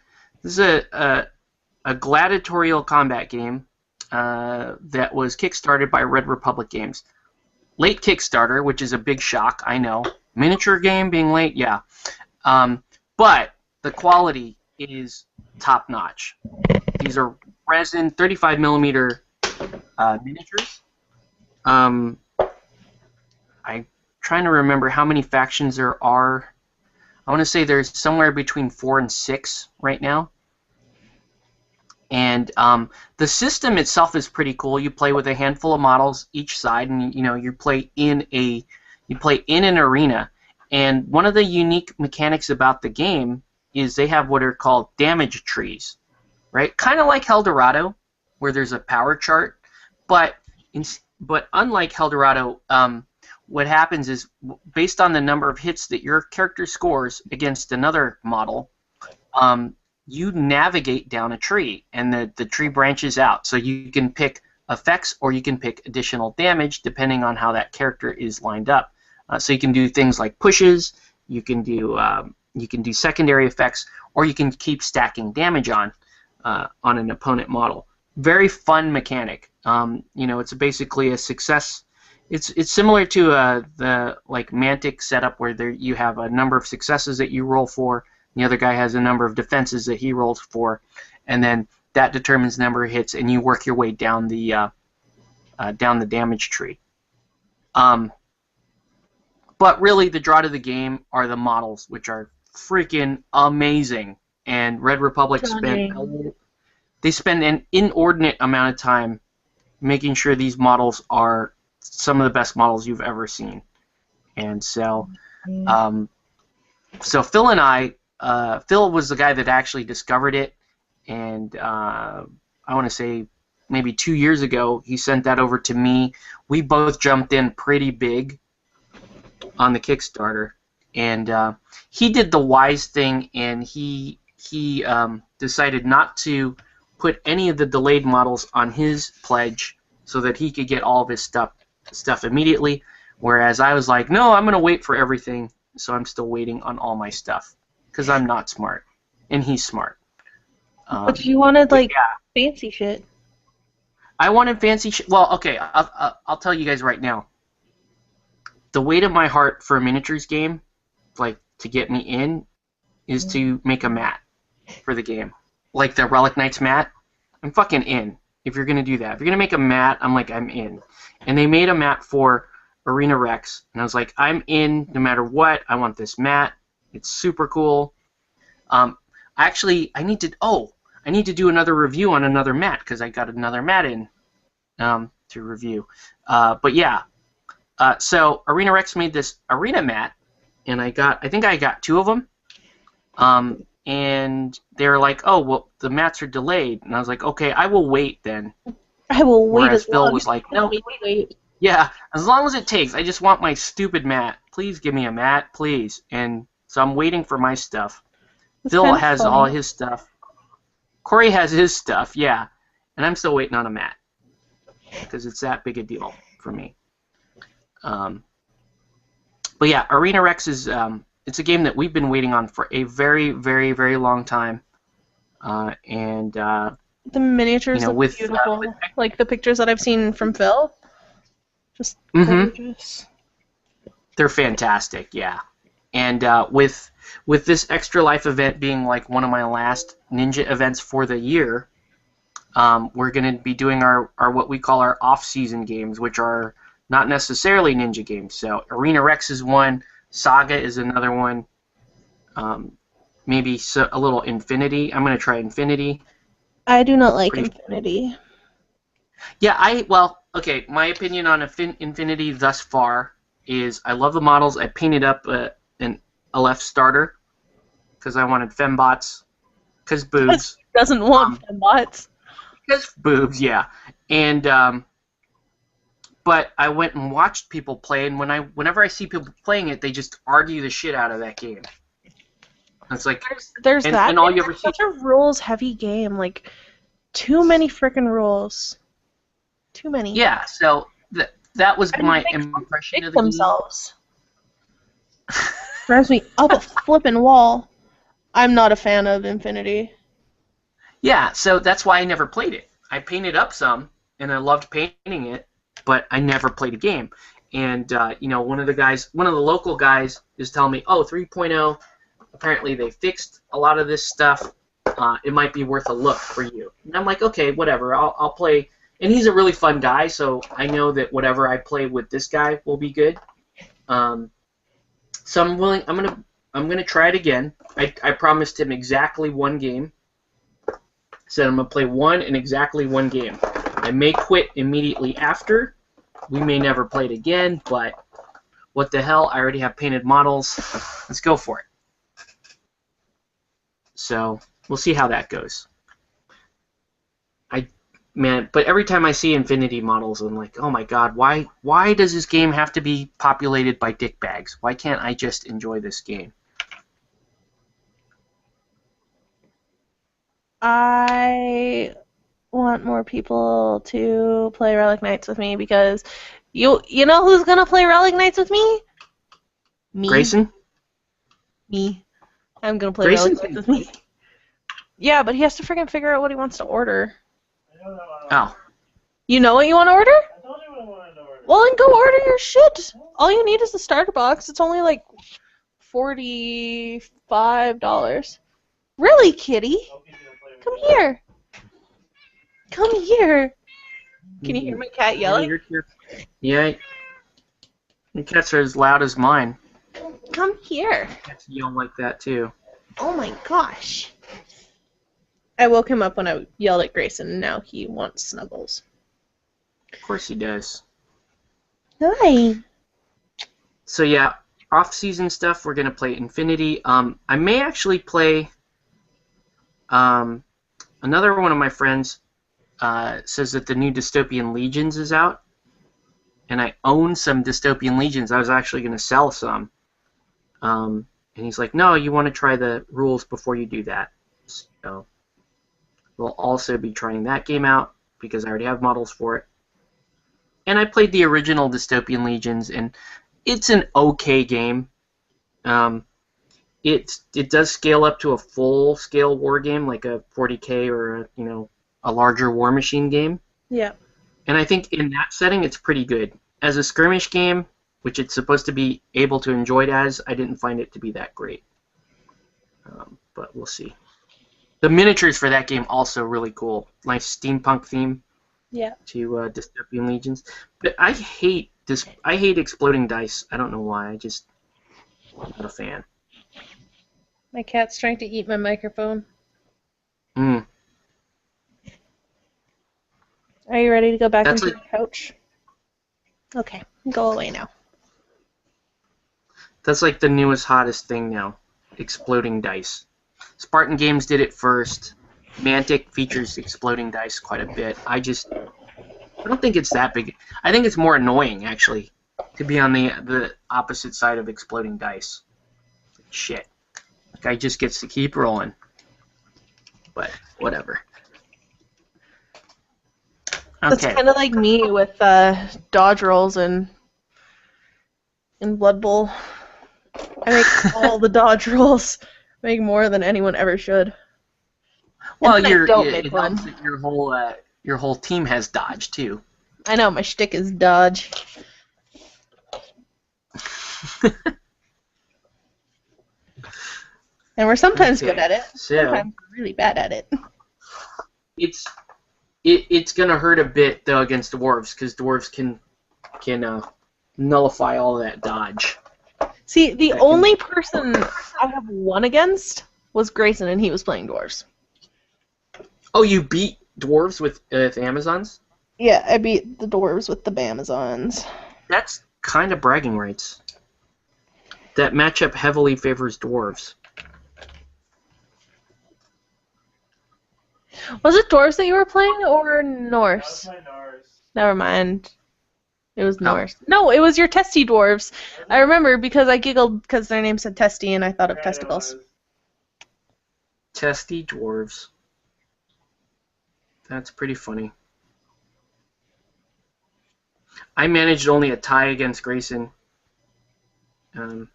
gladiatorial combat game that was kickstarted by Red Republic Games. Late Kickstarter, which is a big shock, I know. Miniature game being late, yeah. But the quality is top notch. These are resin 35 millimeter miniatures. I'm trying to remember how many factions there are. I want to say there's somewhere between 4 and 6 right now. And the system itself is pretty cool. You play with a handful of models each side, and you play in an arena. And one of the unique mechanics about the game is they have what are called damage trees, right? Kind of like Eldorado, where there's a power chart, but unlike Eldorado, what happens is based on the number of hits that your character scores against another model, you navigate down a tree, and the tree branches out. So you can pick effects or you can pick additional damage depending on how that character is lined up. So you can do things like pushes, you can do secondary effects, or you can keep stacking damage on an opponent model. Very fun mechanic. It's basically a success. It's similar to the like Mantic setup where you have a number of successes that you roll for. The other guy has a number of defenses that he rolls for, and then that determines the number of hits, and you work your way down the damage tree. But really, the draw to the game are the models, which are freaking amazing. And Red Republic spend an inordinate amount of time making sure these models are some of the best models you've ever seen. And so, so Phil and I, Phil was the guy that actually discovered it, and I want to say maybe 2 years ago he sent that over to me. We both jumped in pretty big on the Kickstarter, and he did the wise thing, and he decided not to put any of the delayed models on his pledge so that he could get all of his stuff immediately, whereas I was like, no, I'm going to wait for everything, so I'm still waiting on all my stuff because I'm not smart, and he's smart. But you wanted fancy shit. I wanted fancy shit. Well, okay, I'll tell you guys right now. The weight of my heart for a miniatures game, like to get me in, is to make a mat for the game. Like the Relic Knights mat, I'm fucking in if you're going to do that. If you're going to make a mat, I'm in. And they made a mat for Arena Rex, and I was like, I'm in no matter what. I want this mat. It's super cool. Actually, I need to do another review on another mat because I got another mat in to review. But yeah, so Arena Rex made this arena mat, and I think I got 2 of them. And they were like, oh, well, the mats are delayed. And I was like, okay, I will wait then. I will wait. Whereas Phil was like, no, wait. Yeah, as long as it takes. I just want my stupid mat. Please give me a mat, please. And so I'm waiting for my stuff. Phil has all his stuff. Corey has his stuff, yeah. And I'm still waiting on a mat because it's that big a deal for me. But yeah, Arena Rex is it's a game that we've been waiting on for a very, very, very long time. The miniatures look beautiful. Like the pictures that I've seen from Phil. Just gorgeous. They're fantastic, yeah. And with this Extra Life event being like one of my last Ninja events for the year, we're going to be doing our what we call our off-season games, which are not necessarily Ninja games. So Arena Rex is one, Saga is another one, maybe a little Infinity. I'm going to try Infinity. I do not like Infinity. Yeah, okay, my opinion on Infinity thus far is I love the models. I painted up an LF starter because I wanted fembots, because boobs. Doesn't want fembots. Because boobs, yeah. And but I went and watched people play, and whenever I see people playing it, they just argue the shit out of that game. It's like there's that. And all you ever see. Such a rules-heavy game, like too many frickin' rules. Too many. Yeah. So that was my impression of the themselves. Drives me up a flippin' wall. I'm not a fan of Infinity. Yeah, so that's why I never played it. I painted up some, and I loved painting it, but I never played a game. And one of the local guys is telling me, oh, 3.0, apparently they fixed a lot of this stuff. It might be worth a look for you. And I'm like, okay, whatever. I'll play. And he's a really fun guy, so I know that whatever I play with this guy will be good. So I'm willing. I'm gonna try it again. I promised him exactly one game. Said I'm gonna play one and exactly one game. I may quit immediately after. We may never play it again, but what the hell? I already have painted models. Let's go for it. So we'll see how that goes. But every time I see Infinity models, I'm like, oh my god, why does this game have to be populated by dickbags? Why can't I just enjoy this game? I want more people to play Relic Knights with me because you know who's gonna play Relic Knights with me? Me. Grayson? Me. I'm gonna play Grayson Relic Knights with me. Yeah, but he has to freaking figure out what he wants to order. Oh. You know what you want to order? I told you what I wanted to order. Well, then go order your shit. All you need is the starter box. It's only like $45. Really, kitty? Come here. Come here. Can you hear my cat yelling? Yeah. Your cats are as loud as mine. Come here. Cats yell like that too. Oh my gosh. I woke him up when I yelled at Grayson, and now he wants snuggles. Of course he does. Hi. So yeah, off-season stuff. We're gonna play Infinity. I may actually play. Another one of my friends says that the new Dystopian Legions is out, and I own some Dystopian Legions. I was actually gonna sell some. And he's like, no, you want to try the rules before you do that. So we'll also be trying that game out because I already have models for it. And I played the original Dystopian Legions, and it's an okay game. It does scale up to a full-scale war game, like a 40K or a larger War Machine game. Yeah. And I think in that setting, it's pretty good. As a skirmish game, which it's supposed to be able to enjoy it as, I didn't find it to be that great. But we'll see. The miniatures for that game also really cool. Nice steampunk theme. Yeah. To Dystopian Legions. But I hate exploding dice. I don't know why. I'm not a fan. My cat's trying to eat my microphone. Mm. Are you ready to go back That's into the couch? Okay, go away now. That's like the newest, hottest thing now. Exploding dice. Spartan Games did it first. Mantic features exploding dice quite a bit. I don't think it's that big. I think it's more annoying, actually, to be on the opposite side of exploding dice. Shit. The guy just gets to keep rolling. But, whatever. That's Okay. kind of like me with dodge rolls in Blood Bowl. I make all the dodge rolls. I make more than anyone ever should. Well, it helps that your whole team has dodge too. I know, my shtick is dodge. And we're sometimes good at it. So Sometimes we're really bad at it. it's gonna hurt a bit though against dwarves because dwarves can nullify all that dodge. See, the only person I have won against was Grayson, and he was playing dwarves. Oh, you beat dwarves with Amazons? Yeah, I beat the dwarves with the Bamazons. That's kind of bragging rights. That matchup heavily favors dwarves. Was it dwarves that you were playing, or Norse? That was my Norse. Never mind. It was Norse. No, it was your testy dwarves. I remember because I giggled because their name said testy, and I thought of testicles. Testy dwarves. That's pretty funny. I managed only a tie against Grayson. Because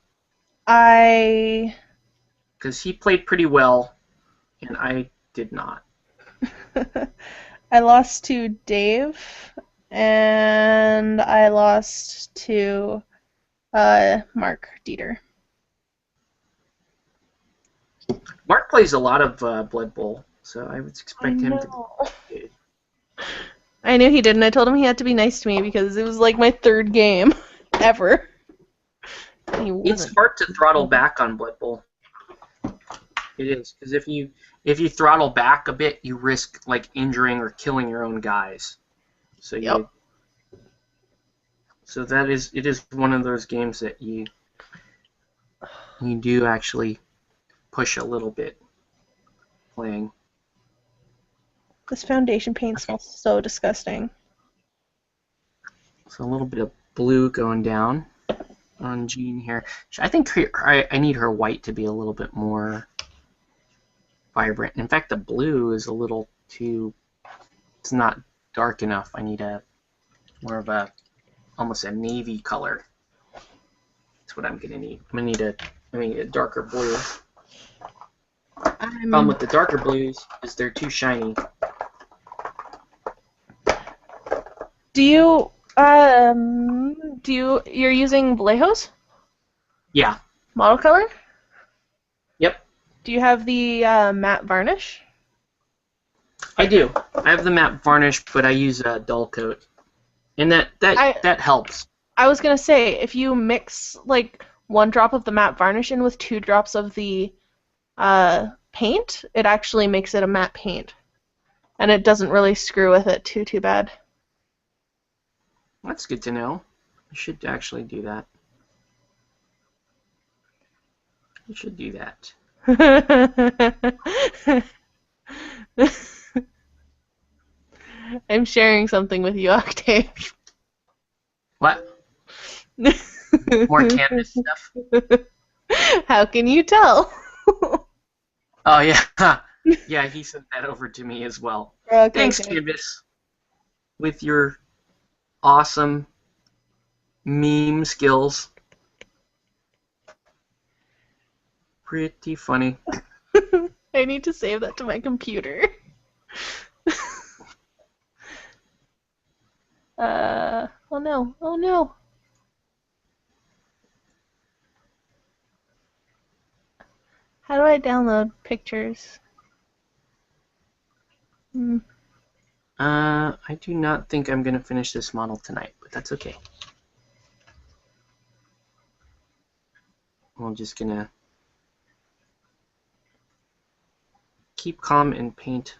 he played pretty well, and I did not. I lost to Dave, and I lost to Mark Dieter. Mark plays a lot of Blood Bowl, so I would expect him to be good. I knew he did, and I told him he had to be nice to me because it was like my third game ever. It's hard to throttle back on Blood Bowl. It is, because if you throttle back a bit, you risk like injuring or killing your own guys. So So it is one of those games that you do actually push a little bit playing. This foundation paint smells so disgusting. So a little bit of blue going down on Jean here. I think I need her white to be a little bit more vibrant. In fact, the blue is a little too. It's not dark enough. I need more of almost a navy color. That's what I'm gonna need. I'm gonna need a darker blue. Problem with the darker blues is they're too shiny. You're using Vallejos? Yeah. Model color? Yep. Do you have the matte varnish? I do. I have the matte varnish, but I use a dull coat, and that helps. I was gonna say, if you mix like 1 drop of the matte varnish in with 2 drops of the paint, it actually makes it a matte paint, and it doesn't really screw with it too bad. That's good to know. I should actually do that. I should do that. I'm sharing something with you, Octave. What? More canvas stuff? How can you tell? Oh, yeah. Yeah, he sent that over to me as well. Okay, Thanks, okay. Canvas. With your awesome meme skills. Pretty funny. I need to save that to my computer. Oh no, oh no. How do I download pictures? I do not think I'm going to finish this model tonight, but that's okay. I'm just going to keep calm and paint.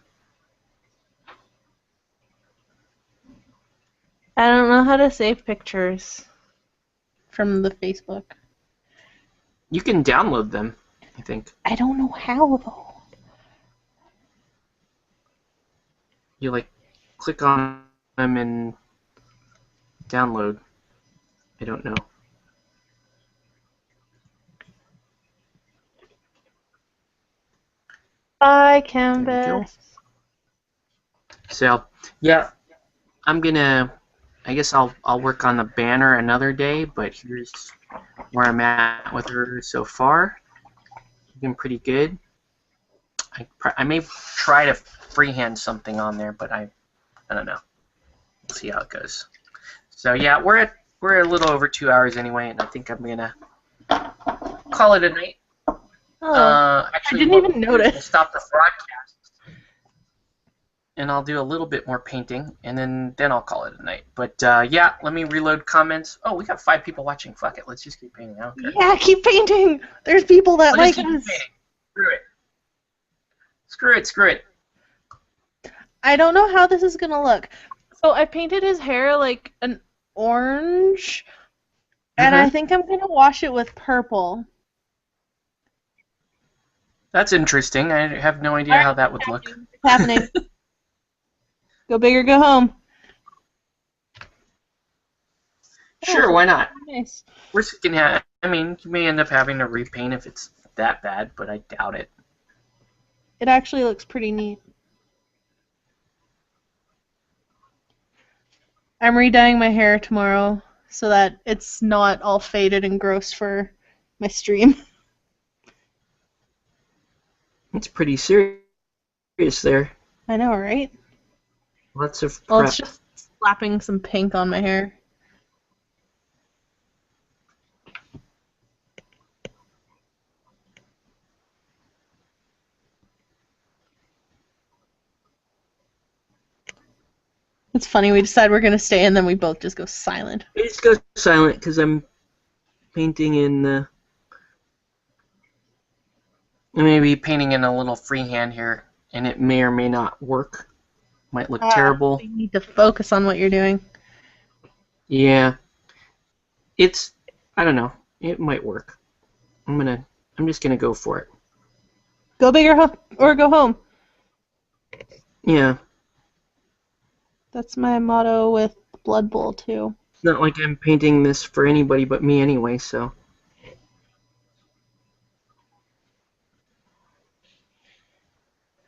I don't know how to save pictures from the Facebook. You can download them, I think. I don't know how, though. You, like, click on them and download. I don't know. Bye, There we Canvas. go. So, yeah, I'm gonna. I guess I'll work on the banner another day, but here's where I'm at with her so far. Been pretty good. I may try to freehand something on there, but I don't know. We'll see how it goes. So yeah, we're a little over 2 hours anyway, and I think I'm gonna call it a night. Oh, Actually, I didn't even notice. We'll stop the broadcast, and I'll do a little bit more painting, and then I'll call it a night. But yeah, let me reload comments. Oh, we got 5 people watching. Fuck it, let's just keep painting. I don't care. Yeah, keep painting. There's people that Let's like just keep us. painting. Screw it. Screw it. Screw it. I don't know how this is gonna look. So I painted his hair like an orange, and I think I'm gonna wash it with purple. That's interesting. I have no idea how that would look. It's happening. Go big or go home. Sure, why not? Nice. Worst can have. I mean, you may end up having to repaint if it's that bad, but I doubt it. It actually looks pretty neat. I'm re-dyeing my hair tomorrow so that it's not all faded and gross for my stream. It's pretty serious there. I know, right? Lots of prep. Well, it's just slapping some pink on my hair. It's funny, we decide we're going to stay and then we both just go silent. It just goes silent because I'm painting in the... I may be painting in a little freehand here, and it may or may not work. Might look terrible. You need to focus on what you're doing. Yeah. It's, I don't know. It might work. I'm just gonna go for it. Go big or go home. Yeah. That's my motto with Blood Bowl too. It's not like I'm painting this for anybody but me anyway, so.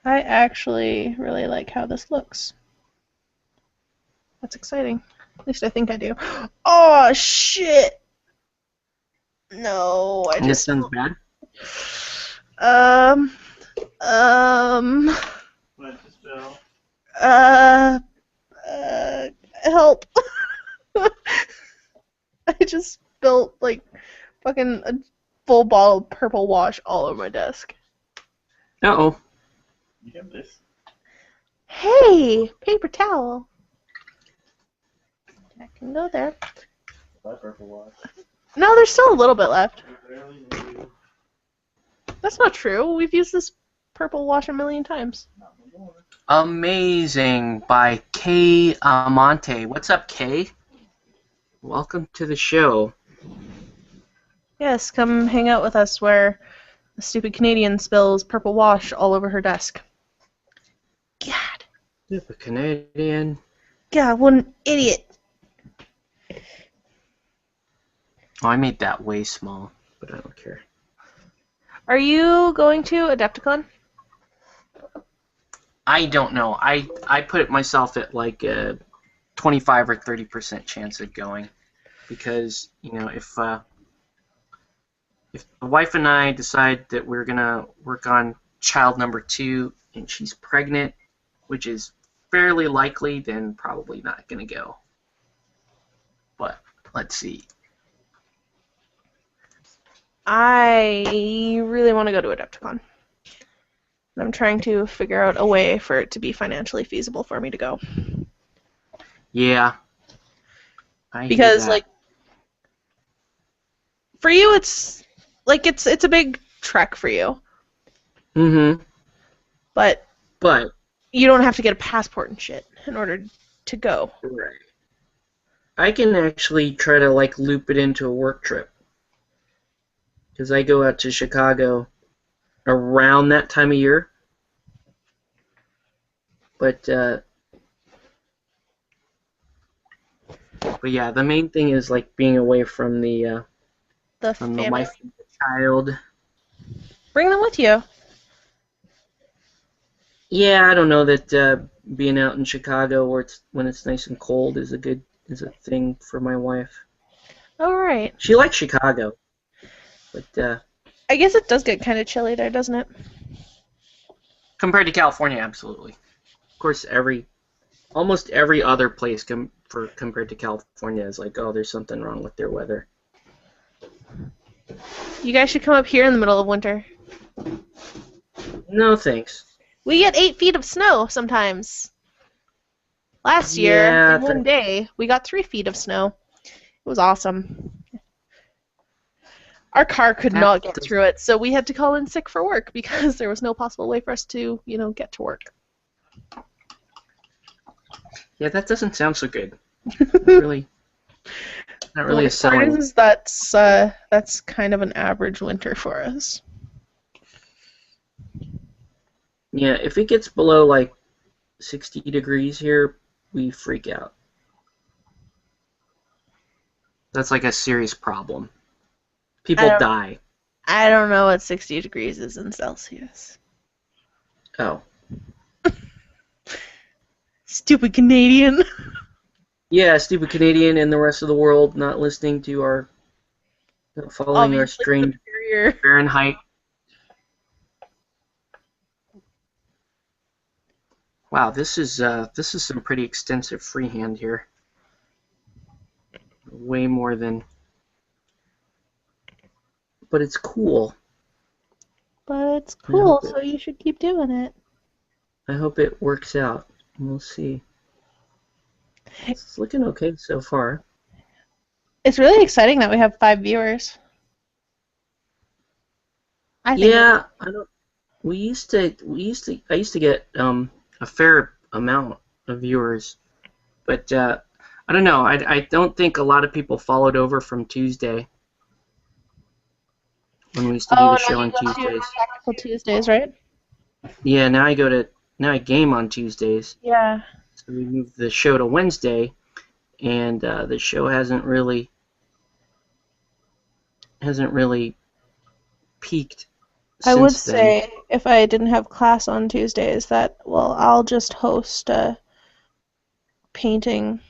I actually really like how this looks. That's exciting. At least I think I do. Oh shit! No, I This just sounds bad. um What to spell? uh help. I just spilled like fucking a full bottle of purple wash all over my desk. Uh-oh. You have this. Hey, paper towel. That can go there. That purple wash. No, there's still a little bit left. You barely knew. That's not true. We've used this purple wash a million times. Not more. Amazing by Kay Amante. What's up, Kay? Welcome to the show. Yes, come hang out with us where the stupid Canadian spills purple wash all over her desk. God. Super Canadian. God, what an idiot. Oh, I made that way small, but I don't care. Are you going to Adepticon? I don't know. I put it myself at like a 25 or 30% chance of going, because if the wife and I decide that we're gonna work on child number 2 and she's pregnant, which is fairly likely, then probably not gonna go. But let's see. I really want to go to Adepticon. I'm trying to figure out a way for it to be financially feasible for me to go. Yeah. I hear Because that. like for you it's like it's a big trek for you. Mm-hmm. But But you don't have to get a passport and shit in order to go. right. I can actually try to like loop it into a work trip. Because I go out to Chicago around that time of year. But yeah, the main thing is like being away from the The wife and the child. Bring them with you. Yeah, I don't know that being out in Chicago when it's nice and cold is a thing for my wife. All right. She likes Chicago, but I guess it does get kind of chilly there, doesn't it? compared to California, absolutely. Of course, almost every other place compared to California is like, oh, there's something wrong with their weather. You guys should come up here in the middle of winter. No thanks. We get 8 feet of snow sometimes. Last year, Yeah, in one day, we got 3 feet of snow. It was awesome. Our car could not get through it, so we had to call in sick for work because there was no possible way for us to, get to work. Yeah, that doesn't sound so good. Really, not really a The part selling. is that's kind of an average winter for us. Yeah, if it gets below like 60 degrees here, we freak out. That's like a serious problem. People die. I don't know what 60 degrees is in Celsius. Oh. Stupid Canadian. Yeah, stupid Canadian and the rest of the world not listening to not following our strange Fahrenheit. Wow, this is some pretty extensive freehand here. Way more than. But it's cool. But it's cool, so you should keep doing it. I hope it works out. We'll see. It's looking okay so far. It's really exciting that we have 5 viewers. I don't. I used to get a fair amount of viewers, but I don't know. I don't think a lot of people followed over from Tuesday when we used to do Oh, the now show you on go to Tuesdays. Tactical Tuesdays, right? Yeah, now I game on Tuesdays. Yeah. So we moved the show to Wednesday, and the show hasn't really peaked I would since then. say if I didn't have class on Tuesdays that, well, I'll just host a painting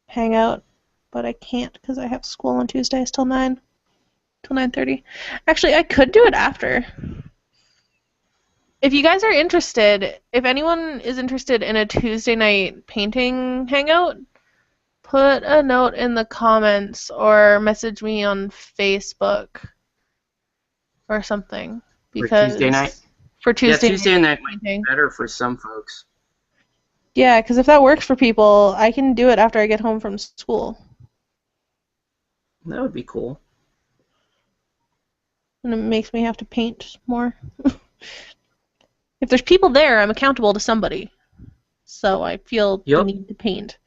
hangout, but I can't because I have school on Tuesdays till 9:30. Actually, I could do it after. If you guys are interested, if anyone is interested in a Tuesday night painting hangout, put a note in the comments or message me on Facebook or something For Tuesday night? because for Yeah, Tuesday Tuesday night night might be painting. better for some folks. Yeah, because if that works for people, I can do it after I get home from school. That would be cool. And it makes me have to paint more. If there's people there, I'm accountable to somebody. So I feel the Yup. need to paint.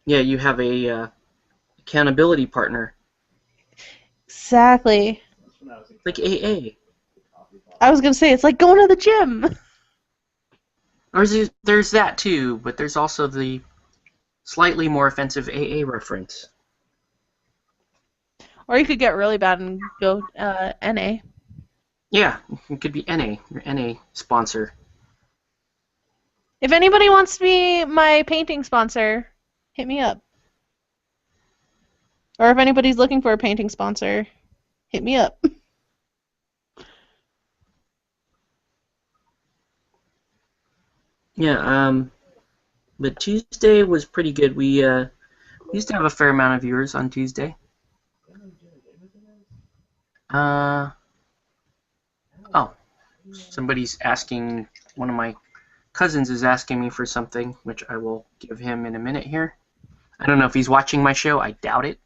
Yeah, you have a accountability partner, Exactly. That's when I was in like college. AA. Coffee bar. I was gonna say it's like going to the gym. Or there's that too, but there's also the slightly more offensive AA reference. Or you could get really bad and go NA. Yeah, it could be NA, your NA sponsor. If anybody wants to be my painting sponsor, hit me up. Or if anybody's looking for a painting sponsor, hit me up. Yeah, but Tuesday was pretty good. We used to have a fair amount of viewers on Tuesday. Uh, oh, somebody's asking, one of my cousins is asking me for something, which I will give him in a minute here. I don't know if he's watching my show. I doubt it.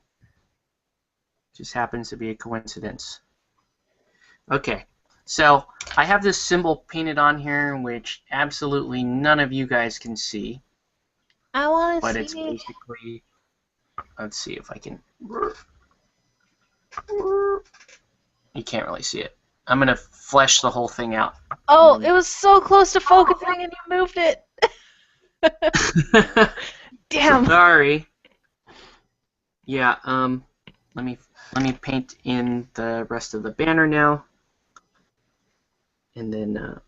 Just happens to be a coincidence. Okay, so I have this symbol painted on here, which absolutely none of you guys can see. I want But to it's see. basically, let's see if I can, you can't really see it. I'm going to flesh the whole thing out. Oh, it was so close to focusing and you moved it. Damn. Sorry. Yeah, let me paint in the rest of the banner now. And then,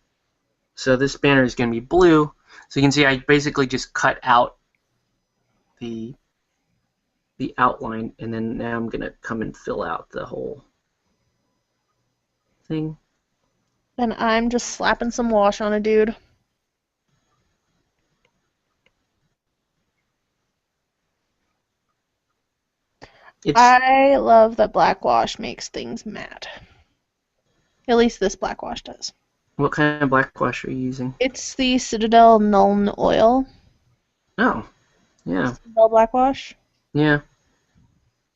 so this banner is going to be blue. So you can see I basically just cut out the outline, and then now I'm going to come and fill out the whole thing. And I'm just slapping some wash on a dude. I love that black wash makes things matte. At least this black wash does. What kind of black wash are you using? It's the Citadel Nuln Oil. Oh, yeah. Citadel black wash. Yeah.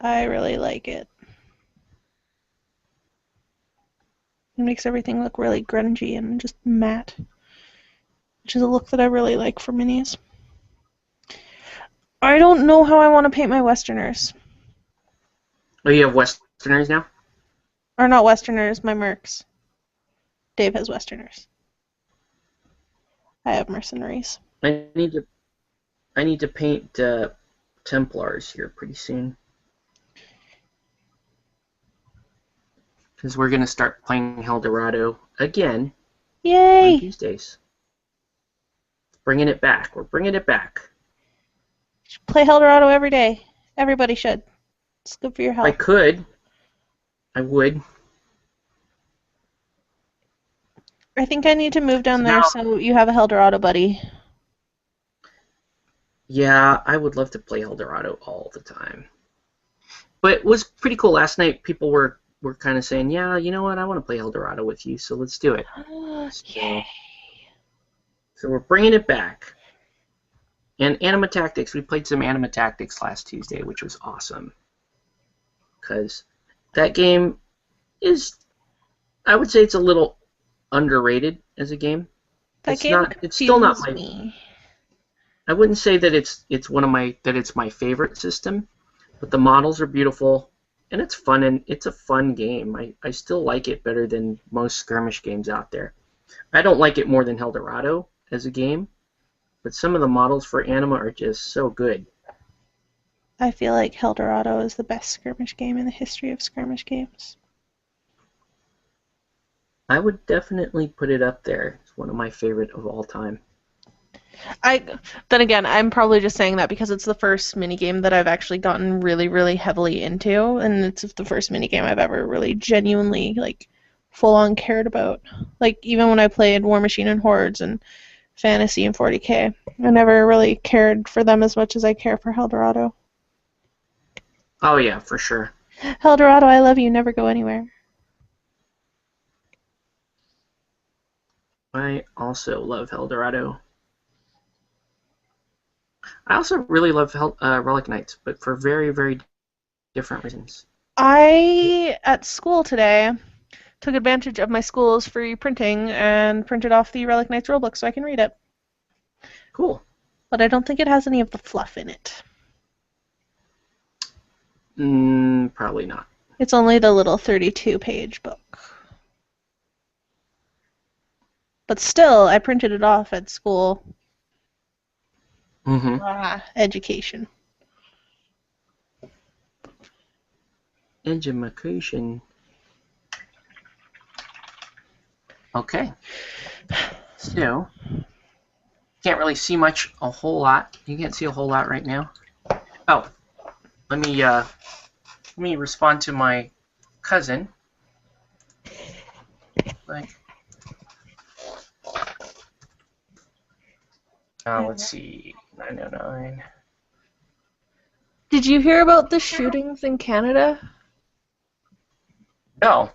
I really like it. It makes everything look really grungy and just matte, which is a look that I really like for minis. I don't know how I want to paint my Westerners. Oh, you have Westerners now? Or not Westerners, my Mercs. Dave has Westerners. I have mercenaries. I need to paint Templars here pretty soon. Because we're going to start playing Eldorado again on Yay! Tuesdays. Bringing it back. We're bringing it back. Play Eldorado every day. Everybody should. It's good for your If I health. could, I would. I think I need to move down So there now- so you have a Eldorado buddy. Yeah, I would love to play Eldorado all the time. But it was pretty cool. Last night, people were kind of saying, yeah, you know what, I want to play Eldorado with you, so let's do it. Yay! So we're bringing it back. And Anima Tactics, we played some Anima Tactics last Tuesday, which was awesome. Because that game is, I would say it's a little underrated as a game. That It's game not. It's still not confuses my. me. I wouldn't say that it's my favorite system, but the models are beautiful and it's fun, and it's a fun game. I still like it better than most skirmish games out there. I don't like it more than Eldorado as a game, but some of the models for Anima are just so good. I feel like Eldorado is the best skirmish game in the history of skirmish games. I would definitely put it up there. It's one of my favorite of all time. Then again, I'm probably just saying that because it's the first minigame that I've actually gotten really, really heavily into, and it's the first minigame I've ever really genuinely, like, full-on cared about. Like, even when I played War Machine and Hordes and Fantasy and 40K, I never really cared for them as much as I care for Eldorado. Oh yeah, for sure. Eldorado, I love you, never go anywhere. I also love Eldorado. I also really love Relic Knights, but for very, very different reasons. At school today, took advantage of my school's free printing and printed off the Relic Knights rulebook so I can read it. Cool. But I don't think it has any of the fluff in it. Probably not. It's only the little 32-page book. But still, I printed it off at school. Education. Education. Okay. So, can't really see a whole lot. You can't see a whole lot right now. Oh, let me respond to my cousin. Let's see, 909. Did you hear about the shootings in Canada? No.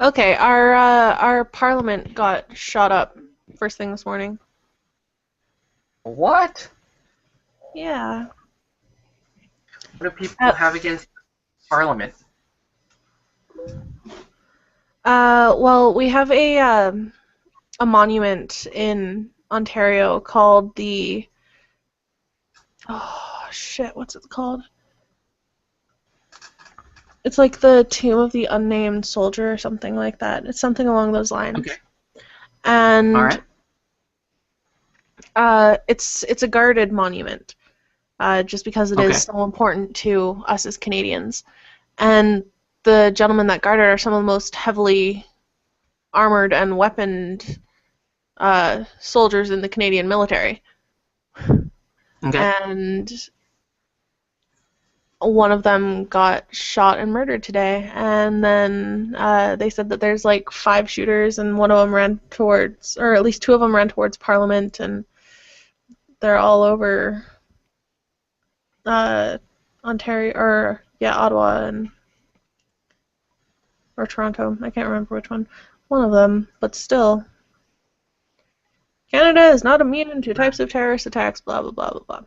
Okay, our parliament got shot up first thing this morning. What? Yeah. What do people have against Parliament? Well, we have a monument in Ontario called the... Oh, shit, what's it called? It's like the Tomb of the Unnamed Soldier or something like that. It's something along those lines. Okay. And all right. It's a guarded monument, just because it is so important to us as Canadians. And the gentlemen that guard it are some of the most heavily armored and weaponed soldiers in the Canadian military. Okay. And one of them got shot and murdered today, and then they said that there's like 5 shooters, and one of them ran towards, or at least 2 of them ran towards Parliament, and they're all over Ontario, or Ottawa, and or Toronto. I can't remember which one. One of them, but still. Canada is not immune to types of terrorist attacks, blah, blah, blah, blah, blah.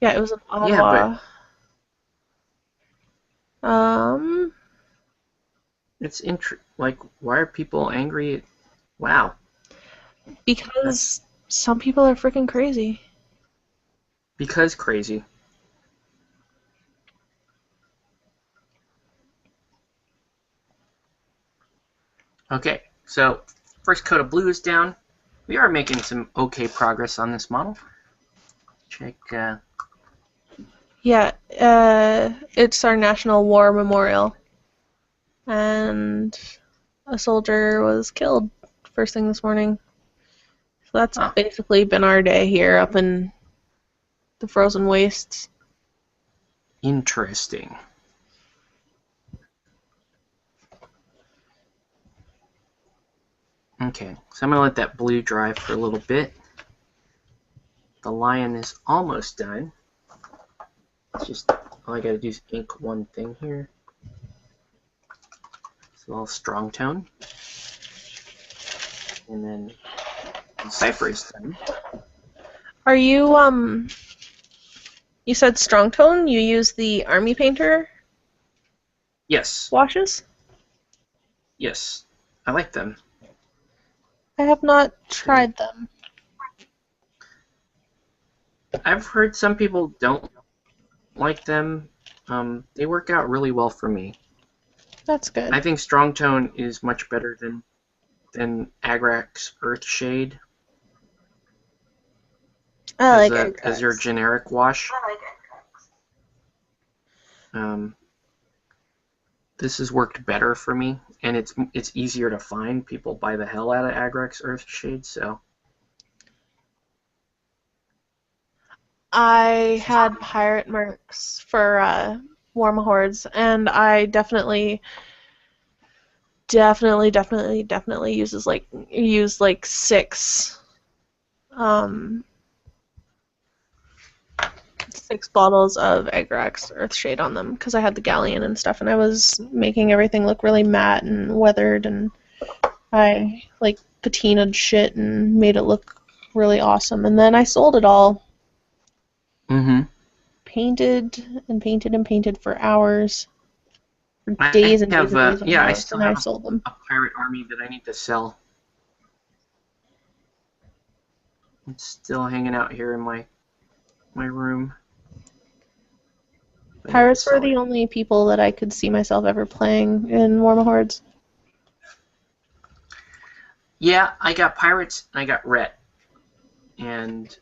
Yeah, it was in Ottawa. Yeah, it's like, why are people angry? Wow. Because some people are freaking crazy. Because crazy. Okay, so first coat of blue is down. We are making some okay progress on this model. Check. Yeah, it's our National War Memorial. And a soldier was killed first thing this morning. So that's basically been our day here up in the frozen wastes. Interesting. Okay, so I'm going to let that blue dry for a little bit. The lion is almost done. It's just, all I got to do is ink one thing here. It's a little strong tone. And then the cipher is done. Are you, you said strong tone? You use the Army Painter? Yes. Washes? Yes. I like them. I have not tried them. I've heard some people don't like them. They work out really well for me. That's good. I think Strong Tone is much better than Agrax Earthshade I as like as your Agrax. generic wash. Um, this has worked better for me, and it's easier to find. People buy the hell out of Agrax Earthshade, so I had pirate mercs for Warm Hordes, and I definitely use like um 6 bottles of Agrax Earthshade on them because I had the galleon and stuff, and I was making everything look really matte and weathered, and I like patinaed shit and made it look really awesome. And then I sold it all, painted and painted and painted for hours, for days and days and days on I hours, still and I have sold them. a pirate army that I need to sell. It's still hanging out here in my room. I need to Pirates were sell the it. only people that I could see myself ever playing in Warma Hordes. Yeah, I got pirates and I got Ret, and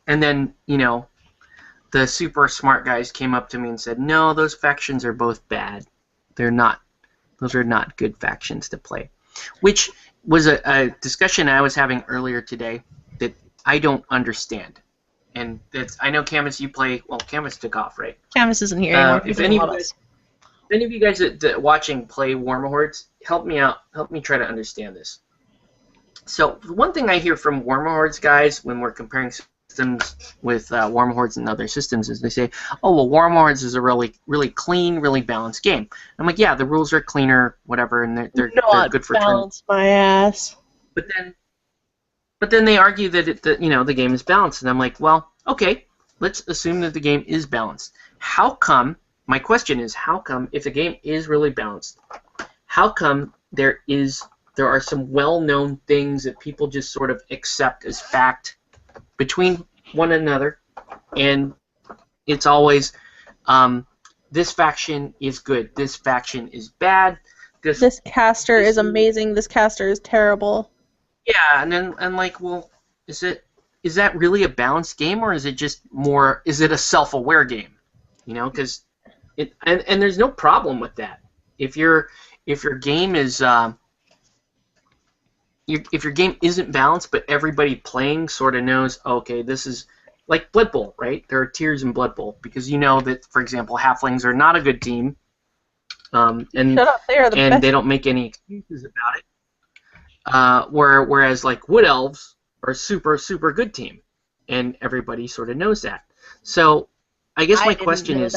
then the super smart guys came up to me and said, "No, those factions are both bad. They're not. Those are not good factions to play." Which was a discussion I was having earlier today that I don't understand. And I know Camus, you play. Well, Camus took off, right? Camus isn't here anymore. If any of you guys that watching play Warma Hordes, help me out. Help me try to understand this. So one thing I hear from Warma Hordes guys when we're comparing systems with Warma Hordes and other systems is they say, "Oh, well, Warma Hordes is a really, really clean, really balanced game." I'm like, "Yeah, the rules are cleaner, whatever, and they're good for turn." Balance my ass. But then they argue that the game is balanced, and I'm like, well, okay, let's assume that the game is balanced. How come? My question is, how come if the game is really balanced, how come there are some well-known things that people just sort of accept as fact between one another, and it's always this faction is good, this faction is bad. This caster is amazing. This caster is terrible. Yeah, and like, well, is that really a balanced game, or is it just more? Is it a self-aware game? Because and there's no problem with that. If your game is if your game isn't balanced, but everybody playing sort of knows, okay, this is like Blood Bowl, right? There are tiers in Blood Bowl because you know that, for example, halflings are not a good team, and Shut up, they are the best. they don't make any excuses about it. Whereas like Wood Elves are a super, super good team, and everybody sort of knows that. So I guess my question is,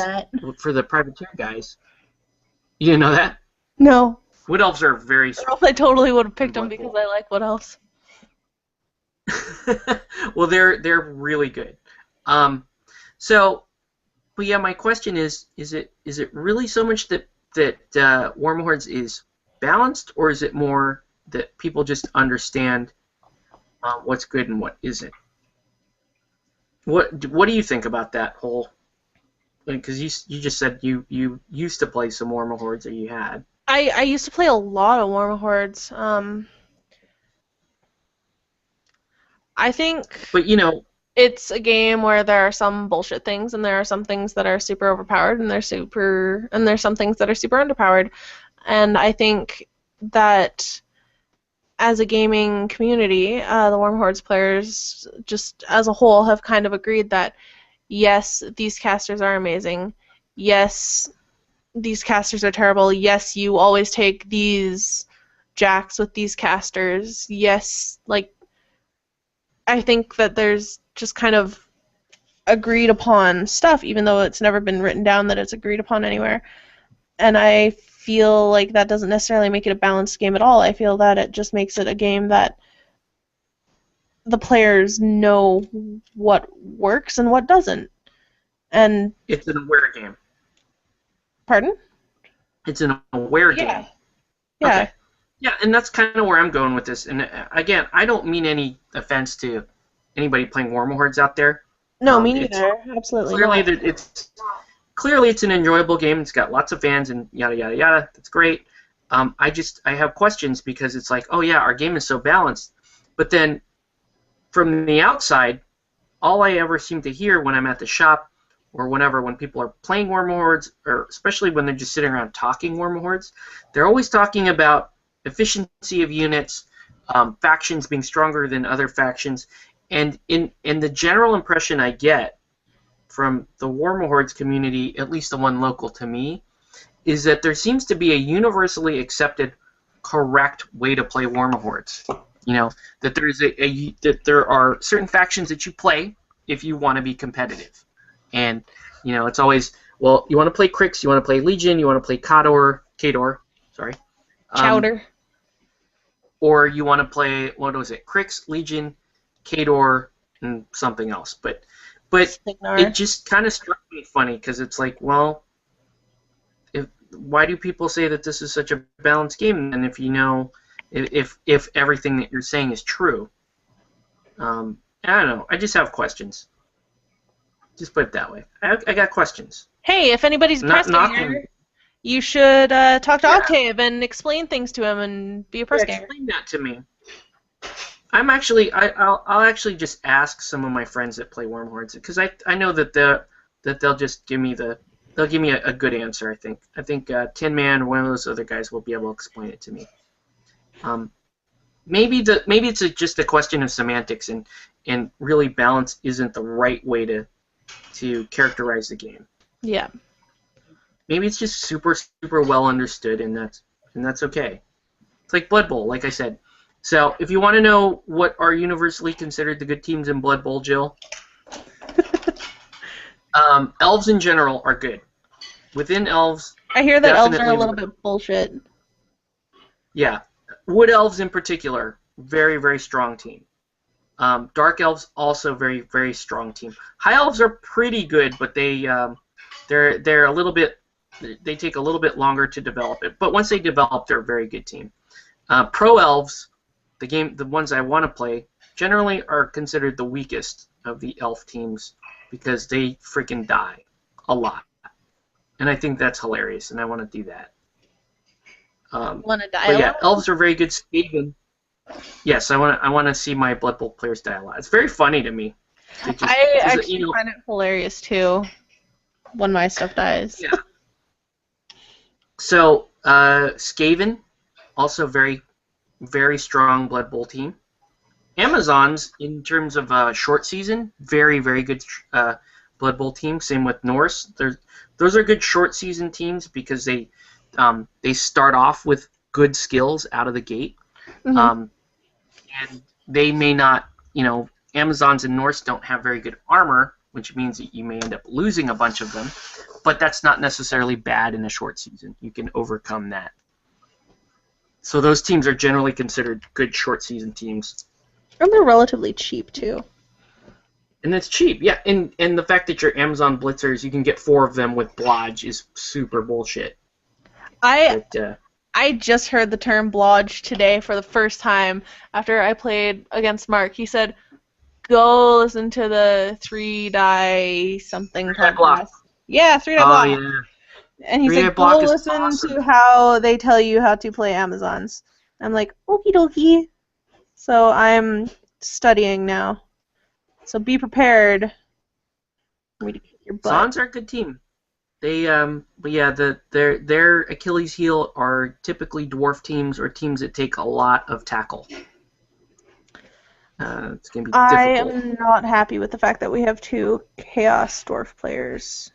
for the privateer guys, you didn't know that? No. Wood Elves are very Or else I totally would have picked them because I like what else. well, they're really good. So, but yeah, my question is it really so much that Warm Hordes is balanced, or is it more that people just understand what's good and what isn't? What do you think about that whole? Because you just said you used to play some Warm Hordes, or you had. I used to play a lot of Warm Hordes. I think. But it's a game where there are some bullshit things, and there are some things that are super overpowered, and there's some things that are super underpowered. And I think that as a gaming community, the Warm Hordes players, just as a whole, have kind of agreed that yes, these casters are amazing. Yes, these casters are terrible. Yes, you always take these jacks with these casters. Yes, like, I think that there's just kind of agreed upon stuff, even though it's never been written down that it's agreed upon anywhere. And I feel like that doesn't necessarily make it a balanced game at all. I feel that it just makes it a game that the players know what works and what doesn't. And it's an aware game. Pardon? It's an aware game. Yeah. Okay. Yeah, and that's kind of where I'm going with this. And again, I don't mean any offense to anybody playing Warmahordes out there. No, me It's neither. Absolutely clearly not. it's an enjoyable game. It's got lots of fans and yada yada yada. That's great. I have questions because it's like, oh yeah, our game is so balanced, but then from the outside, all I ever seem to hear when I'm at the shop or whenever when people are playing Warmahordes, or especially when they're just sitting around talking Warmahordes, they're always talking about efficiency of units, factions being stronger than other factions, and in the general impression I get from the Warmahordes community, at least the one local to me, is that there seems to be a universally accepted correct way to play Warmahordes. You know, that that there are certain factions that you play if you want to be competitive. And, you know, it's always, well, you want to play Crix, you want to play Legion, you want to play Khador, sorry. Chowder. Or you want to play, what was it, Crix, Legion, Khador, and something else. But Signar. it just kind of struck me funny because it's like, well, why do people say that this is such a balanced game? And if you know, if everything that you're saying is true, I don't know. I just have questions. Just put it that way. I got questions. Hey, if anybody's Not press knocking. gamer, you should talk to Yeah. Octave and explain things to him and be a press Yeah, gamer. explain that to me. I'll actually just ask some of my friends that play Wormhordes because I know that they'll just give me a good answer. I think Tin Man or one of those other guys will be able to explain it to me. Maybe it's just a question of semantics and really balance isn't the right way to characterize the game. Yeah. Maybe it's just super well understood and that's okay. It's like Blood Bowl, like I said. So if you want to know what are universally considered the good teams in Blood Bowl, Jill, elves in general are good. Within elves, I hear that elves are a definitely little bit bullshit. yeah, wood elves in particular, very very strong team. Dark elves also very very strong team. High elves are pretty good, but they're a little bit, they take a little bit longer to develop it. But once they develop, they're a very good team. Pro elves, the ones I want to play, generally are considered the weakest of the elf teams because they freaking die a lot, and I think that's hilarious, and I want to do that. Want to die? But yeah, elves are very good. Skaven. Yes, I want to see my Blood Bowl players die a lot. It's very funny to me. I actually find it hilarious too when my stuff dies. Yeah. So Skaven, also very very strong Blood Bowl team. Amazons, in terms of short season, very very good Blood Bowl team. Same with Norse. Those are good short season teams because they start off with good skills out of the gate. Mm-hmm. And they may not, Amazons and Norse don't have very good armor, which means that you may end up losing a bunch of them, but that's not necessarily bad in a short season. You can overcome that. So those teams are generally considered good short season teams. And they're relatively cheap too. And it's cheap, yeah. And the fact that you're Amazon Blitzers, you can get 4 of them with Blodge is super bullshit. I just heard the term blodge today for the first time after I played against Mark. He said, go listen to the 3-die something Three-die block. podcast. Yeah, 3-die block. Yeah. And he 3-die said, block go is listen awesome. to how they tell you how to play Amazons. I'm like, okie dokie. So I'm studying now. So be prepared for me to kick your butt. Zons are a good team. They but yeah, their Achilles heel are typically dwarf teams or teams that take a lot of tackle. It's gonna be difficult. I am not happy with the fact that we have 2 Chaos Dwarf players.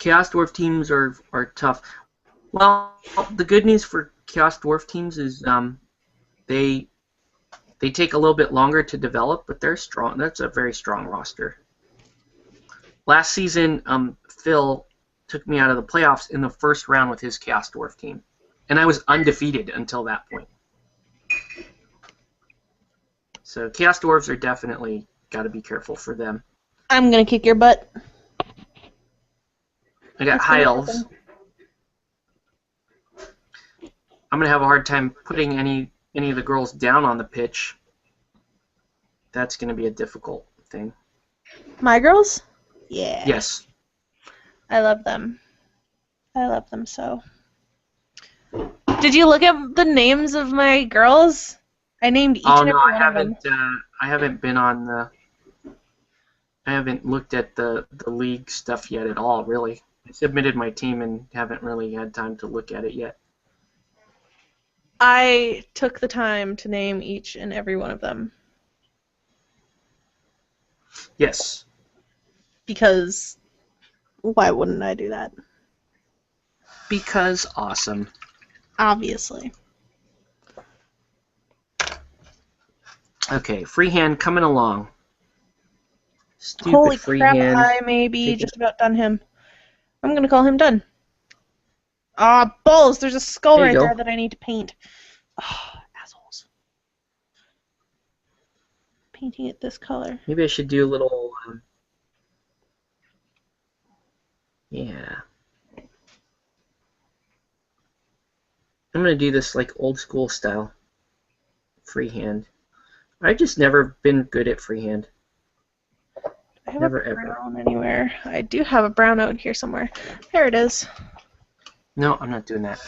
Chaos Dwarf teams are tough. Well, the good news for Chaos Dwarf teams is they take a little bit longer to develop, but they're strong. That's a very strong roster. Last season, Phil took me out of the playoffs in the first round with his Chaos Dwarf team, and I was undefeated until that point. So Chaos Dwarves are definitely got to be careful for them. I'm gonna kick your butt. I got High Elves. I'm gonna have a hard time putting any of the girls down on the pitch. that's going to be a difficult thing. My girls? Yeah. Yes. I love them. I love them so. Did you look at the names of my girls? I named each Oh and no, every I one of them. haven't. I haven't been on the. I haven't looked at the league stuff yet at all. Really, I submitted my team and haven't really had time to look at it yet. I took the time to name each and every one of them Yes. because why wouldn't I do that? Because awesome. Obviously. Okay, freehand coming along. Stupid Holy crap, freehand. I may be Taking- just about done him. I'm gonna call him done. Ah, balls! There's a skull There you right go. there that I need to paint. Ah, assholes. Painting it this color. Maybe I should do a little. Yeah. I'm gonna do this like old school style. Freehand. I've just never been good at freehand. I have Never a ever. brown anywhere. I do have a brown out here somewhere. There it is. No, I'm not doing that.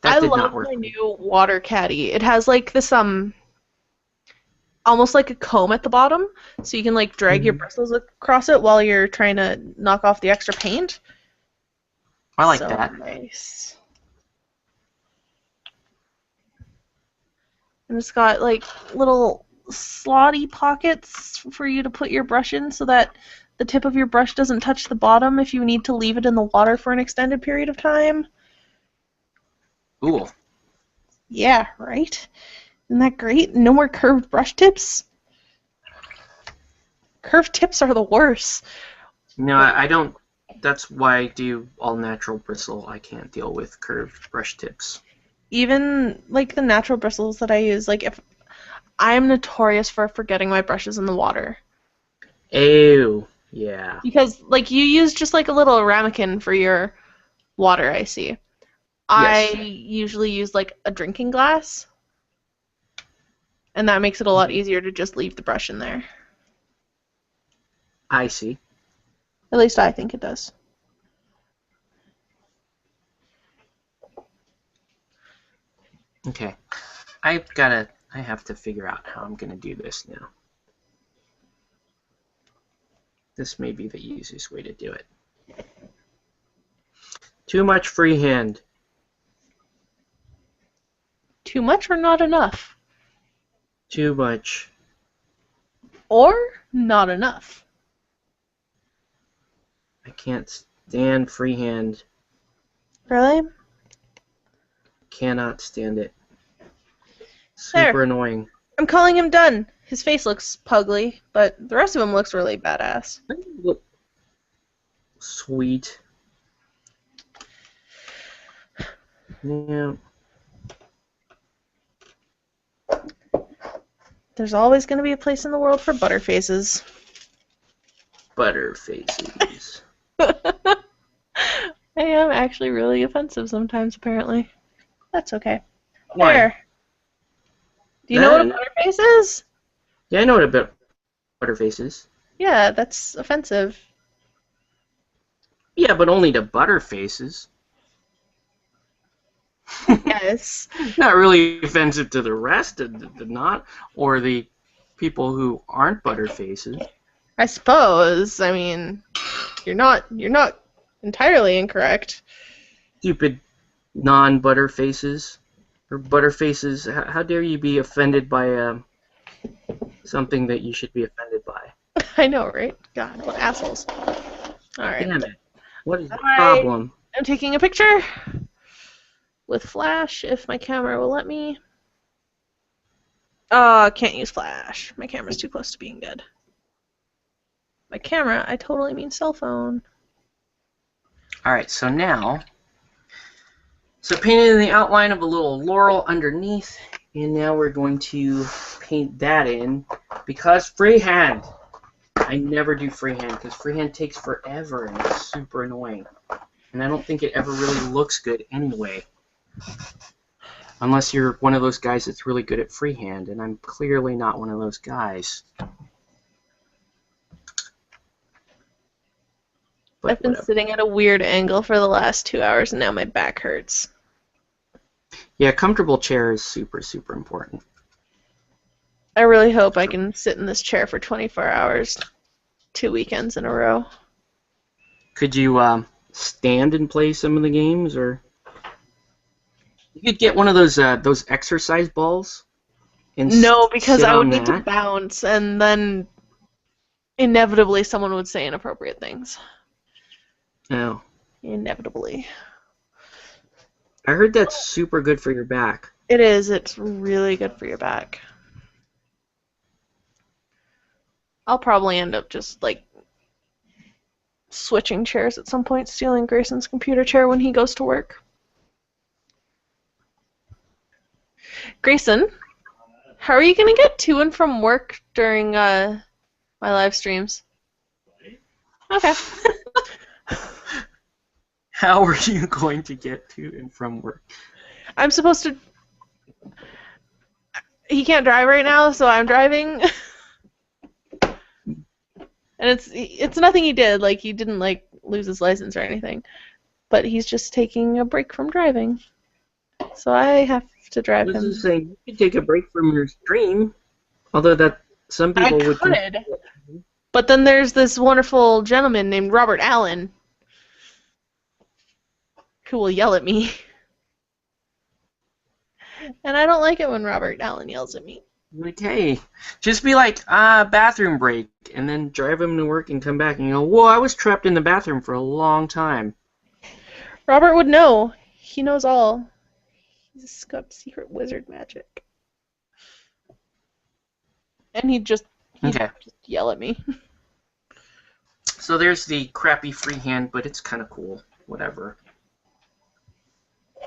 That I did love not work. my new water caddy. It has like this almost like a comb at the bottom, so you can like drag your bristles across it while you're trying to knock off the extra paint. I like So that. nice. And it's got like little slotty pockets for you to put your brush in so that the tip of your brush doesn't touch the bottom if you need to leave it in the water for an extended period of time. Cool. Yeah, right? Isn't that great? No more curved brush tips? Curved tips are the worst. No, I don't. That's why I do all natural bristle. I can't deal with curved brush tips. Even like the natural bristles that I use, like if I'm notorious for forgetting my brushes in the water. Ew. Yeah. Because like you use just like a little ramekin for your water, I see. I Yes. usually use like a drinking glass. And that makes it a lot easier to just leave the brush in there. I see. At least I think it does. Okay. I have to figure out how I'm gonna do this now. This may be the easiest way to do it. Too much freehand. Too much or not enough? Too much. Or not enough? I can't stand freehand. Really? Cannot stand it. Super There. annoying. I'm calling him done. His face looks pugly, but the rest of him looks really badass. Look sweet. Yeah. There's always going to be a place in the world for butterfaces. Butterfaces. I am actually really offensive sometimes, apparently. That's okay. Why? There. Do you know what a No. butterface is? Yeah, I know what a butterface is. Yeah, that's offensive. Yeah, but only to butterfaces. Yes. Not really offensive to the rest of the not, or the people who aren't butterfaces. I suppose. I mean, you're not entirely incorrect. Stupid non-butterfaces or butterfaces. How dare you be offended by something that you should be offended by? I know, right? God, what assholes. Alright. Damn it! What is the Hi. problem? I'm taking a picture with flash if my camera will let me. I can't use flash. My camera's too close to being dead. By camera, I totally mean cell phone. All right, so now, painted the outline of a little laurel underneath, and now we're going to paint that in because freehand. I never do freehand because freehand takes forever and it's super annoying, and I don't think it ever really looks good anyway. Unless you're one of those guys that's really good at freehand, and I'm clearly not one of those guys. But I've been whatever. sitting at a weird angle for the last 2 hours, and now my back hurts. Yeah, a comfortable chair is super, super important. I really hope I can sit in this chair for 24 hours, 2 weekends in a row. Could you stand and play some of the games, or you could get one of those exercise balls and No, because sit I would on need to that? bounce, and then inevitably someone would say inappropriate things. No. Inevitably. I heard that's super good for your back. It is. It's really good for your back. I'll probably end up just, like, switching chairs at some point, stealing Grayson's computer chair when he goes to work. Grayson, how are you going to get to and from work during my live streams? Okay. How are you going to get to and from work? I'm supposed to... He can't drive right now, so I'm driving. And it's nothing he did. Like, he didn't, like, lose his license or anything. But he's just taking a break from driving. So I have to drive I was him. just saying, you could take a break from your stream. Although that some people I would. could. But then there's this wonderful gentleman named Robert Allen who will yell at me. And I don't like it when Robert Allen yells at me. Like, hey, just be like, bathroom break, and then drive him to work and come back and you go, whoa, I was trapped in the bathroom for a long time. Robert would know. He knows all. He's got secret wizard magic. And he'd just yell at me. So there's the crappy freehand, but it's kind of cool. Whatever.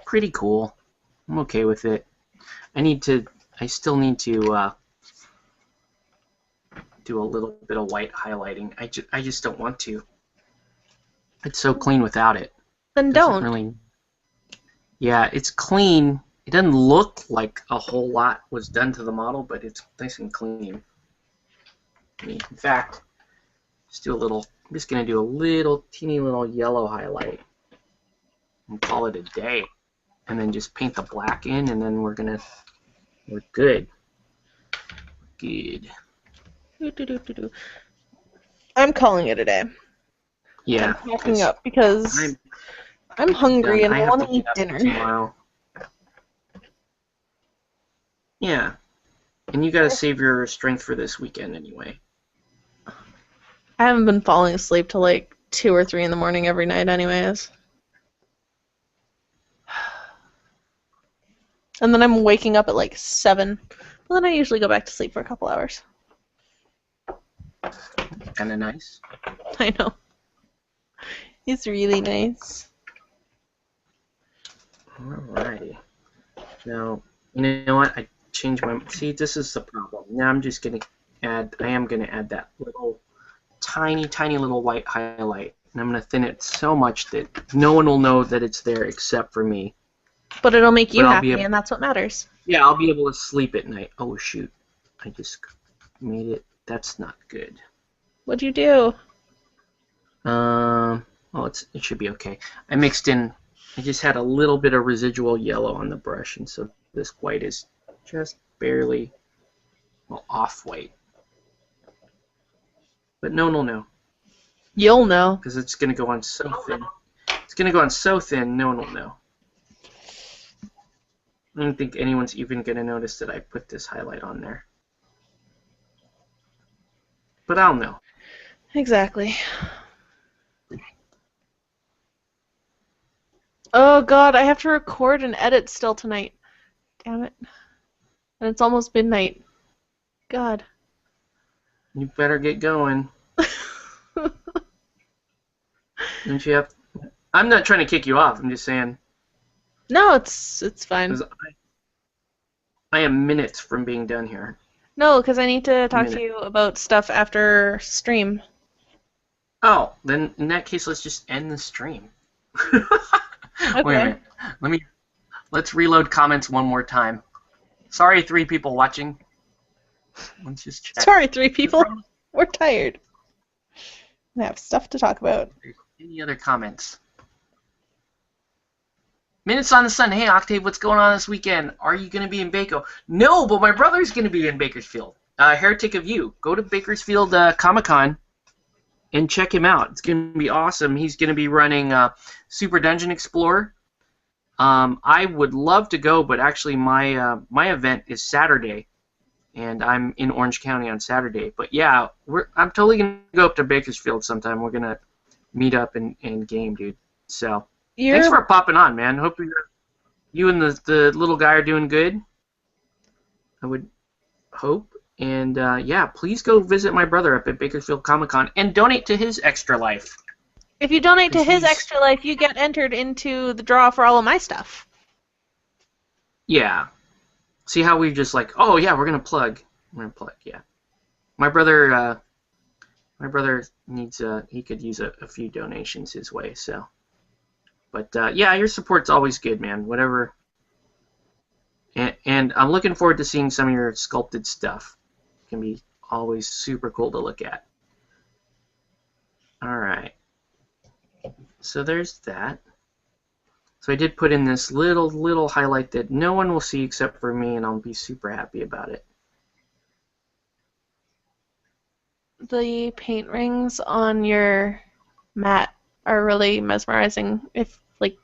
Pretty cool. I'm okay with it. I still need to do a little bit of white highlighting. I just don't want to. It's so clean without it. Then Doesn't don't. really. Yeah, it's clean. It doesn't look like a whole lot was done to the model, but it's nice and clean. In fact, I'm just gonna do a little teeny little yellow highlight and call it a day, and then just paint the black in, and then we're good. Good. I'm calling it a day. Yeah. I'm packing up because I'm hungry and I want to eat dinner. Tomorrow. Yeah. And you gotta save your strength for this weekend anyway. I haven't been falling asleep till like 2 or 3 in the morning every night anyways. And then I'm waking up at like 7. Well, then I usually go back to sleep for a couple hours. Kinda nice. I know. It's really nice. Alrighty. Now, you know what? I changed my... See, this is the problem. Now I'm just gonna add... I am gonna add that little... tiny, tiny little white highlight. And I'm gonna thin it so much that no one will know that it's there except for me. But it'll make you But I'll happy, be and that's what matters. Yeah, I'll be able to sleep at night. Oh, shoot. I just made it... That's not good. What'd you do? Oh, it should be okay. I mixed in... I just had a little bit of residual yellow on the brush, and so this white is just barely, well, off-white. But no one will know. You'll know. Because it's going to go on so thin. It's going to go on so thin, no one will know. I don't think anyone's even going to notice that I put this highlight on there. But I'll know. Exactly. Oh god, I have to record and edit still tonight. Damn it. And it's almost midnight. God. You better get going. Don't you have... I'm not trying to kick you off. I'm just saying... No, it's fine. 'Cause I am minutes from being done here. No, because I need to talk to you about stuff after stream. Oh, then in that case, let's just end the stream. Okay. Wait a minute. Let's reload comments one more time. Sorry, 3 people watching. Let's just check. Sorry, 3 people. We're tired. We have stuff to talk about. Any other comments? Minutes on the Sun. Hey, Octave, what's going on this weekend? Are you going to be in Baco? No, but my brother's going to be in Bakersfield. Heretic of You. Go to Bakersfield Comic-Con and check him out. It's going to be awesome. He's going to be running Super Dungeon Explorer. I would love to go, but actually my event is Saturday, and I'm in Orange County on Saturday. But yeah, I'm totally going to go up to Bakersfield sometime. We're going to meet up and game, dude. So thanks for popping on, man. Hope you and the little guy are doing good. I would hope. And yeah, please go visit my brother up at Bakersfield Comic-Con and donate to his Extra Life. If you donate to his Extra Life, you get entered into the draw for all of my stuff. Yeah. See how we just like, oh yeah, we're gonna plug. Yeah. My brother needs he could use a few donations his way. So, but yeah, your support's always good, man. Whatever. And I'm looking forward to seeing some of your sculpted stuff. It can be always super cool to look at. All right. So there's that. So I did put in this little highlight that no one will see except for me, and I'll be super happy about it. The paint rings on your mat are really mesmerizing. If like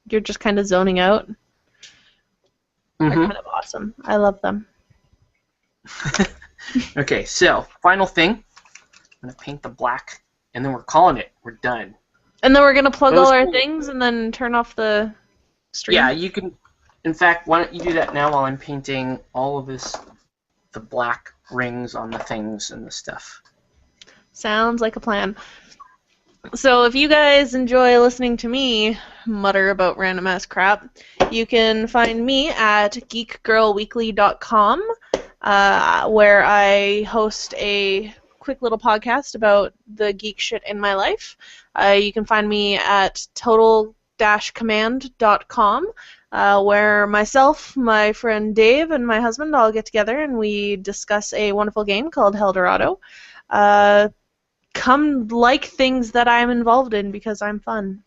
you're just kind of zoning out, they're kind of awesome. I love them. Okay, so final thing. I'm gonna paint the black, and then we're calling it. We're done. And then we're gonna plug all our things and then turn off the stream. Yeah, you can. In fact, why don't you do that now while I'm painting all of the black rings on the things and the stuff. Sounds like a plan. So if you guys enjoy listening to me mutter about random ass crap, you can find me at geekgirlweekly.com, where I host a quick little podcast about the geek shit in my life. You can find me at total-command.com, where myself, my friend Dave, and my husband all get together and we discuss a wonderful game called Eldorado. Come like things that I'm involved in because I'm fun.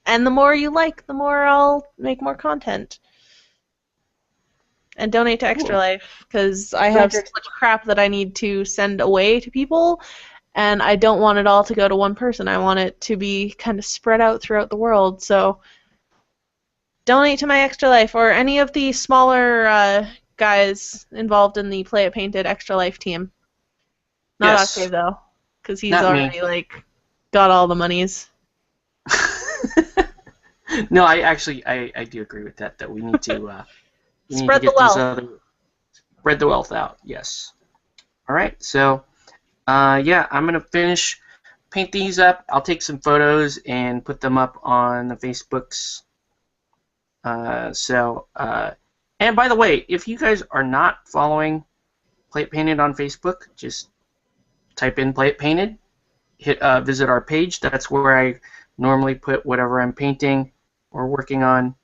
And the more you like, the more I'll make more content. And donate to Extra Life, because I have such crap that I need to send away to people, and I don't want it all to go to one person. I want it to be kind of spread out throughout the world. So donate to my Extra Life, or any of the smaller guys involved in the Play It Painted Extra Life team. Not Octave, though, because he's already like got all the monies. No, I do agree with that. That we need to spread the wealth. Spread the wealth out. Yes. All right. So, yeah, I'm gonna paint these up. I'll take some photos and put them up on the Facebooks. And by the way, if you guys are not following Play It Painted on Facebook, just type in Play It Painted. Visit our page. That's where I normally put whatever I'm painting or working on.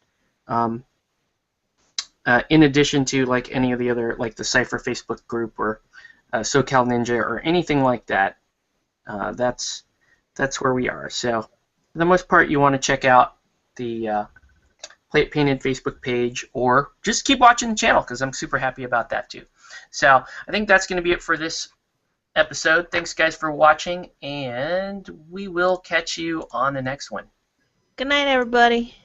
In addition to like any of the other, like the Cypher Facebook group or SoCal Ninja or anything like that, that's where we are. So for the most part, you want to check out the Play It Painted Facebook page, or just keep watching the channel because I'm super happy about that too. So I think that's going to be it for this episode. Thanks guys for watching, and we will catch you on the next one. Good night, everybody.